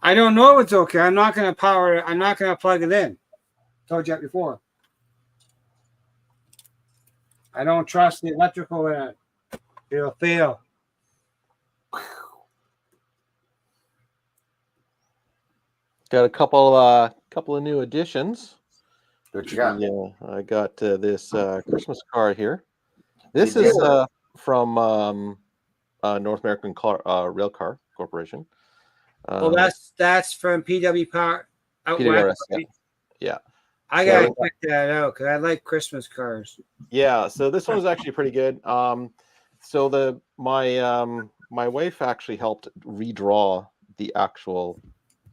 I don't know if it's okay. I'm not going to power it. I'm not going to plug it in. Told you that before. I don't trust the electrical in it. It'll fail. Got a couple of new additions. What you got? Yeah, I got this Christmas car here. This is from North American Rail Car Corporation. Well, that's from PW Power. PWRS, yeah. I gotta check that out because I like Christmas cars. Yeah, so this one is actually pretty good. So my wife actually helped redraw the actual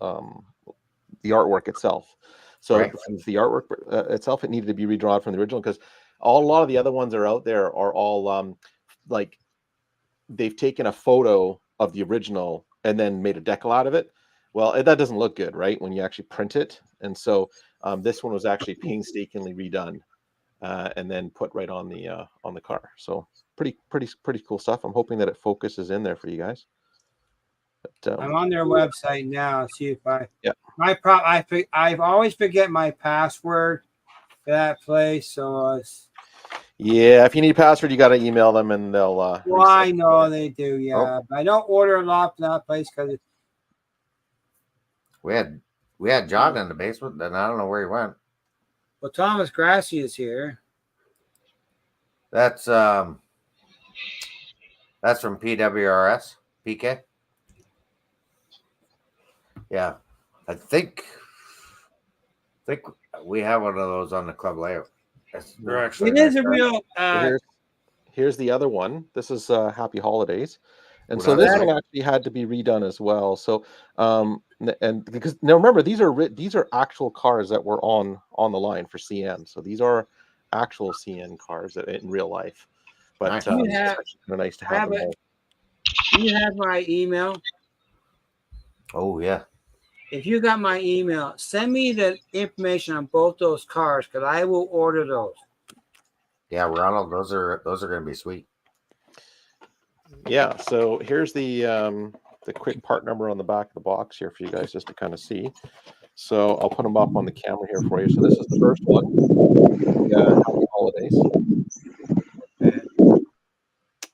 the artwork itself. So Right. the artwork itself, it needed to be redrawn from the original, because a lot of the other ones that are out there are all like they've taken a photo of the original and then made a decal out of it. Well, that doesn't look good, right, when you actually print it. And so this one was actually painstakingly redone and then put right on the car. So pretty cool stuff. I'm hoping that it focuses in there for you guys. But, I'm on their website now. See if I. Yeah. I've always forget my password for that place. So yeah, if you need a password, you got to email them and they'll. Well, I know they do. Yeah, Oh. but I don't order a lot from that place because We had John in the basement, and I don't know where he went. well, Thomas Grassi is here. That's from PWRS PK. Yeah, I think we have one of those on the club layout. They're actually It is nice a real. Here's the other one. This is Happy Holidays, and Well, so that's this right. one actually had to be redone as well. So and because now remember, these are actual cars that were on the line for CN. So these are actual CN cars in real life. But Nice. it's actually kind of nice to have them all. You have my email. Oh yeah. If you got my email, send me the information on both those cars because I will order those. Yeah, Ronald, those are going to be sweet. Yeah. So here's the quick part number on the back of the box here for you guys just to kind of see. So I'll put them up on the camera here for you. So this is the first one. Yeah, Happy Holidays.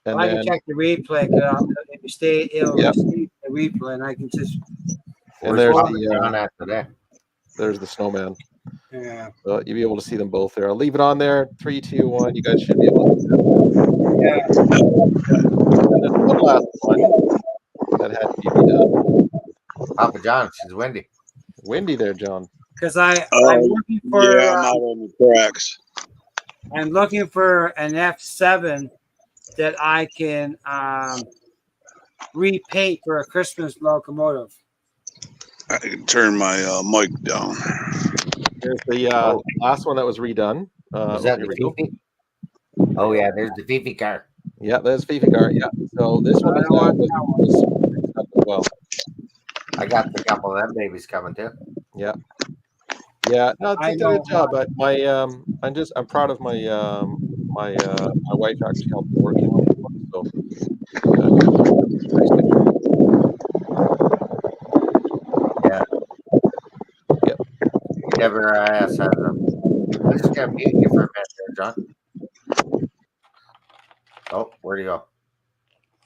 And I then can check the replay because if you stay, it'll receive the replay, and I can just. And there's John at today. There's the snowman. Yeah. So you'll be able to see them both there. I'll leave it on there. 3, 2, 1. You guys should be able to see them. Yeah. And then one last one that had to be redone. Papa John, she's windy. Windy there, John. Because I'm looking for. Yeah, I'm out on the tracks. I'm looking for an F7 that I can repaint for a Christmas locomotive. I can turn my mic down. Here's the last one that was redone. Was that the Fifi? Oh yeah, there's the Fifi car. Yeah, there's Fifi car. Yeah. So this one was as well. I got a couple of them babies coming too. Yeah. Yeah, no, they did a good job. But I'm proud of my my wife actually helped me working on it. So yeah. Yep. PWRS has them. I'm just gonna mute you for a minute there, John. Oh, where'd you go?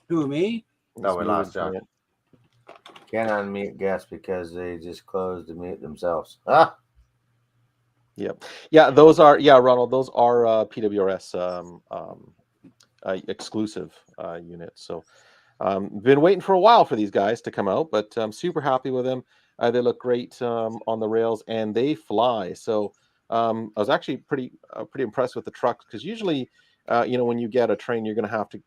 Who, me? No, we lost John. Can't unmute guests because they just closed to mute themselves. Ah. Yep. Yeah, those are Ronald. Those are PWRS exclusive units. So been waiting for a while for these guys to come out, but I'm super happy with them. They look great on the rails and they fly. So I was actually pretty impressed with the trucks because usually, when you get a train, you're going to have to,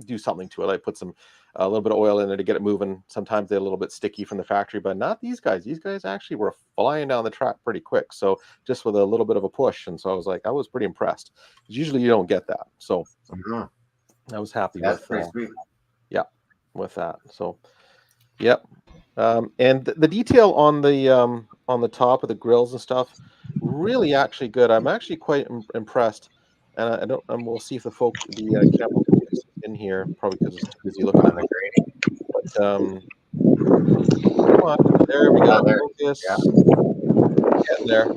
do something to it, like put a little bit of oil in there to get it moving. Sometimes they're a little bit sticky from the factory, but not these guys. These guys actually were flying down the track pretty quick. So just with a little bit of a push. And so I was pretty impressed. Usually you don't get that. So I was happy with that. So, yep. And the detail on the top of the grills and stuff, really actually good. I'm actually quite impressed. And we'll see if the camera focus in here, probably because it's too busy looking at the grading. But come on, there we go. Focus. Yeah. Getting there.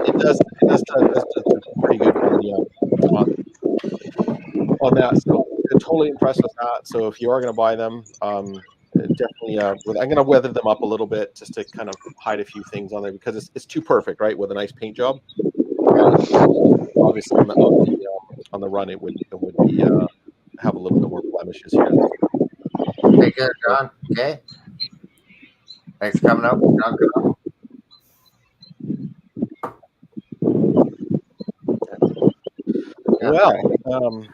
It does pretty good on that. So I'm totally impressed with that. So if you are going to buy them, definitely I'm going to weather them up a little bit just to kind of hide a few things on there because it's too perfect, right? With a nice paint job. Obviously on the run it would be have a little bit more blemishes here. Take care, John. Okay. Thanks for coming up. John, well,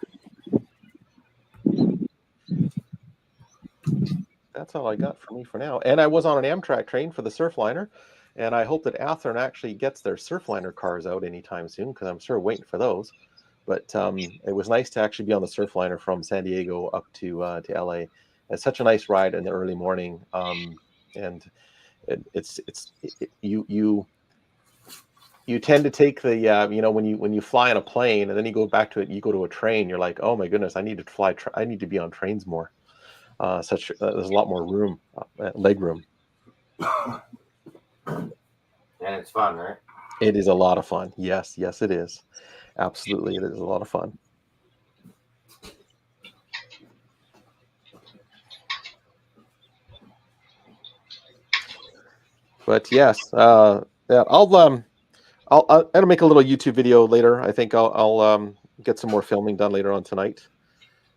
that's all I got for me for now. And I was on an Amtrak train for the Surfliner. And I hope that Athearn actually gets their Surfliner cars out anytime soon, because I'm sure waiting for those. But it was nice to actually be on the Surfliner from San Diego up to LA. It's such a nice ride in the early morning, and you tend to take the when you fly on a plane and then you go back to it, you go to a train, you're like, oh my goodness, I need to fly. I need to be on trains more. There's a lot more room, leg room. And it's fun, right? It is a lot of fun. Yes, it is. Absolutely, it is a lot of fun. But yes, yeah, I'll make a little YouTube video later. I think I'll get some more filming done later on tonight,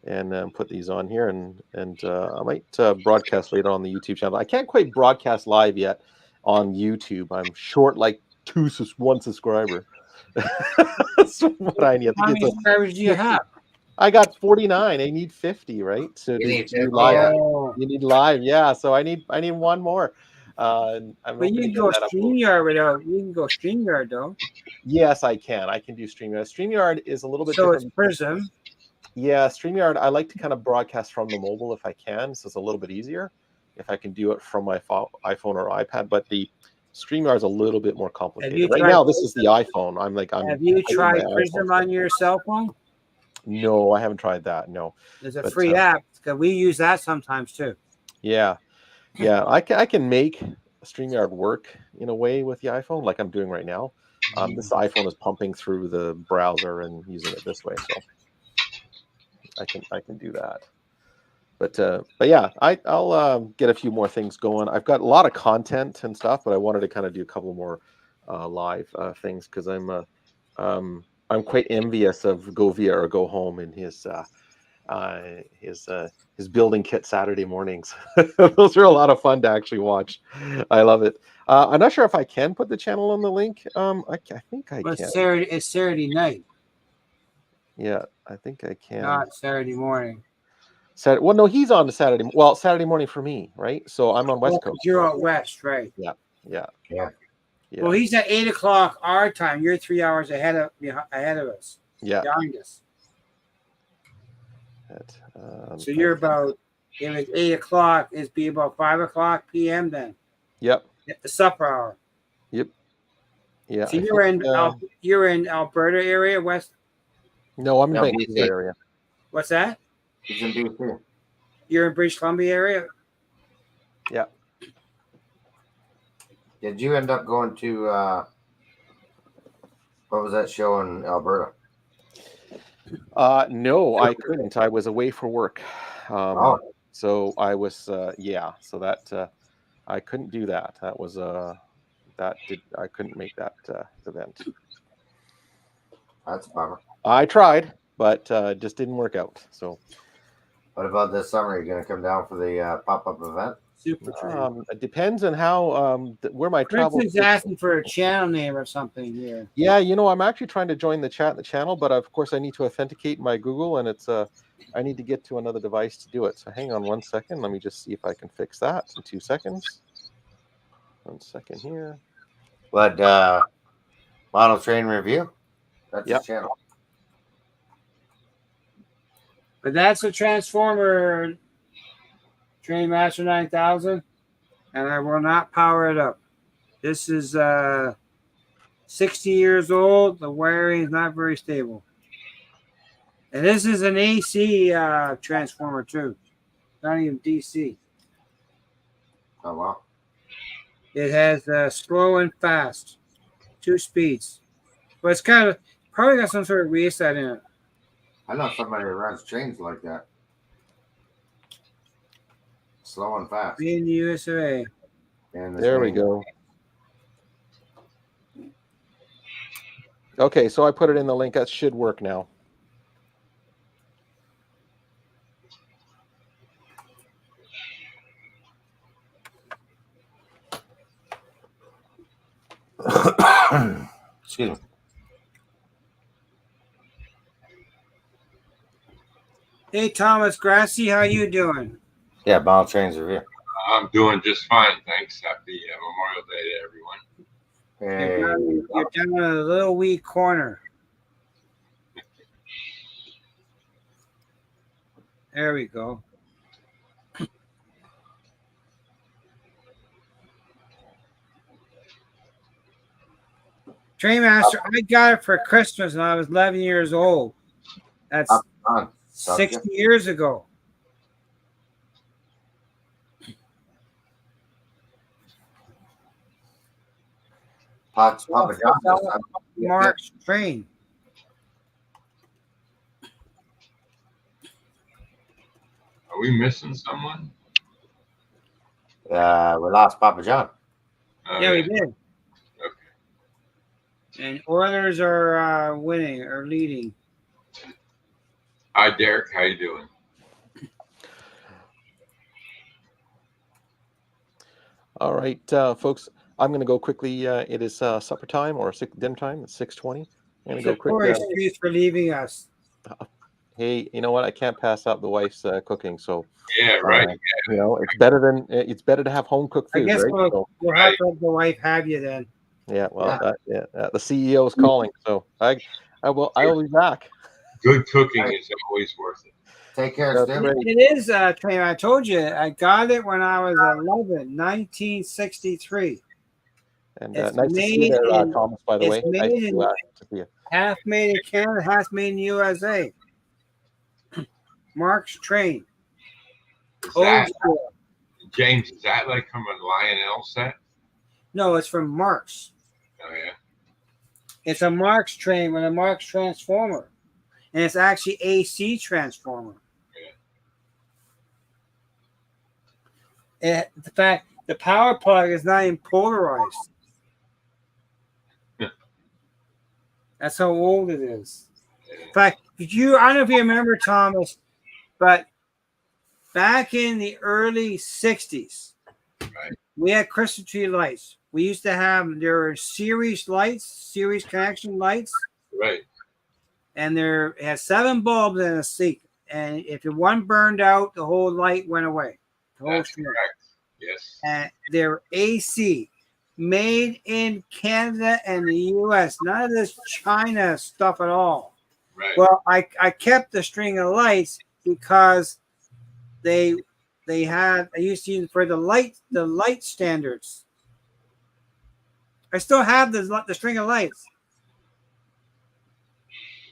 and put these on here, and I might broadcast later on the YouTube channel. I can't quite broadcast live yet on YouTube. I'm short like one subscriber. That's what I need. How many subscribers do you have? I got 49. I need 50, right? So You need do 50, live. yeah. You need live, yeah. So I need one more. I'm But you can go StreamYard without. You can go StreamYard though. Yes, I can. I can do StreamYard. StreamYard is a little bit so different. It's Prism. Yeah, StreamYard, I like to kind of broadcast from the mobile if I can, so it's a little bit easier if I can do it from my iPhone or iPad. But the StreamYard is a little bit more complicated. Right now, this is the iPhone. Have you tried Prism on your cell phone? No, I haven't tried that. No. There's a free app because we use that sometimes too. Yeah, I can make StreamYard work in a way with the iPhone, like I'm doing right now. This iPhone is pumping through the browser and using it this way, so I can do that. But yeah, I'll get a few more things going. I've got a lot of content and stuff, but I wanted to kind of do a couple more live things, because I'm quite envious of Go Via or Go Home and his building kit Saturday mornings. Those are a lot of fun to actually watch. I love it. I'm not sure if I can put the channel on the link. I think I can. It's Saturday night. Yeah, I think I can. Not Saturday morning. Well, no, he's on the Saturday. Well, Saturday morning for me, right? So I'm on West Coast. You're out west, right? Yeah. Well, he's at 8 o'clock our time. You're 3 hours ahead of us. Yeah. Behind us. So you're about, if it's 8 o'clock, it'd be about 5 o'clock p.m. then. Yep. At the supper hour. Yep. Yeah. So you're in Alberta area, west. No, I'm in Vancouver area. What's that? He's in BC. You're in British Columbia area. Yeah. Did you end up going to what was that show in Alberta? No, I couldn't. I was away for work. So I was so that I couldn't do that. That was I couldn't make that event. That's a bummer. I tried, but just didn't work out. So what about this summer? Are you going to come down for the pop-up event? Super true. It depends on how where my travel. Chris is asking for a channel name or something here. Yeah, I'm actually trying to join the channel, but of course I need to authenticate my Google, and it's I need to get to another device to do it. So hang on 1 second. Let me just see if I can fix that in 2 seconds. 1 second here. But Model Train Review. That's the channel. But that's a Transformer Train Master 9000, and I will not power it up. This is 60 years old. The wiring is not very stable. And this is an AC transformer too, not even DC. Oh, wow. It has slow and fast, 2 speeds. But it's kind of probably got some sort of reset in it. I know somebody who runs trains like that. Slow and fast. In the USA. There we go. Okay, so I put it in the link. That should work now. Excuse me. Hey, Thomas Grassi, how you doing? Yeah, Model Trains Review. I'm doing just fine, thanks. Happy Memorial Day to everyone. Hey, You're down in a little wee corner. There we go. Trainmaster, I got it for Christmas when I was 11 years old. That's up on 60 years ago. Papa John this time. Mark's train. Are we missing someone? We lost Papa John. Oh, Yeah, we did. Okay. And Oilers are winning or leading. Hi, Derek. How you doing? All right, folks. I'm going to go quickly. It is supper time or dinner time. It's 6:20. I'm going to go quickly. Excuse for leaving us. Hey, you know what? I can't pass up the wife's cooking, so Yeah, right. you know, it's better to have home cooked food, I guess right? we'll have to let the wife have you then. Yeah, well, the CEO is calling, so I will be back. Good cooking is always worth it. Take care, Stu. It is train. I told you, I got it when I was 11, 1963. And It's nice to see you there, Thomas. By the way, nice to see you. Half made in Canada, half made in the USA. Mark's train. James, is that like from a Lionel set? No, it's from Mark's. Oh yeah. It's a Mark's train with a Mark's transformer, and it's actually AC transformer. And the fact the power plug is not even polarized. That's how old it is. In fact, I don't know if you remember, Thomas, but back in the early 60s, we had Christmas tree lights. We used to have, there were series lights, series connection lights. Right. And there has 7 bulbs in a seat. And if one burned out, the whole light went away. That's correct. Yes. And they're AC, made in Canada and the US. None of this China stuff at all. Right. Well, I kept the string of lights because I used to use it for the light standards. I still have the string of lights.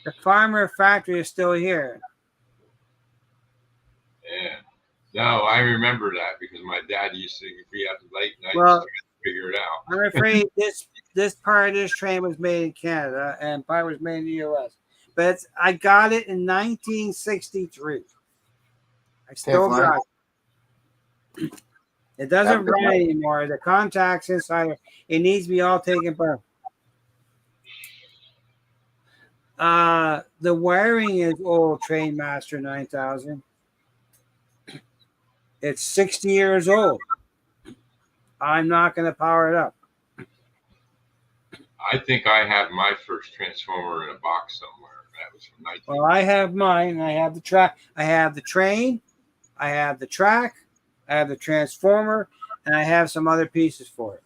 The farmer factory is still here. Yeah. No, I remember that because my dad used to, if we had late night, figure it out. I'm afraid this part of this train was made in Canada and part was made in the US. But I got it in 1963. I still got it. It doesn't run anymore. The contacts inside it needs to be all taken apart. The wiring is old, Trainmaster 9000. It's 60 years old. I'm not going to power it up. I think I have my first transformer in a box somewhere. That was from 19. Well, I have mine. I have the track. I have the train. I have the track. I have the transformer, and I have some other pieces for it.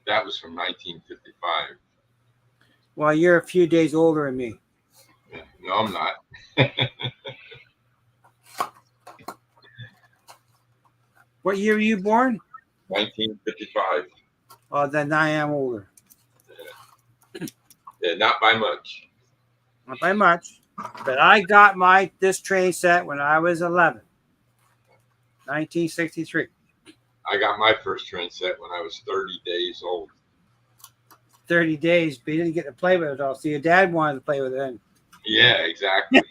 That was from 1955. Well, you're a few days older than me. No, I'm not. What year were you born? 1955. Oh, then I am older. Yeah, not by much. Not by much. But I got this train set when I was 11. 1963. I got my first train set when I was 30 days old. 30 days, but you didn't get to play with it all. So your dad wanted to play with it then. Yeah, exactly.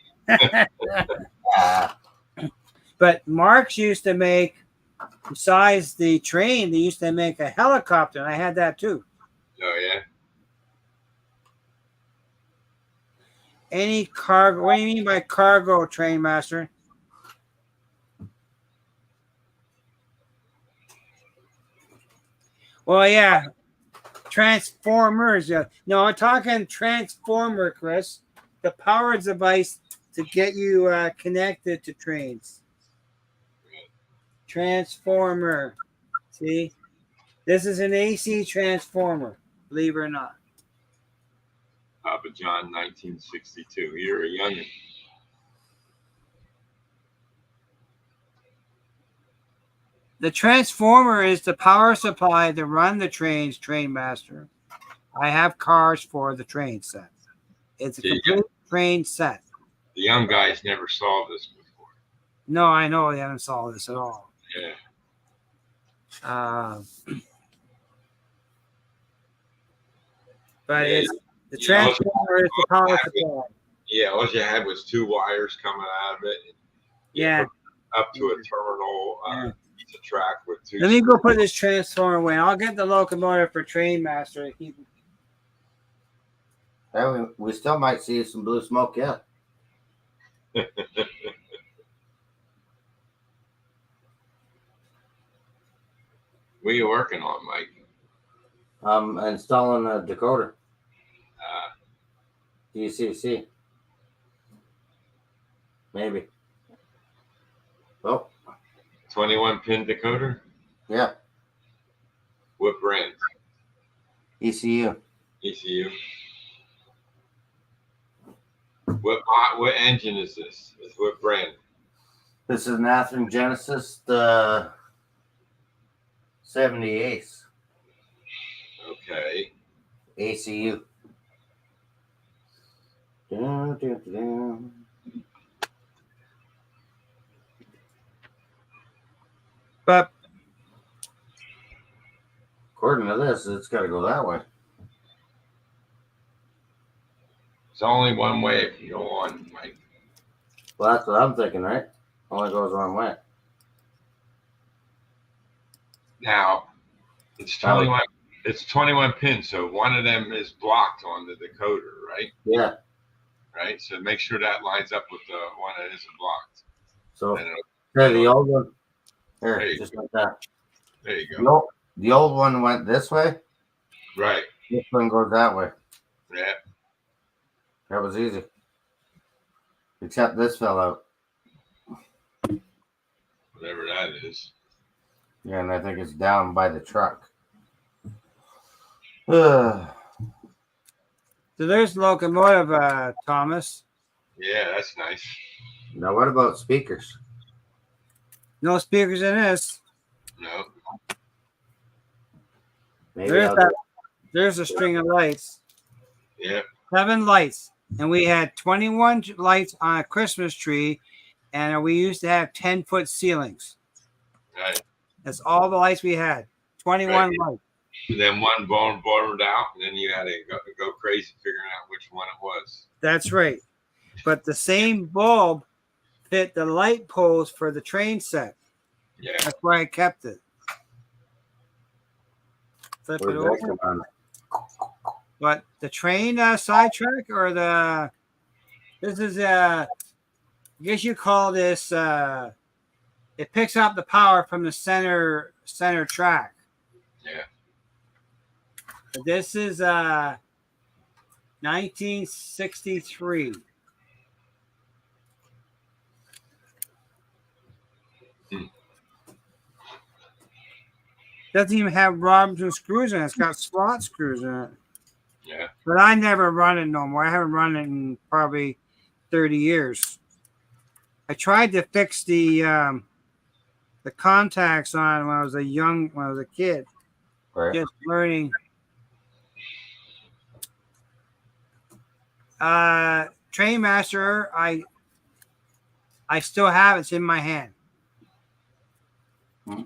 But Marx used to make, besides the train, they used to make a helicopter, and I had that too. Oh, yeah? Any cargo, what do you mean by cargo, Train Master? Well, yeah, transformers. Yeah. No, I'm talking transformer, Chris. The power device to get you connected to trains. Transformer. See? This is an AC transformer, believe it or not. Papa John, 1962. You're a youngin'. The transformer is the power supply to run the trains, Train Master. I have cars for the train set. It's a complete train set. The young guys never saw this before. No, I know they haven't solved this at all. Yeah. But it's the transformer is the power supply. Yeah, all you had was two wires coming out of it. Yeah. Up to a terminal piece of track with two. Let me go put this transformer away. I'll get the locomotive for Train Master. We still might see some blue smoke yet. What are you working on, Mike? I'm installing a decoder. DCC. Maybe. Oh. 21-pin decoder? Yeah. What brand? ECU. ECU. What engine is this? What brand? This is an Athearn Genesis, the 78. Okay. ACU. But according to this, it's got to go that way. It's only one way if you go on, Mike. Well, that's what I'm thinking, right? Only goes one way. Now, it's 21. It's 21 pins, so one of them is blocked on the decoder, right? Yeah. Right. So make sure that lines up with the one that isn't blocked. So the old one. Here, just like that. There you go. The old one went this way. Right. This one goes that way. Yeah. That was easy. Except this fell out. Whatever that is. Yeah, and I think it's down by the truck. So there's the locomotive, Thomas. Yeah, that's nice. Now, what about speakers? No speakers in this. No. There's a string of lights. Yeah. 7 lights. And we had 21 lights on a Christmas tree. And we used to have 10-foot ceilings. Right. That's all the lights we had. 21 lights. And then one bottomed out. And then you had to go crazy figuring out which one it was. That's right. But the same bulb fit the light poles for the train set. Yeah. That's why I kept it. Flip it over. But the train sidetrack or this is I guess you call this it picks up the power from the center track. Yeah. This is 1963. Doesn't even have Robinson screws in it. It's got slot screws in it. Yeah. But I never run it no more. I haven't run it in probably 30 years. I tried to fix the contacts on when I was a kid. Right. Just learning. Train Master, I still have it. It's in my hand. Have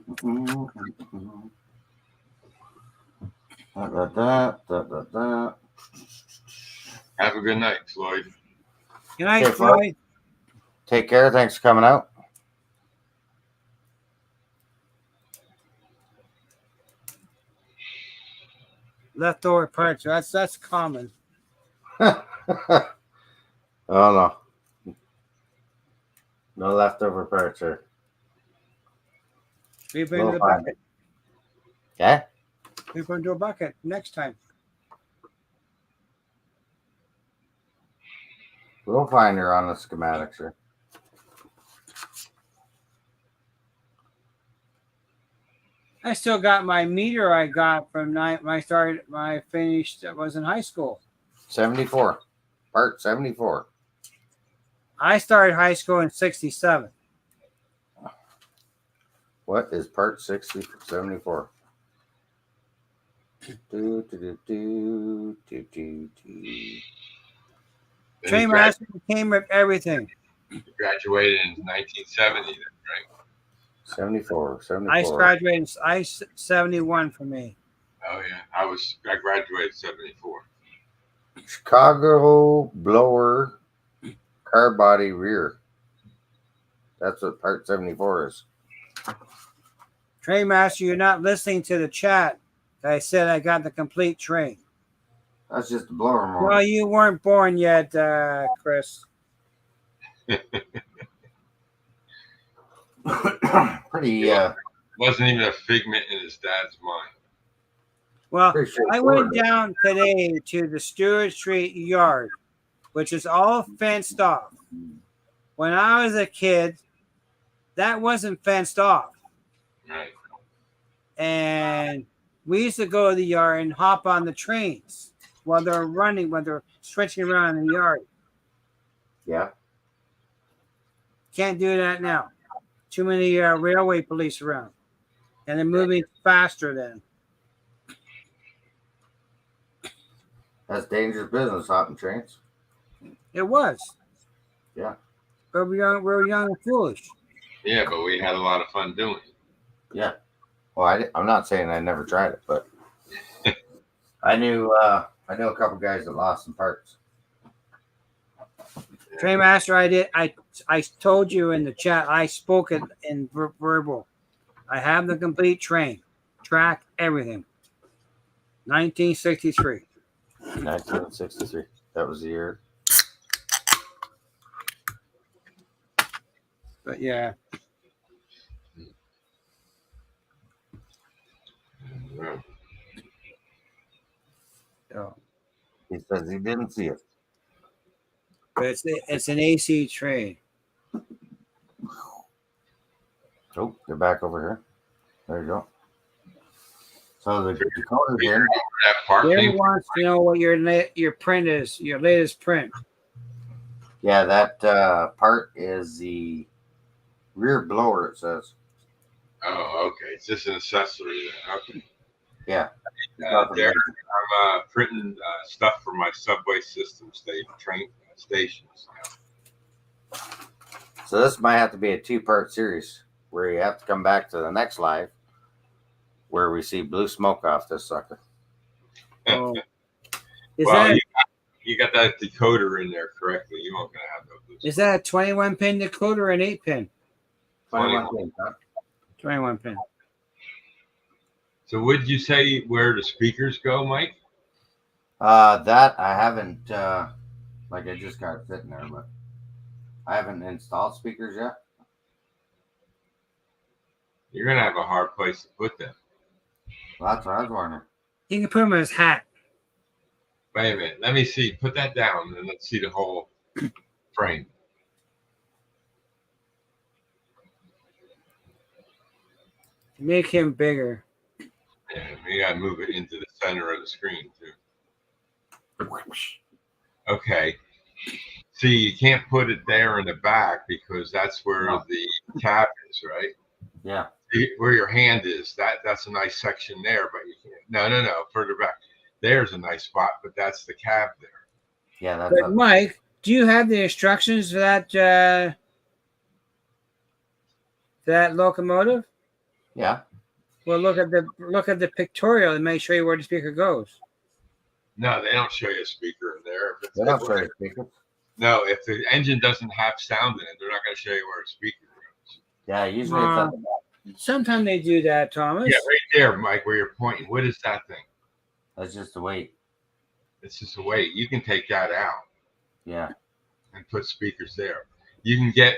a good night, Floyd. Good night, Floyd. Take care. Thanks for coming out. Leftover parts. That's common. Oh no. No leftover parts here. We put into the bucket. Okay. We put into a bucket next time. We'll find her on the schematics here. I still got my meter I got from when I finished. I was in high school. 74. Part 74. I started high school in '67. What is part 74? Do, do, do, do, do, do. Train master came with everything. You graduated in 1970, then, right? 74. I graduated. I 71 for me. Oh yeah, I graduated 74. Chicago blower car body rear. That's what part 74 is. Train master, you're not listening to the chat. I said I got the complete train. That's just the blower motor. Well, you weren't born yet, Chris. Pretty Wasn't even a figment in his dad's mind. Well, I went down today to the Stewart Street yard, which is all fenced off. When I was a kid, that wasn't fenced off. Right. And we used to go to the yard and hop on the trains while they're running, when they're stretching around in the yard. Yeah. Can't do that now. Too many railway police around. And they're moving faster then. That's dangerous business, hopping trains. It was. Yeah. But we were young and foolish. Yeah, but we had a lot of fun doing it. Yeah. Well, I'm not saying I never tried it, but I knew a couple guys that lost some parts. Train master, I told you in the chat, I spoke it in verbal. I have the complete train, track, everything. 1963. 1963. That was the year. But yeah. So, He says he didn't see it. but it's an AC train. Oh, they're back over here. There you go. So the decoder's in. That part Gary wants to know what your print is, your latest print. Yeah, that part is the rear blower, it says. Oh, okay. It's just an accessory. Okay. Yeah. There, I'm printing stuff for my subway system train stations. So this might have to be a 2-part series where you have to come back to the next live where we see blue smoke off this sucker. Oh. You got that decoder in there correctly. You aren't going to have no blue smoke. Is that a 21 pin decoder or an 8 pin? 21 pins, huh? 21 pin. So would you say where the speakers go, Mike? That I haven't, like I just got it sitting there, but I haven't installed speakers yet. You're going to have a hard place to put them. Well, that's what I was wondering. He can put them in his hat. Wait a minute. Let me see. Put that down and let's see the whole frame. Make him bigger. Yeah, we got to move it into the center of the screen, too. Okay. See, you can't put it there in the back because that's where the cap is, right? Yeah. See, where your hand is, that's a nice section there, but you can't. No, further back. There's a nice spot, but that's the cab there. Yeah, that's But Mike, do you have the instructions for that locomotive? Yeah. Well, look at the pictorial and make sure you where the speaker goes. No, they don't show you a speaker in there. They don't show you a speaker. No, if the engine doesn't have sound in it, they're not going to show you where a speaker goes. Yeah, usually it's at the back. Sometimes they do that, Thomas. Yeah, right there, Mike, where you're pointing. What is that thing? That's just the weight. It's just a weight. You can take that out. Yeah. And put speakers there. You can get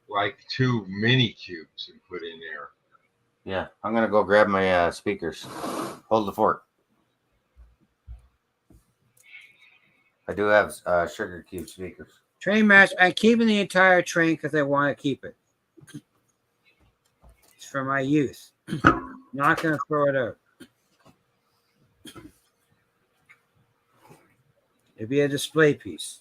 like 2 mini cubes and put in there. Yeah, I'm gonna go grab my speakers. Hold the fort. I do have sugar cube speakers. Train match. I'm keeping the entire train because I want to keep it. It's for my youth. Not going to throw it out. It'd be a display piece.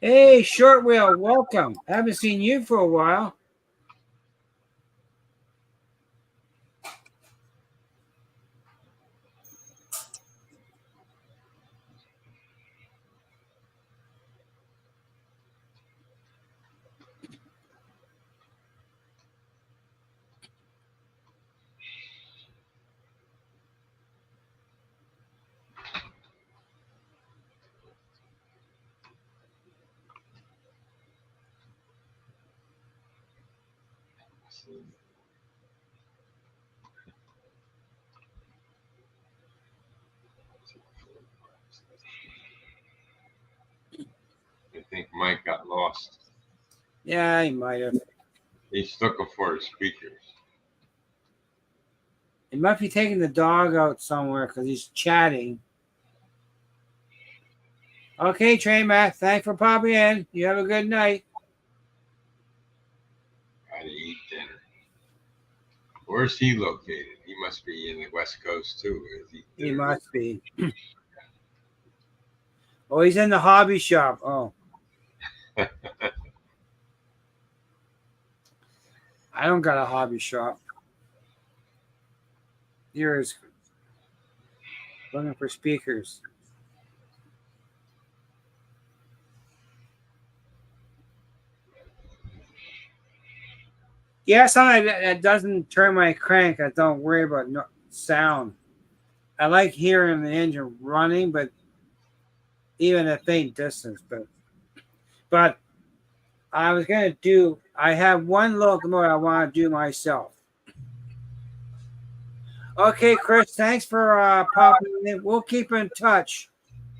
Hey, Short Wheel, welcome. Haven't seen you for a while. I think Mike got lost. Yeah, he might have. He's looking for his speakers. He might be taking the dog out somewhere because he's chatting. Okay, Train Matt, thanks for popping in. You have a good night. Gotta eat dinner. Where's he located? He must be in the West Coast too. He must be. Oh, he's in the hobby shop. Oh. I don't got a hobby shop. Here's looking for speakers. Yeah, something that doesn't turn my crank. I don't worry about no sound. I like hearing the engine running, but even a faint distance. But I was gonna do. I have one locomotive I want to do myself. Okay, Chris. Thanks for popping in. We'll keep in touch.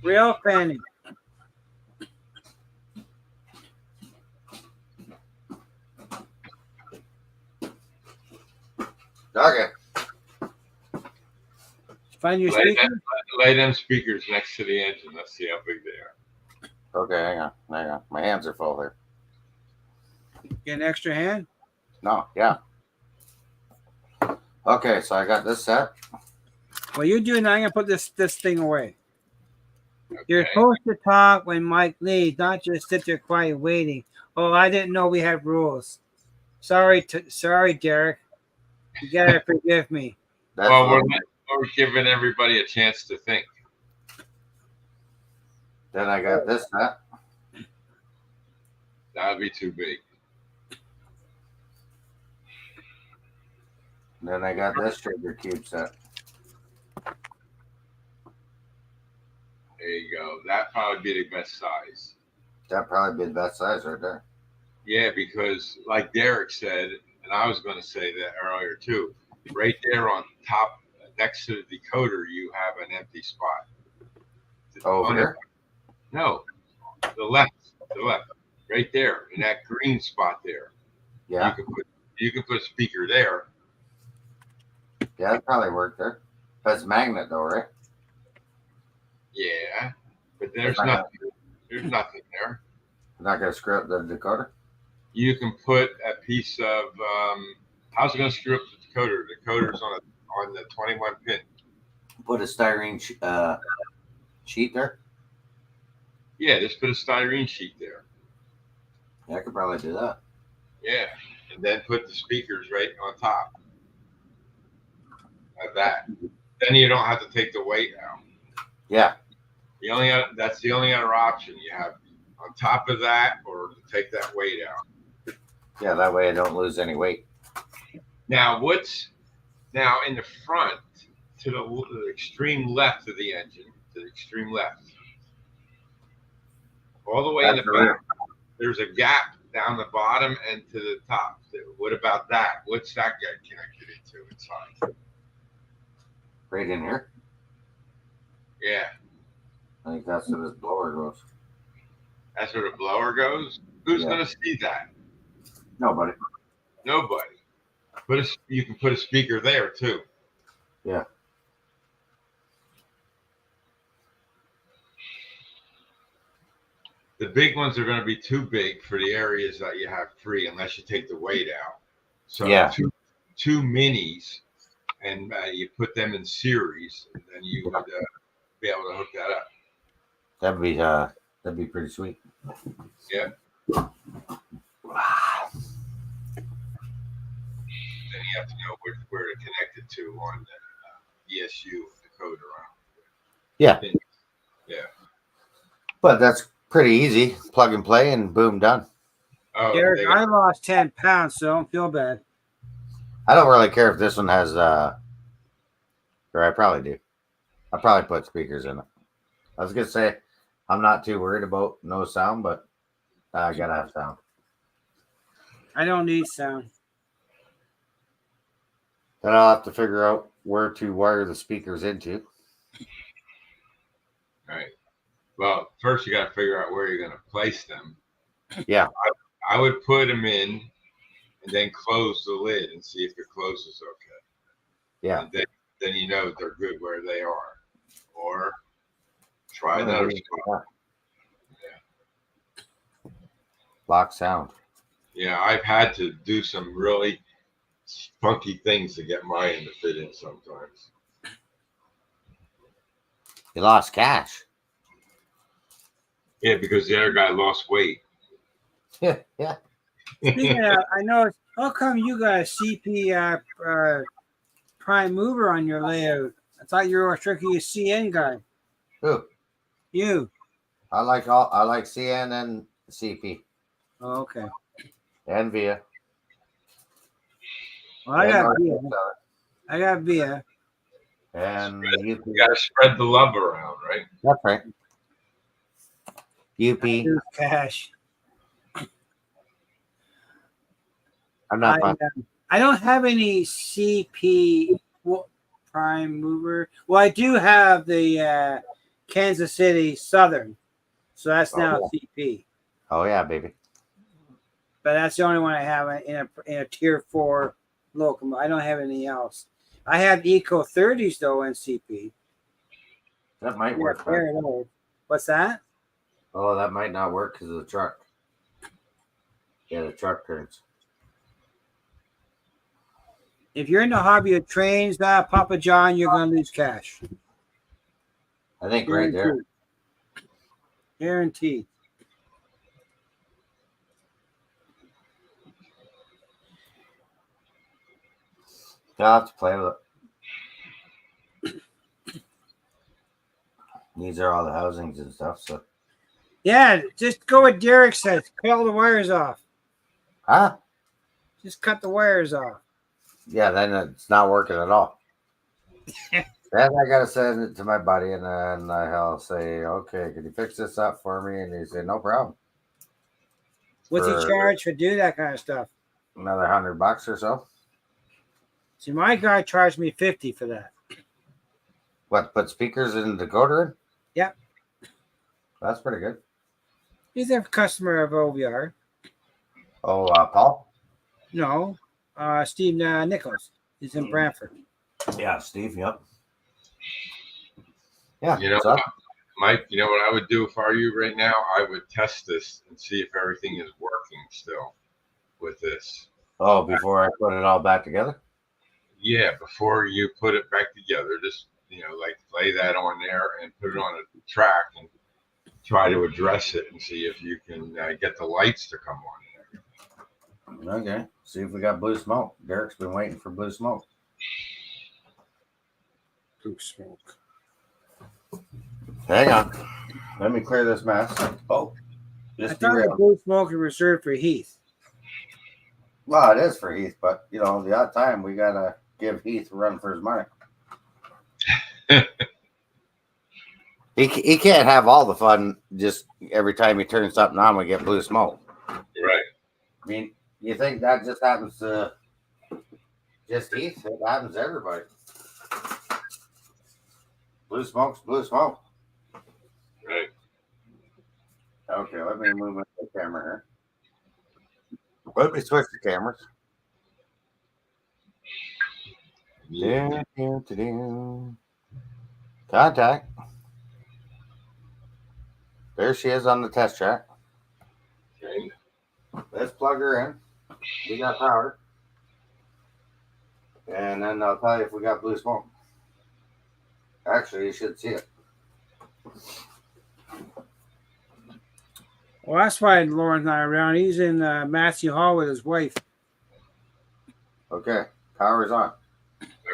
Real Fanny. Okay. Find your Lay speaker. lay them speakers next to the engine. Let's see how big they are. Okay, hang on. My hands are full here. Get an extra hand. No, yeah. Okay, so I got this set. Well, you're doing that. I'm gonna put this thing away. Okay. You're supposed to talk when Mike leaves, not just sit there quiet waiting. Oh, I didn't know we had rules. Sorry, Derek. You gotta forgive me. That's Well, what- we're giving everybody a chance to think. then I got this set. That would be too big. Then I got this trigger cube set. There you go. That probably be the best size. That'd probably be the best size right there. Yeah, because like Derek said, and I was going to say that earlier too, right there on top next to the decoder, you have an empty spot. Over here? No, the left, right there in that green spot there. Yeah. You can put a speaker there. Yeah, that'd probably work there. That's magnet though, right? Yeah, but there's nothing. There's nothing there. I'm not gonna screw up the decoder. You can put a piece of. How's it going to screw up the decoder? The decoder's on the 21 pin. Put a styrene sheet there. Yeah, just put a styrene sheet there. Yeah, I could probably do that. Yeah, and then put the speakers right on top of that. Then you don't have to take the weight out. Yeah. That's the only other option you have on top of that, or to take that weight out. Yeah, that way I don't lose any weight. Now, in the front to the extreme left of the engine, to the extreme left, all the way in the back, there's a gap down the bottom and to the top. What about that? What's that get connected into inside? Right in here. Yeah, I think that's where this blower goes. that's where the blower goes. Who's Yeah. going to see that? Nobody. Nobody. You can put a speaker there too. Yeah. The big ones are going to be too big for the areas that you have free unless you take the weight out. So Yeah. two minis, and you put them in series, and then you would be able to hook that up. That'd be pretty sweet. Yeah. Then you have to know where to connect it to on the ESU decoder on. Yeah. Yeah. But that's pretty easy. Plug and play and boom, done. Oh, Derek, I lost 10 pounds, so don't feel bad. I don't really care if this one has or I probably do. I probably put speakers in it. I was gonna say I'm not too worried about no sound, but I gotta have sound. I don't need sound. Then I'll have to figure out where to wire the speakers into. All right. Well, first you got to figure out where you're going to place them. Yeah. I would put them in and then close the lid and see if it closes okay. Yeah. And then you know they're good where they are. Or try another spot. Yeah. Lock sound. Yeah, I've had to do some really funky things to get mine to fit in sometimes. You lost cash. Yeah, because the other guy lost weight. Yeah. Yeah. Speaking of, I know. How come you got a CP prime mover on your layout? I thought you were strictly a CN guy. Who? You. I like CN and CP Oh, okay. and VIA. Well, I and got North VIA. Star I got VIA. And You got to spread the love around, right? That's right. UP. Here's cash. I'm not fun. I don't have any CP prime mover. Well, I do have the Kansas City Southern, so that's now CP. Oh yeah, baby. But that's the only one I have in a tier 4 locomotive. I don't have anything else. I have Eco 30s though in CP. That might work. What's that? Oh, that might not work because of the truck. Yeah, the truck turns. If you're in the hobby of trains, Papa John, you're going to lose cash. I think right there. Guaranteed. I'll have to play with it. These are all the housings and stuff. So yeah, just go with Derek says. Cut all the wires off. Huh? Just cut the wires off. Yeah, then it's not working at all. Then I gotta send it to my buddy, and then I'll say, "Okay, can you fix this up for me?" And he said, "No problem." What's he charge for do that kind of stuff? Another $100 or so. See, my guy charged me $50 for that. What? Put speakers in the decoder in? Yep. That's pretty good. He's a customer of OVR. Oh, Paul? No, Steve Nichols. He's in Brantford. Yeah, Steve. Yep. Yeah. You know, Mike, you know what I would do if I were you right now? I would test this and see if everything is working still with this. Oh, before I put it all back together? Yeah, before you put it back together, just, like lay that on there and put it on a track and try to address it and see if you can get the lights to come on. Okay. See if we got blue smoke. Derek's been waiting for blue smoke. Blue smoke. Hang on. Let me clear this mess. Oh. I thought the blue smoke was reserved for Heath. Well, it is for Heath, but, the odd time we got to give Heath a run for his money. He can't have all the fun just every time he turns something on, we get blue smoke. Right. I mean, you think that just happens to just Heath? It happens to everybody. Blue smoke's blue smoke. Right. Okay, let me move the camera here. Let me switch the cameras. Contact. There she is on the test track. Okay. Let's plug her in. We got power. And then I'll tell you if we got blue smoke. Actually, you should see it. Well, that's why Lauren's not around. He's in Massey Hall with his wife. Okay, power's on.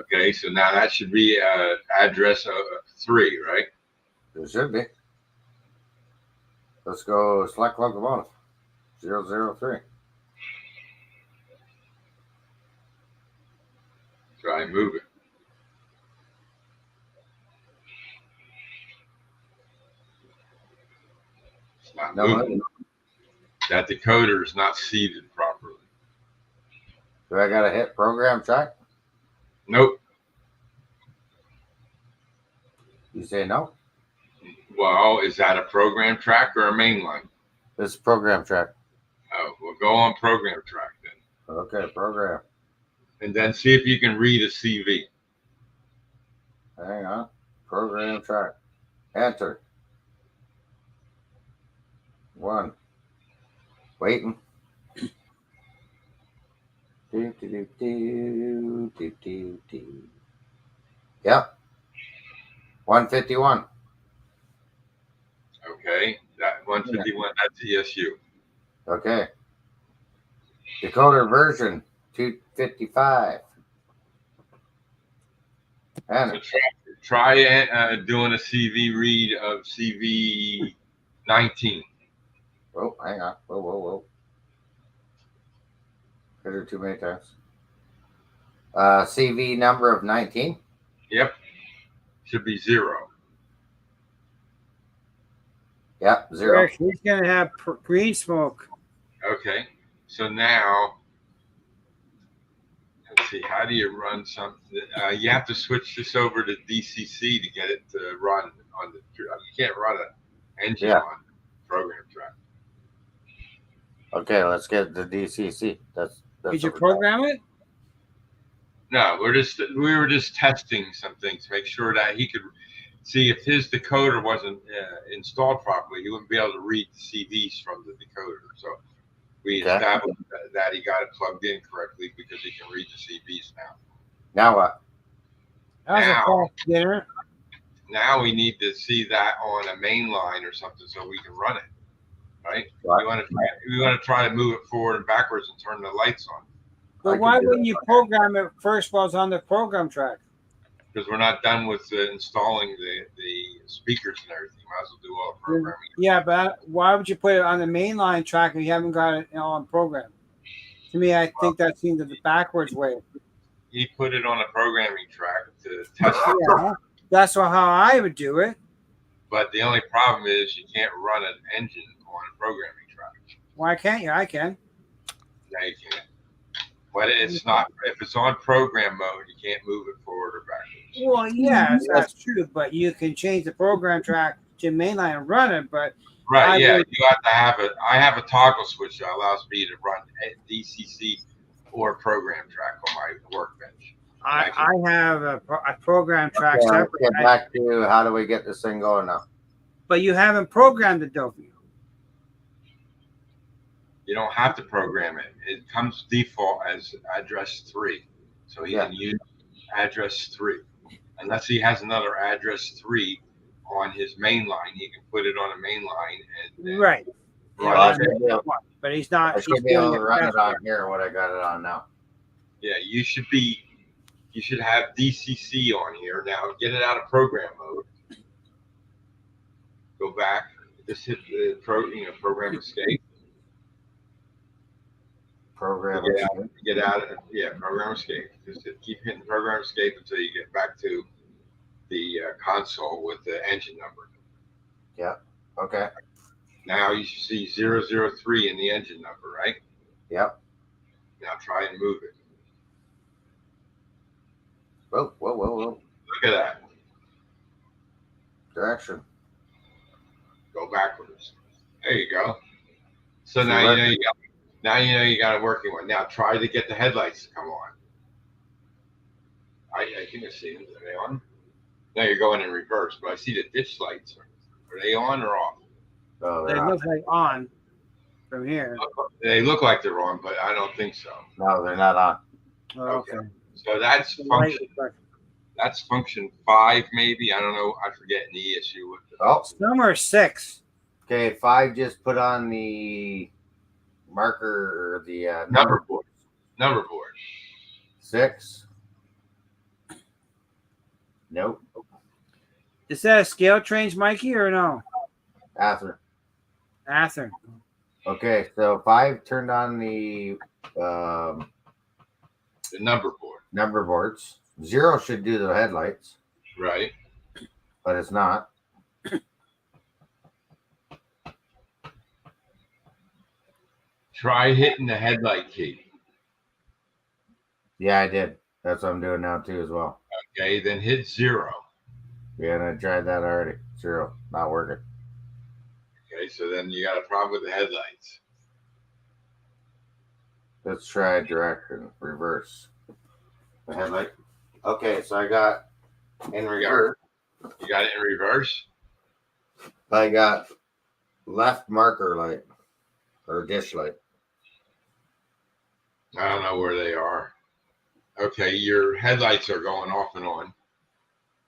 Okay, so now that should be address 3, right? It should be. Let's go select locomotive. 003. Try and move it. It's not moving. That decoder is not seated properly. Do I got to hit program track? Nope. You say no? Well, is that a program track or a main line? This is program track. Oh, we'll go on program track then. Okay, program. And then see if you can read a CV. Hang on. Program track. Enter. 1. Waiting. Yep. 151. Okay, that 151, that's ESU. Okay. Decoder version 255. And So try doing a CV read of CV 19. oh, hang on. Whoa. Hit her too many times. CV number of 19. Yep, should be 0. Yep, 0. He's going to have green smoke. Okay, so now, let's see, how do you run something? You have to switch this over to DCC to get it to run on the, you can't run an engine on program track. Okay, let's get the DCC. That's Did you program it? No, we were just testing some things to make sure that he could see if his decoder wasn't installed properly. He wouldn't be able to read the CVs from the decoder. So we established that he got it plugged in correctly because he can read the CVs now. Now what? Now we need to see that on a main line or something so we can run it. Right? We want to try to move it forward and backwards and turn the lights on. But why wouldn't you program it first while it's on the program track? Because we're not done with installing the speakers and everything. Might as well do all the programming. Yeah, but why would you put it on the mainline track if you haven't got it on program? To me, I think that seems the backwards way. He put it on a programming track to test it. Yeah, that's how I would do it. But the only problem is you can't run an engine on a programming track. Why can't you? I can. No, you can't. But it's not. If it's on program mode, you can't move it forward or backwards. Well, yes, that's true. But you can change the program track to mainline and run it. But right, you have to have it. I have a toggle switch that allows me to run DCC or program track on my workbench. I have a program track separate. Get back to how do we get this thing going now? But you haven't programmed it, though. You don't have to program it. It comes default as address 3. So he can use address 3. Unless he has another address 3 on his main line, he can put it on a main line and right. But he's not. I should be able to run it on here. What I got it on now. Yeah, you should have DCC on here now. Get it out of program mode. Go back. Just hit the program escape. Program get out of program escape. Just keep hitting program escape until you get back to the console with the engine number. Yeah. Okay. Now you should see 003 in the engine number, right? Yep. Now try and move it. Whoa. Look at that. Direction. Go backwards. There you go. So now you know you got a working one. Now try to get the headlights to come on. I think I see them. Are they on? No, you're going in reverse, but I see the ditch lights. Are they on or off? Oh, They they're look not. like on from here. They look like they're on, but I don't think so. No, they're not on. Oh, Okay. okay. So that's The light function. reflection. That's function 5, maybe. I don't know. I forget in the ESU what the Oh, Some are 6. okay. 5 just put on the marker or the number board. Number board. 6. Nope. Is that a scale change, Mikey, or no? After. Athern. Okay, so 5 turned on the The number board. number boards. 0 should do the headlights, Right. but it's not. Try hitting the headlight key. Yeah, I did. That's what I'm doing now too as well. Okay, then hit 0. Yeah, and I tried that already. 0, not working. Okay, so then you got a problem with the headlights. Let's try direction reverse. The headlight. Okay, so I got in reverse. You got it in reverse? I got left marker light or dish light. I don't know where they are. Okay, your headlights are going off and on.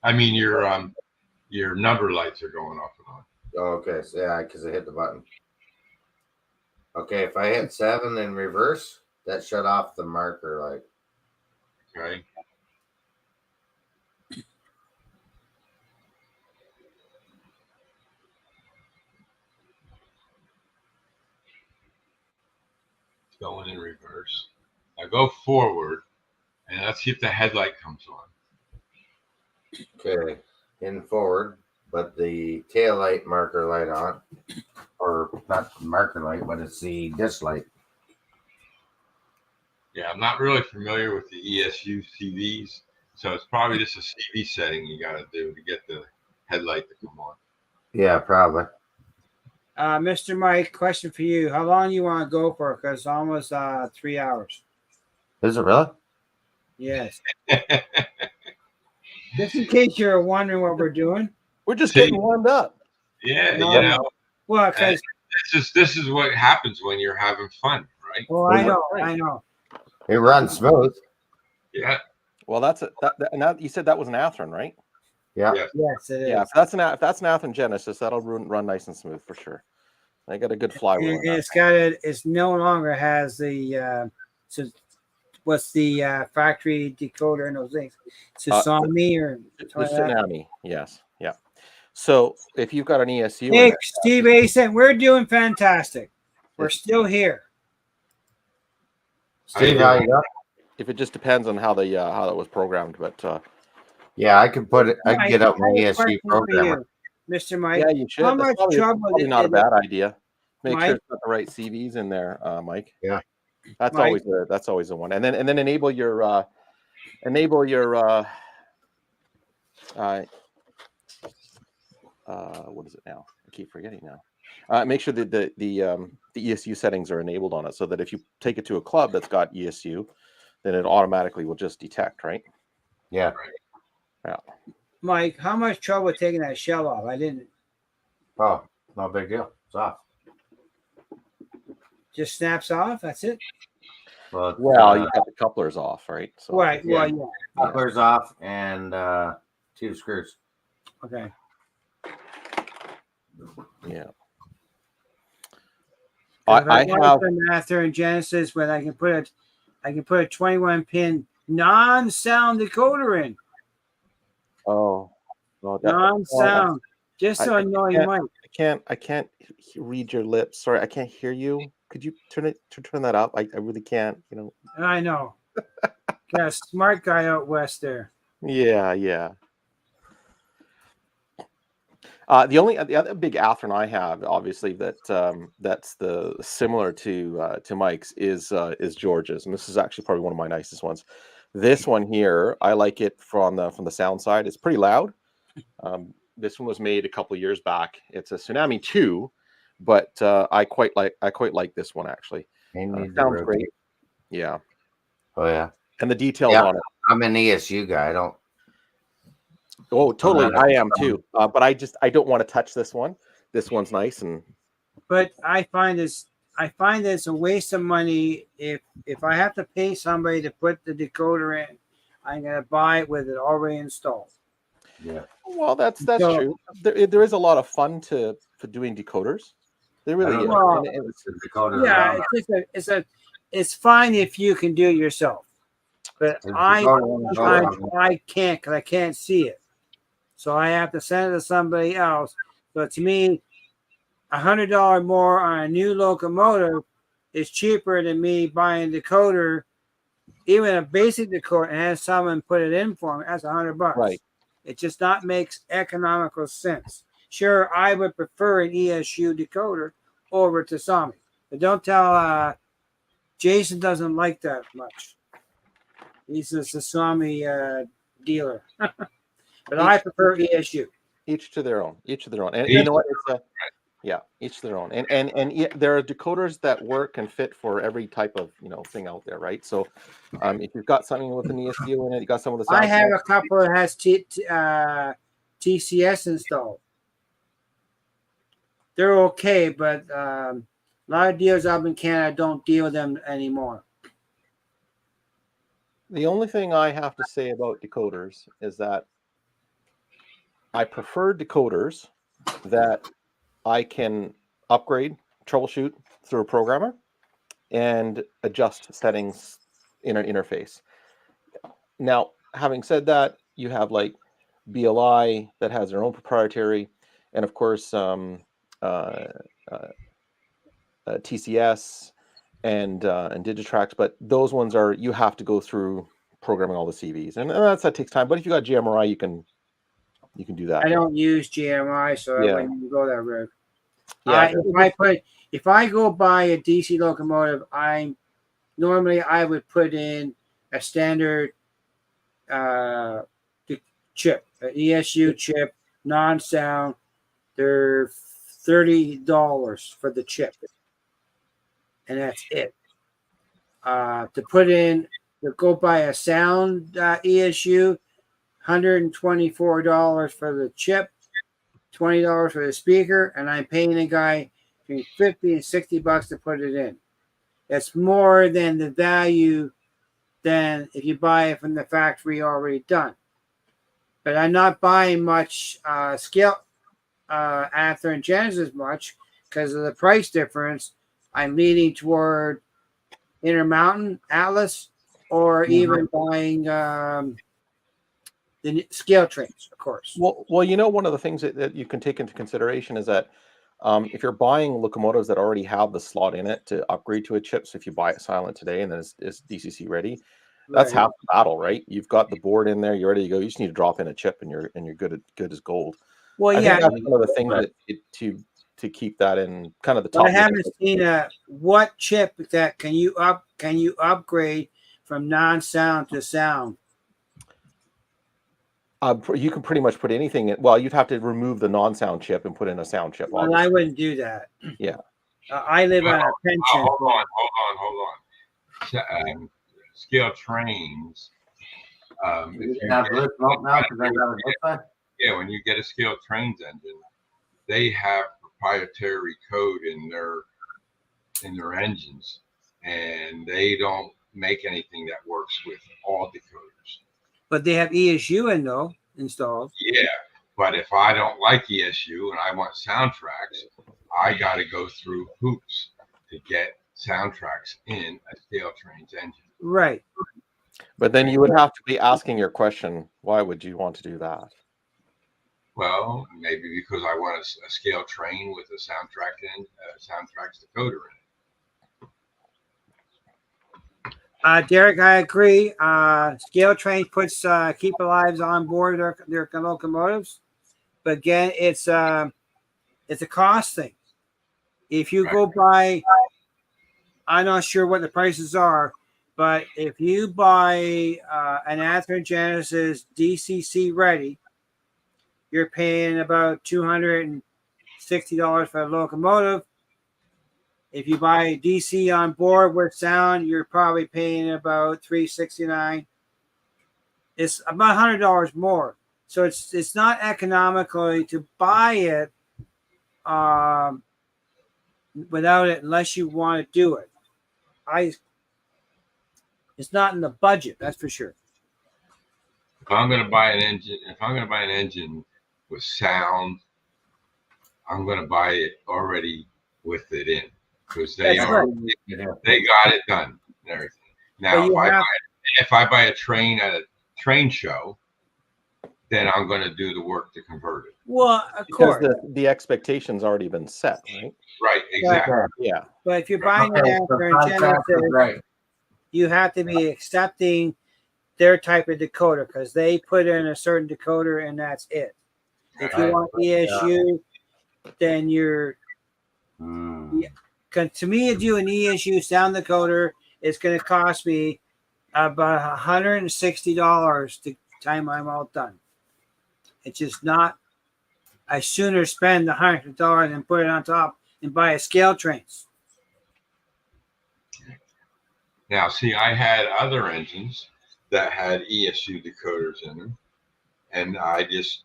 I mean, your number lights are going off and on. Oh, okay, so yeah, because I hit the button. Okay, if I hit 7 in reverse, that shut off the marker light. Okay. It's going in reverse. Now go forward, and let's see if the headlight comes on. Okay, in forward, but the tail light marker light on, or not the marker light, but it's the dish light. Yeah, I'm not really familiar with the ESU CVs, so it's probably just a CV setting you got to do to get the headlight to come on. Yeah, probably. Mr. Mike, question for you. How long you want to go for? Because it's almost 3 hours. Is it really? Yes. Just in case you're wondering what we're doing. We're just See? getting warmed up. Yeah, No, you know, Well, because this is what happens when you're having fun, right? well, I know. It runs smooth. Yeah. Well, that's it. And that you said that was an Athearn, right? Yeah. Yeah. Yes, it is. Yeah, if that's an Athearn Genesis, that'll run nice and smooth for sure. They got a good flywheel. And it's no longer has the so what's the factory decoder and those things. Tsunami or The something like that. Tsunami, yes, yeah. So if you've got an ESU, Hey, Steve Asen, we're doing fantastic. We're still here. Steve, how you got? if it just depends on how that was programmed, but Yeah, I can put it. I can Mike, get up my I have a ESG question for programmer. you, Mr. Mike. yeah, you should. How That's much trouble probably not a did- bad idea. Make sure Mike? it's got the right CVs in there, Mike. Yeah. That's Mike? always the one. And then enable your what is it now? I keep forgetting now. Make sure that the ESU settings are enabled on it, so that if you take it to a club that's got ESU, then it automatically will just detect, right? Yeah. Yeah. Mike, how much trouble taking that shell off? I didn't. Oh, no big deal. It's off. Just snaps off. That's it. Well, You got the couplers off, right? So, Right. yeah. Well, yeah. couplers off and 2 screws. Okay. Yeah. I I have an Athearn Genesis, but I can put a 21 pin non-sound decoder in. Non-sound. Just so annoying, Mike. I can't read your lips. Sorry, I can't hear you. Could you turn that up? I really can't. I know. Got a smart guy out west there. Yeah. The other big Athearn I have, obviously, that's the similar to Mike's is George's, and this is actually probably one of my nicest ones. This one here, I like it from the sound side. It's pretty loud. This one was made a couple of years back. It's a Tsunami 2, but I quite like this one actually. Sounds great. Yeah. Oh yeah. And the details on it. I'm an ESU guy. I don't. Oh, totally. not- I am too. But I don't want to touch this one. This one's nice and. But I find this a waste of money if I have to pay somebody to put the decoder in, I'm gonna buy it with it already installed. Yeah. Well, that's So- true. There is a lot of fun for doing decoders. There really is. Well, And it's- The decoder Yeah, around it's fine if you can do it yourself, but the I decoder sometimes around. I can't because I can't see it, so I have to send it to somebody else. So to me, $100 more on a new locomotive is cheaper than me buying a decoder, even a basic decoder, and have someone put it in for me. That's $100. Right. It just not makes economical sense. Sure, I would prefer an ESU decoder over to Sami, but don't tell Jason doesn't like that much. He's a Sami dealer, but I prefer ESU. each to their own. Each to their own. And Each you know what? Yeah, each to their own. And there are decoders that work and fit for every type of thing out there, right? So, if you've got something with an ESU in it, you got some with a I have sound. a couple that has TCS installed. They're okay, but a lot of dealers up in Canada don't deal with them anymore. The only thing I have to say about decoders is that I prefer decoders that I can upgrade, troubleshoot through a programmer, and adjust settings in an interface. Now, having said that, you have like BLI that has their own proprietary, and of course, TCS and Digitrax, but those ones you have to go through programming all the CVs, and that takes time. But if you got GMRI, you can do that. I don't use GMI, so I wouldn't even go that route. Yeah. If I go buy a DC locomotive, I would put in a standard chip, an ESU chip, non-sound. They're $30 for the chip, and that's it. To go buy a sound ESU, $124 for the chip, $20 for the speaker, and I'm paying a guy between $50 and $60 to put it in. That's more than the value than if you buy it from the factory already done. But I'm not buying much scale Anther and Genesis much because of the price difference. I'm leaning toward Intermountain, Atlas, or even buying the scale trains, of course. Well, one of the things that you can take into consideration is that if you're buying locomotives that already have the slot in it to upgrade to a chip, so if you buy it silent today and then it's DCC ready, that's half the battle, right? You've got the board in there, you're ready to go. You just need to drop in a chip, and you're good as gold. Well, I yeah, think that's one of the things that to keep that in kind of the top. I haven't seen what chip that can you upgrade from non-sound to sound. You can pretty much put anything in. Well, you'd have to remove the non-sound chip and put in a sound chip. Well, I wouldn't do that. Yeah. I live on a pension. Hold on. Scale trains. If you have this now because I got it this time. Yeah, when you get a scale trains engine, they have proprietary code in their engines, and they don't make anything that works with all decoders. But they have ESU installed. Yeah, but if I don't like ESU and I want soundtracks, I got to go through hoops to get soundtracks in a scale trains engine. Right. But then you would have to be asking your question, why would you want to do that? Well, maybe because I want a scale train with a soundtracks decoder in it. Derek, I agree. Scale trains puts Keep Alive's on board their locomotives, but again, it's a cost thing. If you go buy, I'm not sure what the prices are, but if you buy an Anther Genesis DCC ready, you're paying about $260 for the locomotive. If you buy DC on board with sound, you're probably paying about $369. It's about $100 more. So it's not economically to buy it without it unless you want to do it. It's not in the budget, that's for sure. If I'm going to buy an engine with sound, I'm going to buy it already with it in, because they got it done and everything. Now, if I buy a train at a train show, then I'm going to do the work to convert it. Well, of course, the expectation's already been set, right? Right, exactly. Yeah. But if you're buying it after a Genesis, you have to be accepting their type of decoder, because they put in a certain decoder and that's it. If you want ESU, then you're. To me, to do an ESU sound decoder, it's going to cost me about $160 the time I'm all done. It's just not. I sooner spend the $100 and put it on top and buy a scale trains. Now, see, I had other engines that had ESU decoders in them, and I just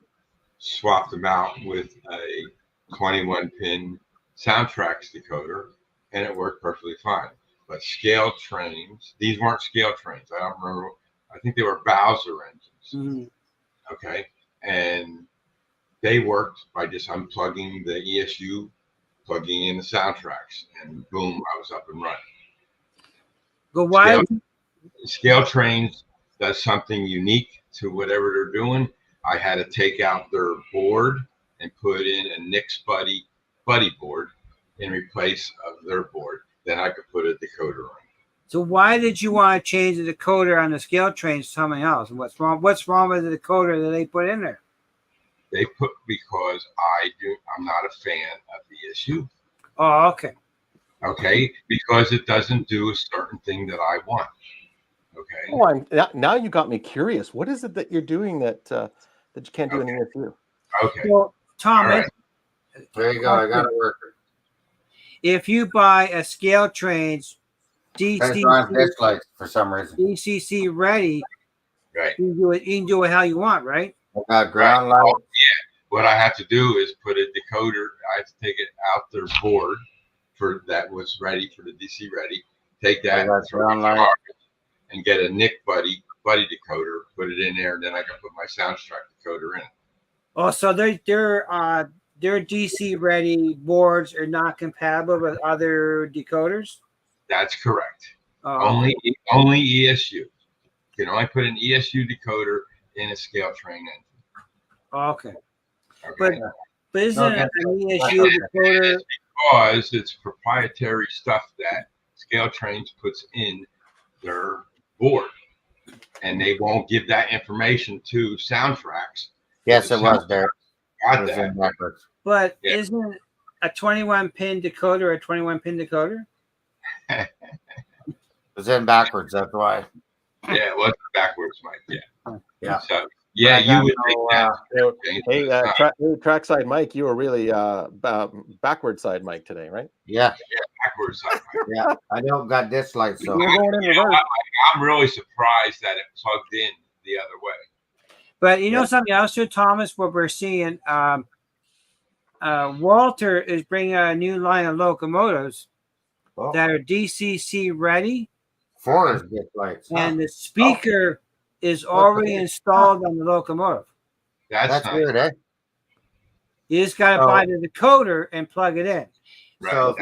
swapped them out with a 21-pin Soundtracks decoder, and it worked perfectly fine. But scale trains, these weren't scale trains. I don't remember. I think they were Bowser engines. Mm-hmm. Okay. And they worked by just unplugging the ESU, plugging in the Soundtracks, and boom, I was up and running. But why? Scale trains does something unique to whatever they're doing. I had to take out their board and put in a Nix buddy board in replace of their board. Then I could put a decoder on. So why did you want to change the decoder on the scale trains to something else? And what's wrong? What's wrong with the decoder that they put in there? Because I'm not a fan of the issue. Oh, okay. Okay, because it doesn't do a certain thing that I want. Okay. Oh, now you got me curious. What is it that you're doing that you can't do anything with? Okay. Well, Thomas, right. There you go. I got it working. If you buy a scale trains DCC for some reason, DCC ready, right? You can do it how you want, right? I got ground light. Oh, yeah. What I have to do is put a decoder. I have to take it out their board for that was ready for the DC ready. Take that and get a Nick buddy decoder. Put it in there, and then I can put my Soundtrack decoder in. Oh, so their DC ready boards are not compatible with other decoders? That's correct. Only ESU. You can only put an ESU decoder in a scale train engine. Okay. But isn't an ESU decoder? Because it's proprietary stuff that scale trains puts in their board, and they won't give that information to Soundtracks. Yes, it was there. Got that. But isn't a 21-pin decoder a 21-pin decoder? It was in backwards. That's why. Yeah, it was backwards, Mike. Yeah. So, yeah, you would think that. Trackside Mike, you were really backward side Mike today, right? Yeah. Backwards side Mike. Yeah, I don't got this light, so I'm really surprised that it plugged in the other way. But you know something else too, Thomas, what we're seeing, Walter is bringing a new line of locomotives that are DCC ready. For his lights. And the speaker is already installed on the locomotive. That's nice. Weird, eh? You just got to buy the decoder and plug it in. Right. So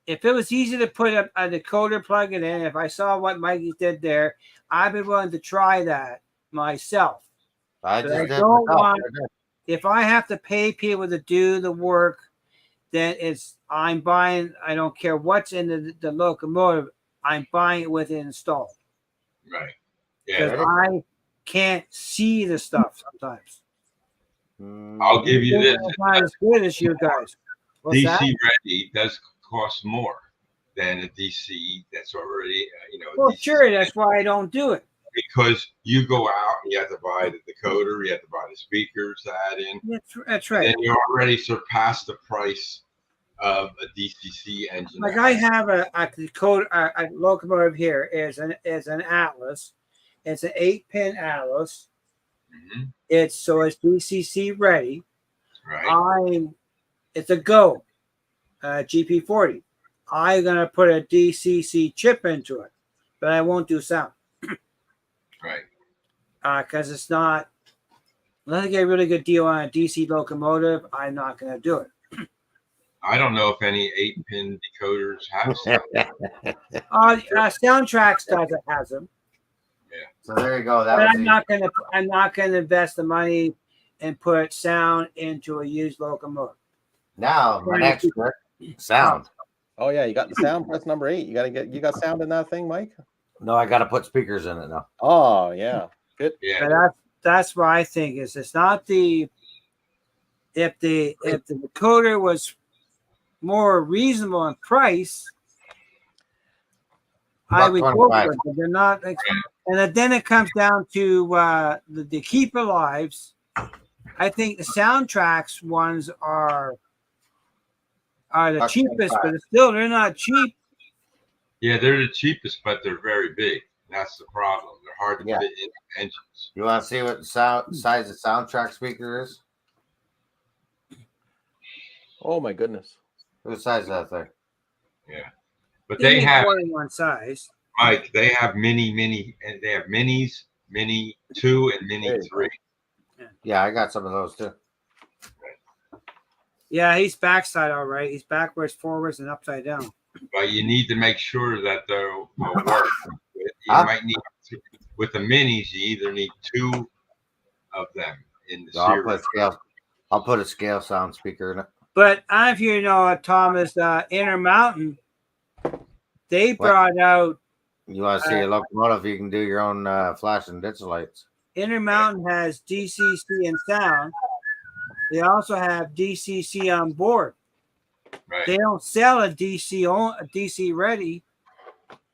if it was easy to put a decoder, plug it in, if I saw what Mikey did there, I'd be willing to try that myself. If I have to pay people to do the work, then I'm buying. I don't care what's in the locomotive. I'm buying it with it installed. Right. Yeah. Because I can't see the stuff sometimes. I'll give you this. It's not as good as you guys. What's DC that? ready does cost more than a DC that's already, Well, DC sure. That's why I don't do it. Because you go out and you have to buy the decoder, you have to buy the speakers to add in. That's right. And you already surpassed the price of a DCC engine. Like I have a decoder, a locomotive here is an Atlas, It's an 8-pin Atlas. Hmm. It's DCC ready. Right. It's a Go GP40. I'm gonna put a DCC chip into it, but I won't do sound. Right. Because it's not. Unless I get a really good deal on a DC locomotive, I'm not gonna do it. I don't know if any 8-pin decoders have sound. Soundtracks has them. Yeah. So there you go. But I'm not gonna invest the money and put sound into a used locomotive. Now my next trick, sound. Oh yeah, you got the sound. That's number 8. You got sound in that thing, Mike? No, I got to put speakers in it now. Oh yeah, good. Yeah. But that's what I think is. It's not the if the decoder was more reasonable in price, I would go for it. But they're not. And then it comes down to the keeper lives. I think the soundtracks ones are the cheapest, but still they're not cheap. Yeah, they're the cheapest, but they're very big. That's the problem. They're hard to fit in engines. You want to see what the size the soundtrack speaker is? Oh my goodness. What size is that thing? Yeah, but they have more than one size. Mike. They have mini, and they have minis, mini 2, and mini 3. Yeah, I got some of those too. Yeah, he's backside all right. He's backwards, forwards, and upside down. But you need to make sure that they'll work. You might need with the minis. You either need 2 of them in the series. I'll put a scale sound speaker in it. But if you know Thomas, Intermountain, they brought out. You want to see a locomotive? You can do your own flash and ditch lights. Intermountain has DCC and sound. They also have DCC on board. Right. They don't sell a DC ready.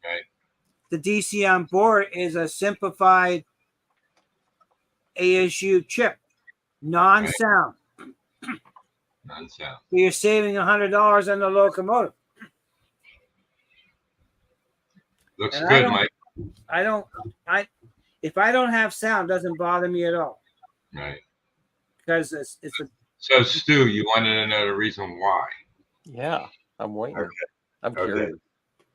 Right. The DC on board is a simplified ASU chip, non-sound. Non-sound. So you're saving $100 on the locomotive. Looks good, Mike. If I don't have sound, it doesn't bother me at all. Right. Because it's a. So Stu, you wanted to know the reason why? Yeah, I'm waiting. Okay. I'm curious.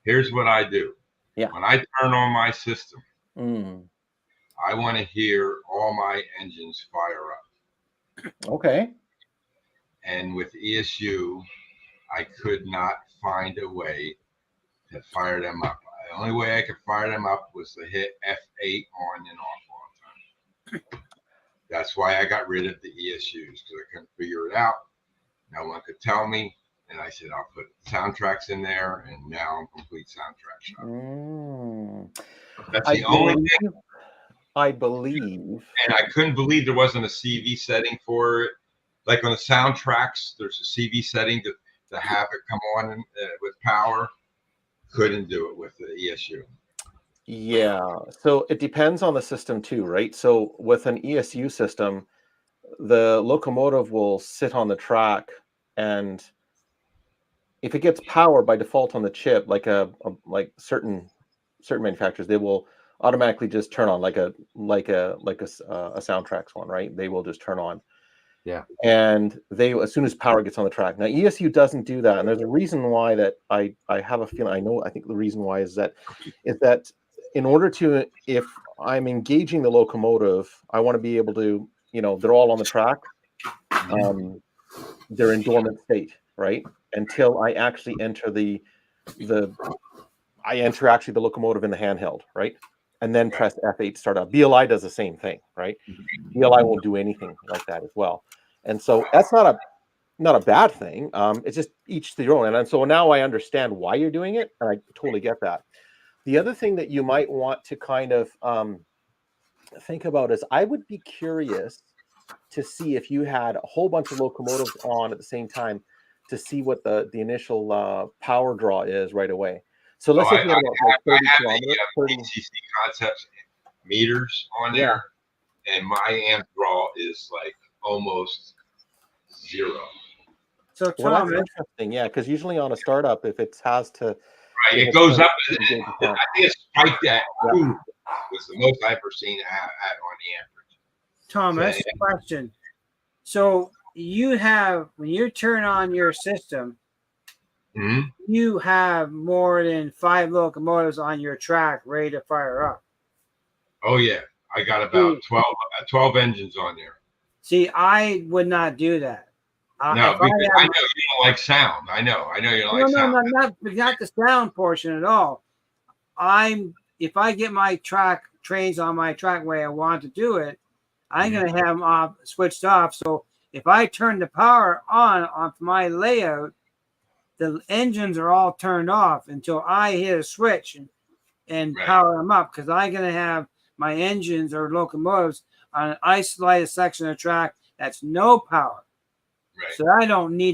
Here's what I do. Yeah. When I turn on my system, Mm. I want to hear all my engines fire up. Okay. And with ESU, I could not find a way to fire them up. The only way I could fire them up was to hit F8 on and off all the time. That's why I got rid of the ESUs, because I couldn't figure it out. No one could tell me. And I said, I'll put soundtracks in there, and now I'm complete soundtrack shop. That's the only thing. I believe. And I couldn't believe there wasn't a CV setting for it. Like on the soundtracks, there's a CV setting to have it come on with power. Couldn't do it with the ESU. Yeah. So it depends on the system too, right? So with an ESU system, the locomotive will sit on the track, and if it gets power by default on the chip, like certain manufacturers, they will automatically just turn on like a soundtracks one, right? They will just turn on. Yeah. And as soon as power gets on the track. Now ESU doesn't do that, and there's a reason why that I have a feeling I think the reason why is that in order to, if I'm engaging the locomotive, I want to be able to, they're all on the track. They're in dormant state, right? Until I actually enter the locomotive in the handheld, right? And then press F8 start up. BLI does the same thing, right? BLI won't do anything like that as well. And so that's not a bad thing. It's just each to their own. And so now I understand why you're doing it, and I totally get that. The other thing that you might want to kind of think about is, I would be curious to see if you had a whole bunch of locomotives on at the same time to see what the initial power draw is right away. So let's say you have about 30 kilometers. DCC Concepts meters on there, and my amp draw is like almost 0. So Tom, well, that's interesting, yeah, because usually on a startup, if it has to Right. It goes up. I think it's spiked at 2 was the most I've ever seen at on the average. Thomas, question. So you have, when you turn on your system, you have more than 5 locomotives on your track ready to fire up. Oh yeah, I got about 12 engines on there. See, I would not do that. No, because I know you don't like sound. I know you don't like sound. No, not the sound portion at all. If I get my trains on my track where I want to do it, I'm going to have them switched off. So if I turn the power on my layout, the engines are all turned off until I hit a switch and power them up, because I'm going to have my engines or locomotives on an isolated section of track that's no power. Right. So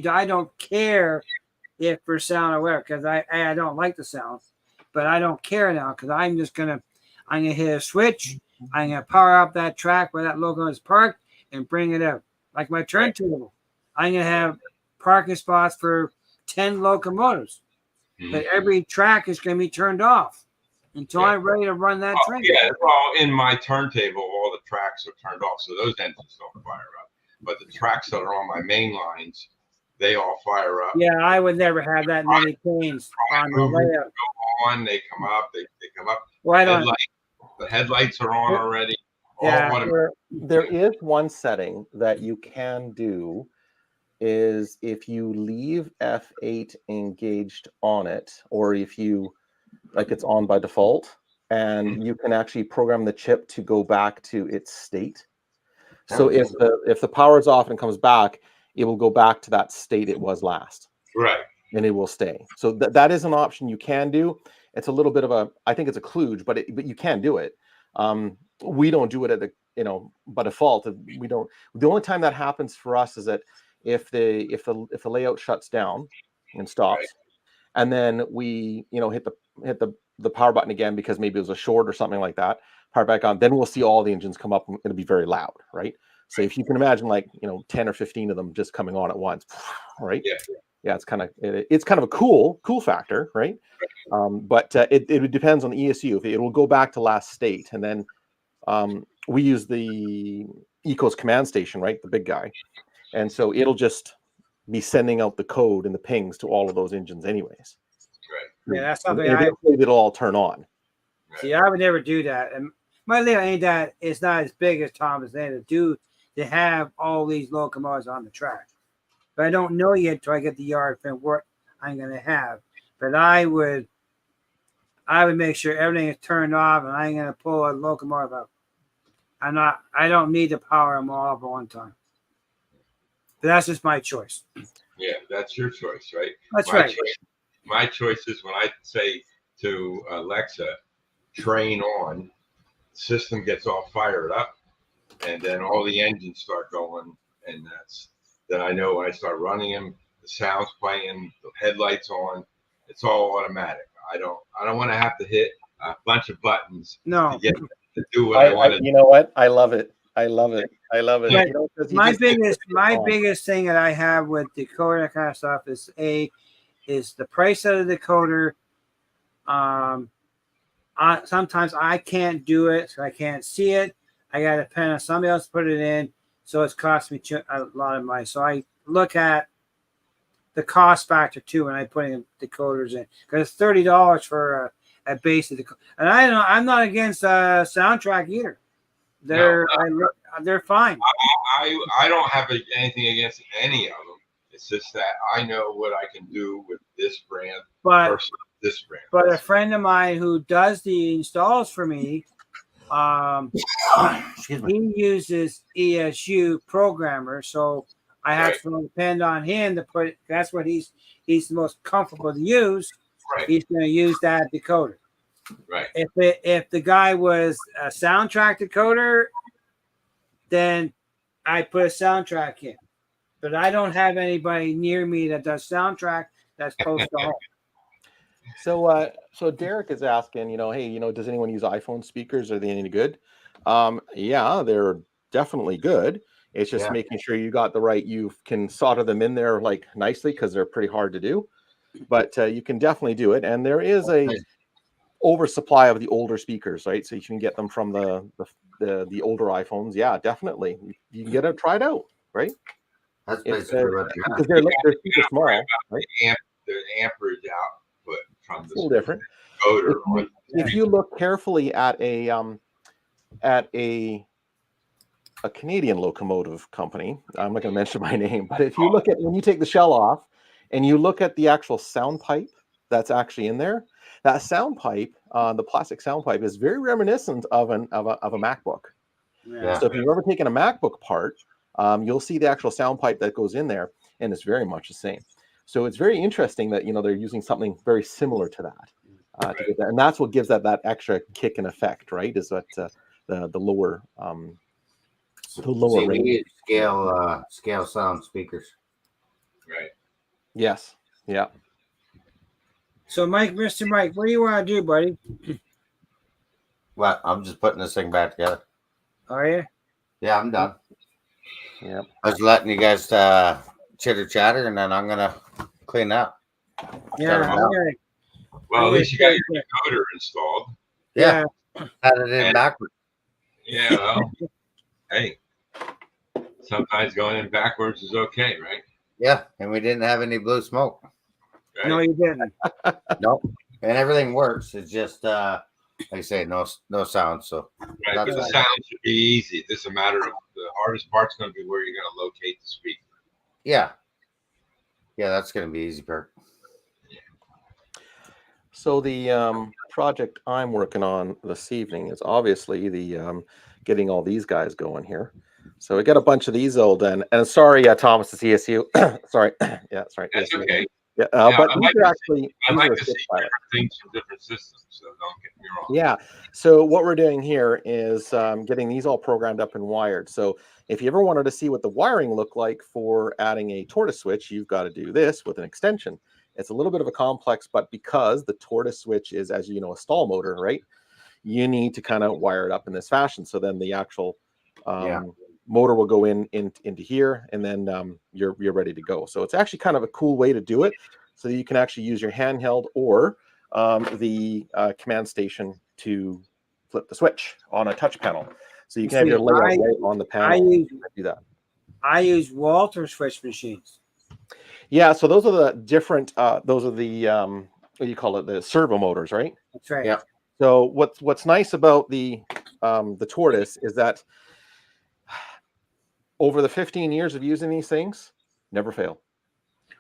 I don't care if for sound or whatever, because I don't like the sound, but I don't care now, because I'm gonna hit a switch. I'm gonna power up that track where that locomotive is parked and bring it out. Like my turntable, I'm gonna have parking spots for 10 locomotives, but every track is gonna be turned off until I'm ready to run that train. Yeah, well, in my turntable, all the tracks are turned off, so those engines don't fire up. But the tracks that are on my main lines, they all fire up. Yeah, I would never have that many trains on the layout. Go on, they come up, they come up. Why don't the headlights are on already. Yeah, there is one setting that you can do, is if you leave F8 engaged on it, or if you, like, it's on by default, and you can actually program the chip to go back to its state. So if the power is off and comes back, it will go back to that state it was last. Right. And it will stay. So that is an option you can do. It's a little bit of I think it's a kludge, but you can do it. We don't do it at by default. We don't. The only time that happens for us is that if the layout shuts down and stops, and then we hit the power button again because maybe it was a short or something like that, power back on, then we'll see all the engines come up and it'll be very loud, right? So if you can imagine, like 10 or 15 of them just coming on at once, right? Yeah, it's kind of a cool factor, right? But it depends on the ESU. If it will go back to last state, and then we use the Ecos command station, right, the big guy, and so it'll just be sending out the code and the pings to all of those engines, anyways. Right. Yeah, that's something it'll all turn on. See, I would never do that, and my layout ain't that. It's not as big as Thomas to have all these locomotives on the track. But I don't know yet till I get the yard for what I'm going to have. But I would make sure everything is turned off, and I'm going to pull a locomotive up. I don't need to power them all up at one time. But that's just my choice. Yeah, that's your choice, right? That's right. My choice is when I say to Alexa, train on, the system gets all fired up, and then all the engines start going, and then I know when I start running them, the sound's playing, the headlights on, it's all automatic. I don't want to have to hit a bunch of buttons to get to do what I want to do. You know what? I love it. Right. My biggest thing that I have with decoder, that kind of stuff, is the price of the decoder. Sometimes I can't do it, so I can't see it. I got to depend on somebody else to put it in, so it's cost me a lot of money. So I look at the cost factor too when I put in decoders in, because it's $30 for a basic decoder. And I'm not against soundtrack either. They're fine. I don't have anything against any of them. It's just that I know what I can do with this brand versus this brand. But a friend of mine who does the installs for me, he uses ESU programmer, so I have to depend on him to put. That's what he's the most comfortable to use. Right. He's going to use that decoder. Right. If the guy was a soundtrack decoder, then I put a soundtrack in. But I don't have anybody near me that does soundtrack that's close to home. So Derek is asking, hey, does anyone use iPhone speakers? Are they any good? Yeah, they're definitely good. It's just making sure you got the right. You can solder them in there like nicely, because they're pretty hard to do. but you can definitely do it. And there is a oversupply of the older speakers, right? So you can get them from the older iPhones. Yeah, definitely. You can get it tried out, right? That's It's basically what because they're super small, right? The amperage output from It's a little different. decoder. If you look carefully at a Canadian locomotive company, I'm not going to mention my name, but if you look at when you take the shell off and you look at the actual sound pipe that's actually in there, that sound pipe, the plastic sound pipe, is very reminiscent of a MacBook. Yeah. So if you've ever taken a MacBook apart, you'll see the actual sound pipe that goes in there, and it's very much the same. So it's very interesting that they're using something very similar to that to get that, and that's what gives that extra kick and effect, right? Is that the lower we range. use scale sound speakers. Right. Yes. Yeah. So, Mr. Mike, what do you want to do, buddy? Well, I'm just putting this thing back together. Are you? Yeah, I'm done. Yeah. I was letting you guys chitter chatter, and then I'm gonna clean up. Yeah. Okay. Well, at least you got your decoder installed. Yeah. Had it in backwards. Yeah. Well, hey, sometimes going in backwards is okay, right? Yeah, and we didn't have any blue smoke. Right? No, you didn't. Nope. And everything works. It's just like I say, no sound. So Right, but the sound should be easy. It's a matter of the hardest part's going to be where you're going to locate the speaker. Yeah, that's going to be easy part. So the project I'm working on this evening is obviously the getting all these guys going here. So we got a bunch of these old and sorry, Thomas, it's ESU. Sorry, yeah, sorry. That's ESU. okay. Yeah, but these are actually I like to see different things from different systems, so don't get me wrong. Yeah. So what we're doing here is getting these all programmed up and wired. So if you ever wanted to see what the wiring looked like for adding a tortoise switch, you've got to do this with an extension. It's a little bit of a complex, but because the tortoise switch is, as you know, a stall motor, right? You need to kind of wire it up in this fashion. So then the actual motor will go into here, and then you're ready to go. So it's actually kind of a cool way to do it, so that you can actually use your handheld or the command station to flip the switch on a touch panel. So you can have your layout right on the panel. Do that. I use Walter switch machines. Yeah, so those are the different. Those are the what do you call it? The servo motors, right? That's right. Yeah. So what's nice about the tortoise is that over the 15 years of using these things, never fail.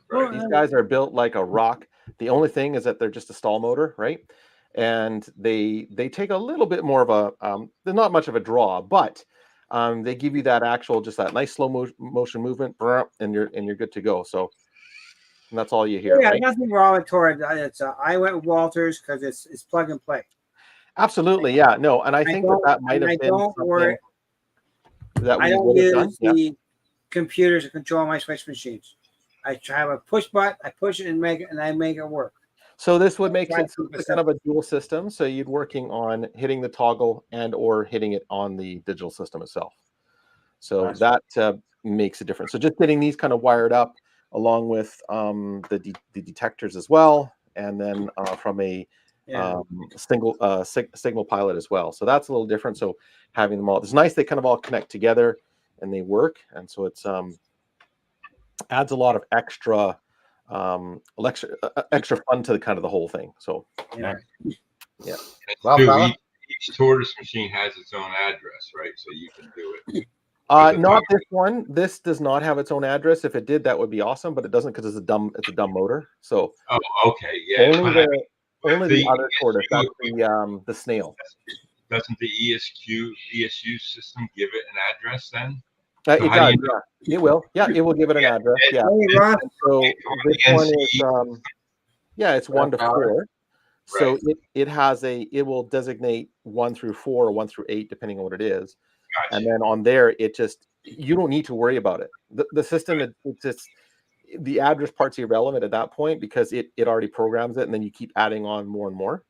Right. These guys are built like a rock. The only thing is that they're just a stall motor, right? And they take a little bit more of a they're not much of a draw, but they give you that actual just that nice slow motion movement, and you're good to go. So that's all you hear. Yeah, right? nothing wrong with Torrid. I went with Walters because it's plug and play. Absolutely, yeah, no, and I think that might have been something that we would have done. The computers to control my switch machines. I have a push button, I push it and I make it work. So this would make it kind of a dual system. So you'd working on hitting the toggle and or hitting it on the digital system itself. So that makes a difference. So just getting these kind of wired up along with the detectors as well, and then from a signal pilot as well. So that's a little different. So having them all, it's nice they kind of all connect together and they work, and so it's adds a lot of extra fun to the kind of the whole thing. So yeah. Well, each tortoise machine has its own address, right? So you can do it. Not this one. This does not have its own address. If it did, that would be awesome, but it doesn't because it's a dumb motor. So okay, yeah. Only the other tortoise. That's the snail. Doesn't the ESU system give it an address then? It does. Yeah, it will. Yeah, it will give it an address. Yeah. So this one is it's 1 to 4. So it will designate 1 through 4 or 1 through 8 depending on what it is. Gotcha. And then on there, you don't need to worry about it. The system, it's just the address part's irrelevant at that point because it already programs it, and then you keep adding on more and more,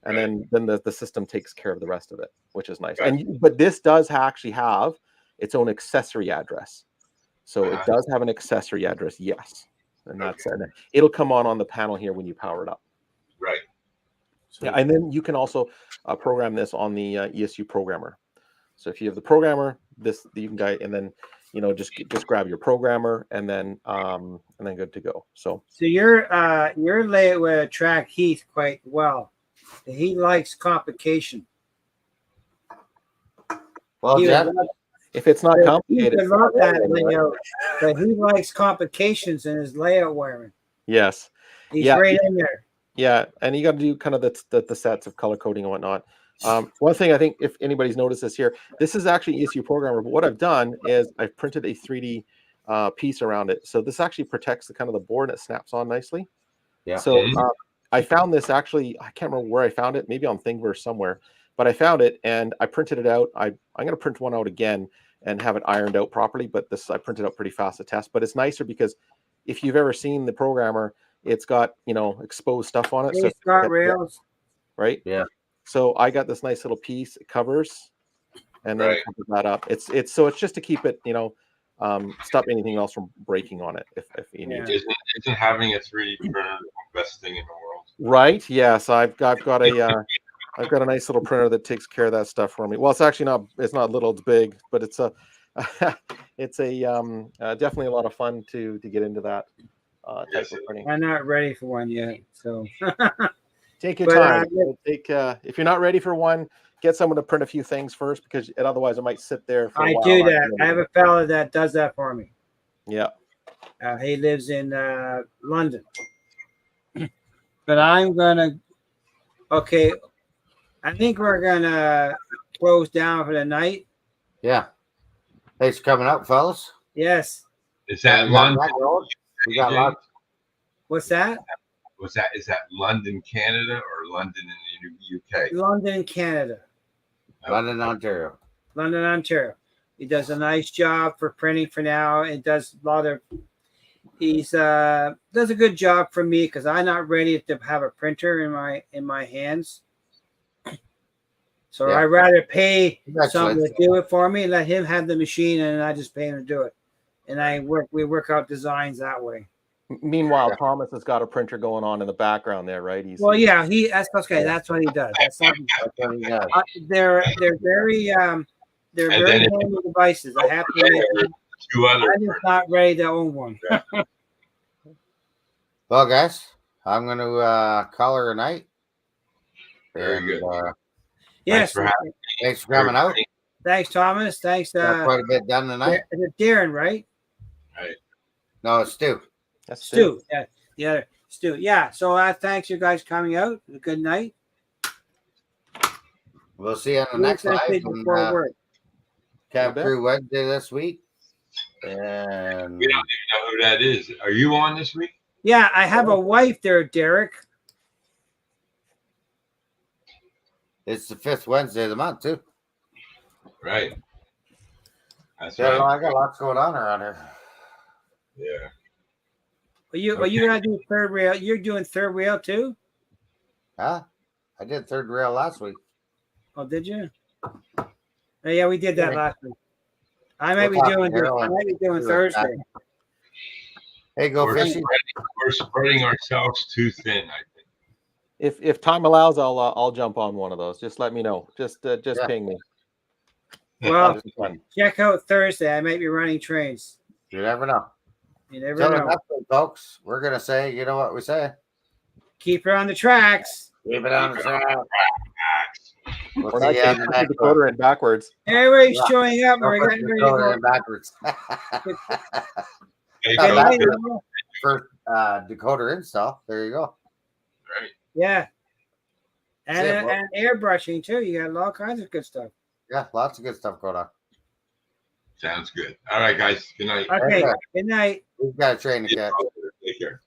and then the system takes care of the rest of it, which is nice. Gotcha. But this does actually have its own accessory address, so it does have an accessory address. Yes. and that's and it'll come on the panel here when you power it up. Right. Yeah, and then you can also program this on the ESU programmer. So if you have the programmer, you can guide, and then just grab your programmer, and then good to go. So your layout would attract Heath quite well. He likes complication. Well, Jeff, if it's not complicated, I love that layout, but he likes complications in his layout wiring. Yes, he's right in there. Yeah, and you got to do kind of the sets of color coding and whatnot. One thing I think, if anybody's noticed this here, this is actually ESU programmer, but what I've done is I've printed a 3D piece around it. So this actually protects the kind of the board, and it snaps on nicely. Yeah. So I found this actually, I can't remember where I found it, maybe on Thingiverse somewhere, but I found it and I printed it out. I'm going to print one out again and have it ironed out properly, but this I printed out pretty fast to test. But it's nicer because if you've ever seen the programmer, it's got exposed stuff on it. So it's got rails, right? Yeah. So I got this nice little piece. It covers, and then cover that up. It's just to keep it, stop anything else from breaking on it if you need to. Isn't having a 3D printer the best thing in the world? Right? Yes, I've got a I've got a nice little printer that takes care of that stuff for me. Well, it's actually not. It's not little. It's big, but it's definitely a lot of fun to get into that type of printing. I'm not ready for one yet, so take your time. If you're not ready for one, get someone to print a few things first, because otherwise it might sit there for a while. I do that. I have a fella that does that for me. Yeah. He lives in London. But I'm gonna. Okay, I think we're gonna close down for the night. Yeah. Thanks for coming up, fellas. Yes. Is that London? We got lots. What's that? Is that London, Canada, or London in the UK? London, Canada. London, Ontario. London, Ontario. He does a nice job for printing for now. It does a lot of. He's does a good job for me because I'm not ready to have a printer in my hands. So I'd rather pay someone to do it for me, let him have the machine, and I just pay him to do it. And we work out designs that way. Meanwhile, Thomas has got a printer going on in the background there, right? That's okay. That's what he does. That's what he does. They're very handy devices. I have to admit, I'm just not ready to own one. Well, guys, I'm going to call her a night. Very good. Yes. Thanks for coming out. Thanks, Thomas. Thanks. Got quite a bit done tonight. It's Darren, right? Right. No, it's Stu. That's Stu. Yeah. Yeah. Stu. Yeah. So thanks you guys coming out. Good night. We'll see you on the next live. Cap Crew Wednesday this week. And we don't even know who that is. Are you on this week? Yeah, I have a wife there, Derek. It's the 5th Wednesday of the month, too. Right. That's right. I got lots going on around here. Yeah. Are you gonna do third rail? You're doing third rail too? Huh? I did third rail last week. Oh, did you? Oh, yeah, we did that last week. I might be doing Thursday. Hey, go fishing. We're spreading ourselves too thin, I think. If time allows, I'll jump on one of those. Just let me know. Just ping me. Well, check out Thursday. I might be running trains. You never know. You never know. Next week, folks, we're gonna say, you know what we say? Keep it on the tracks. Keep it on the tracks. We're not taking the decoder in backwards. Everybody's showing up. We're getting ready to go backwards. First decoder install. There you go. Right. Yeah. And airbrushing too. You got all kinds of good stuff. Yeah, lots of good stuff going on. Sounds good. All right, guys. Good night. Okay. Good night. We've got a train to catch. Take care.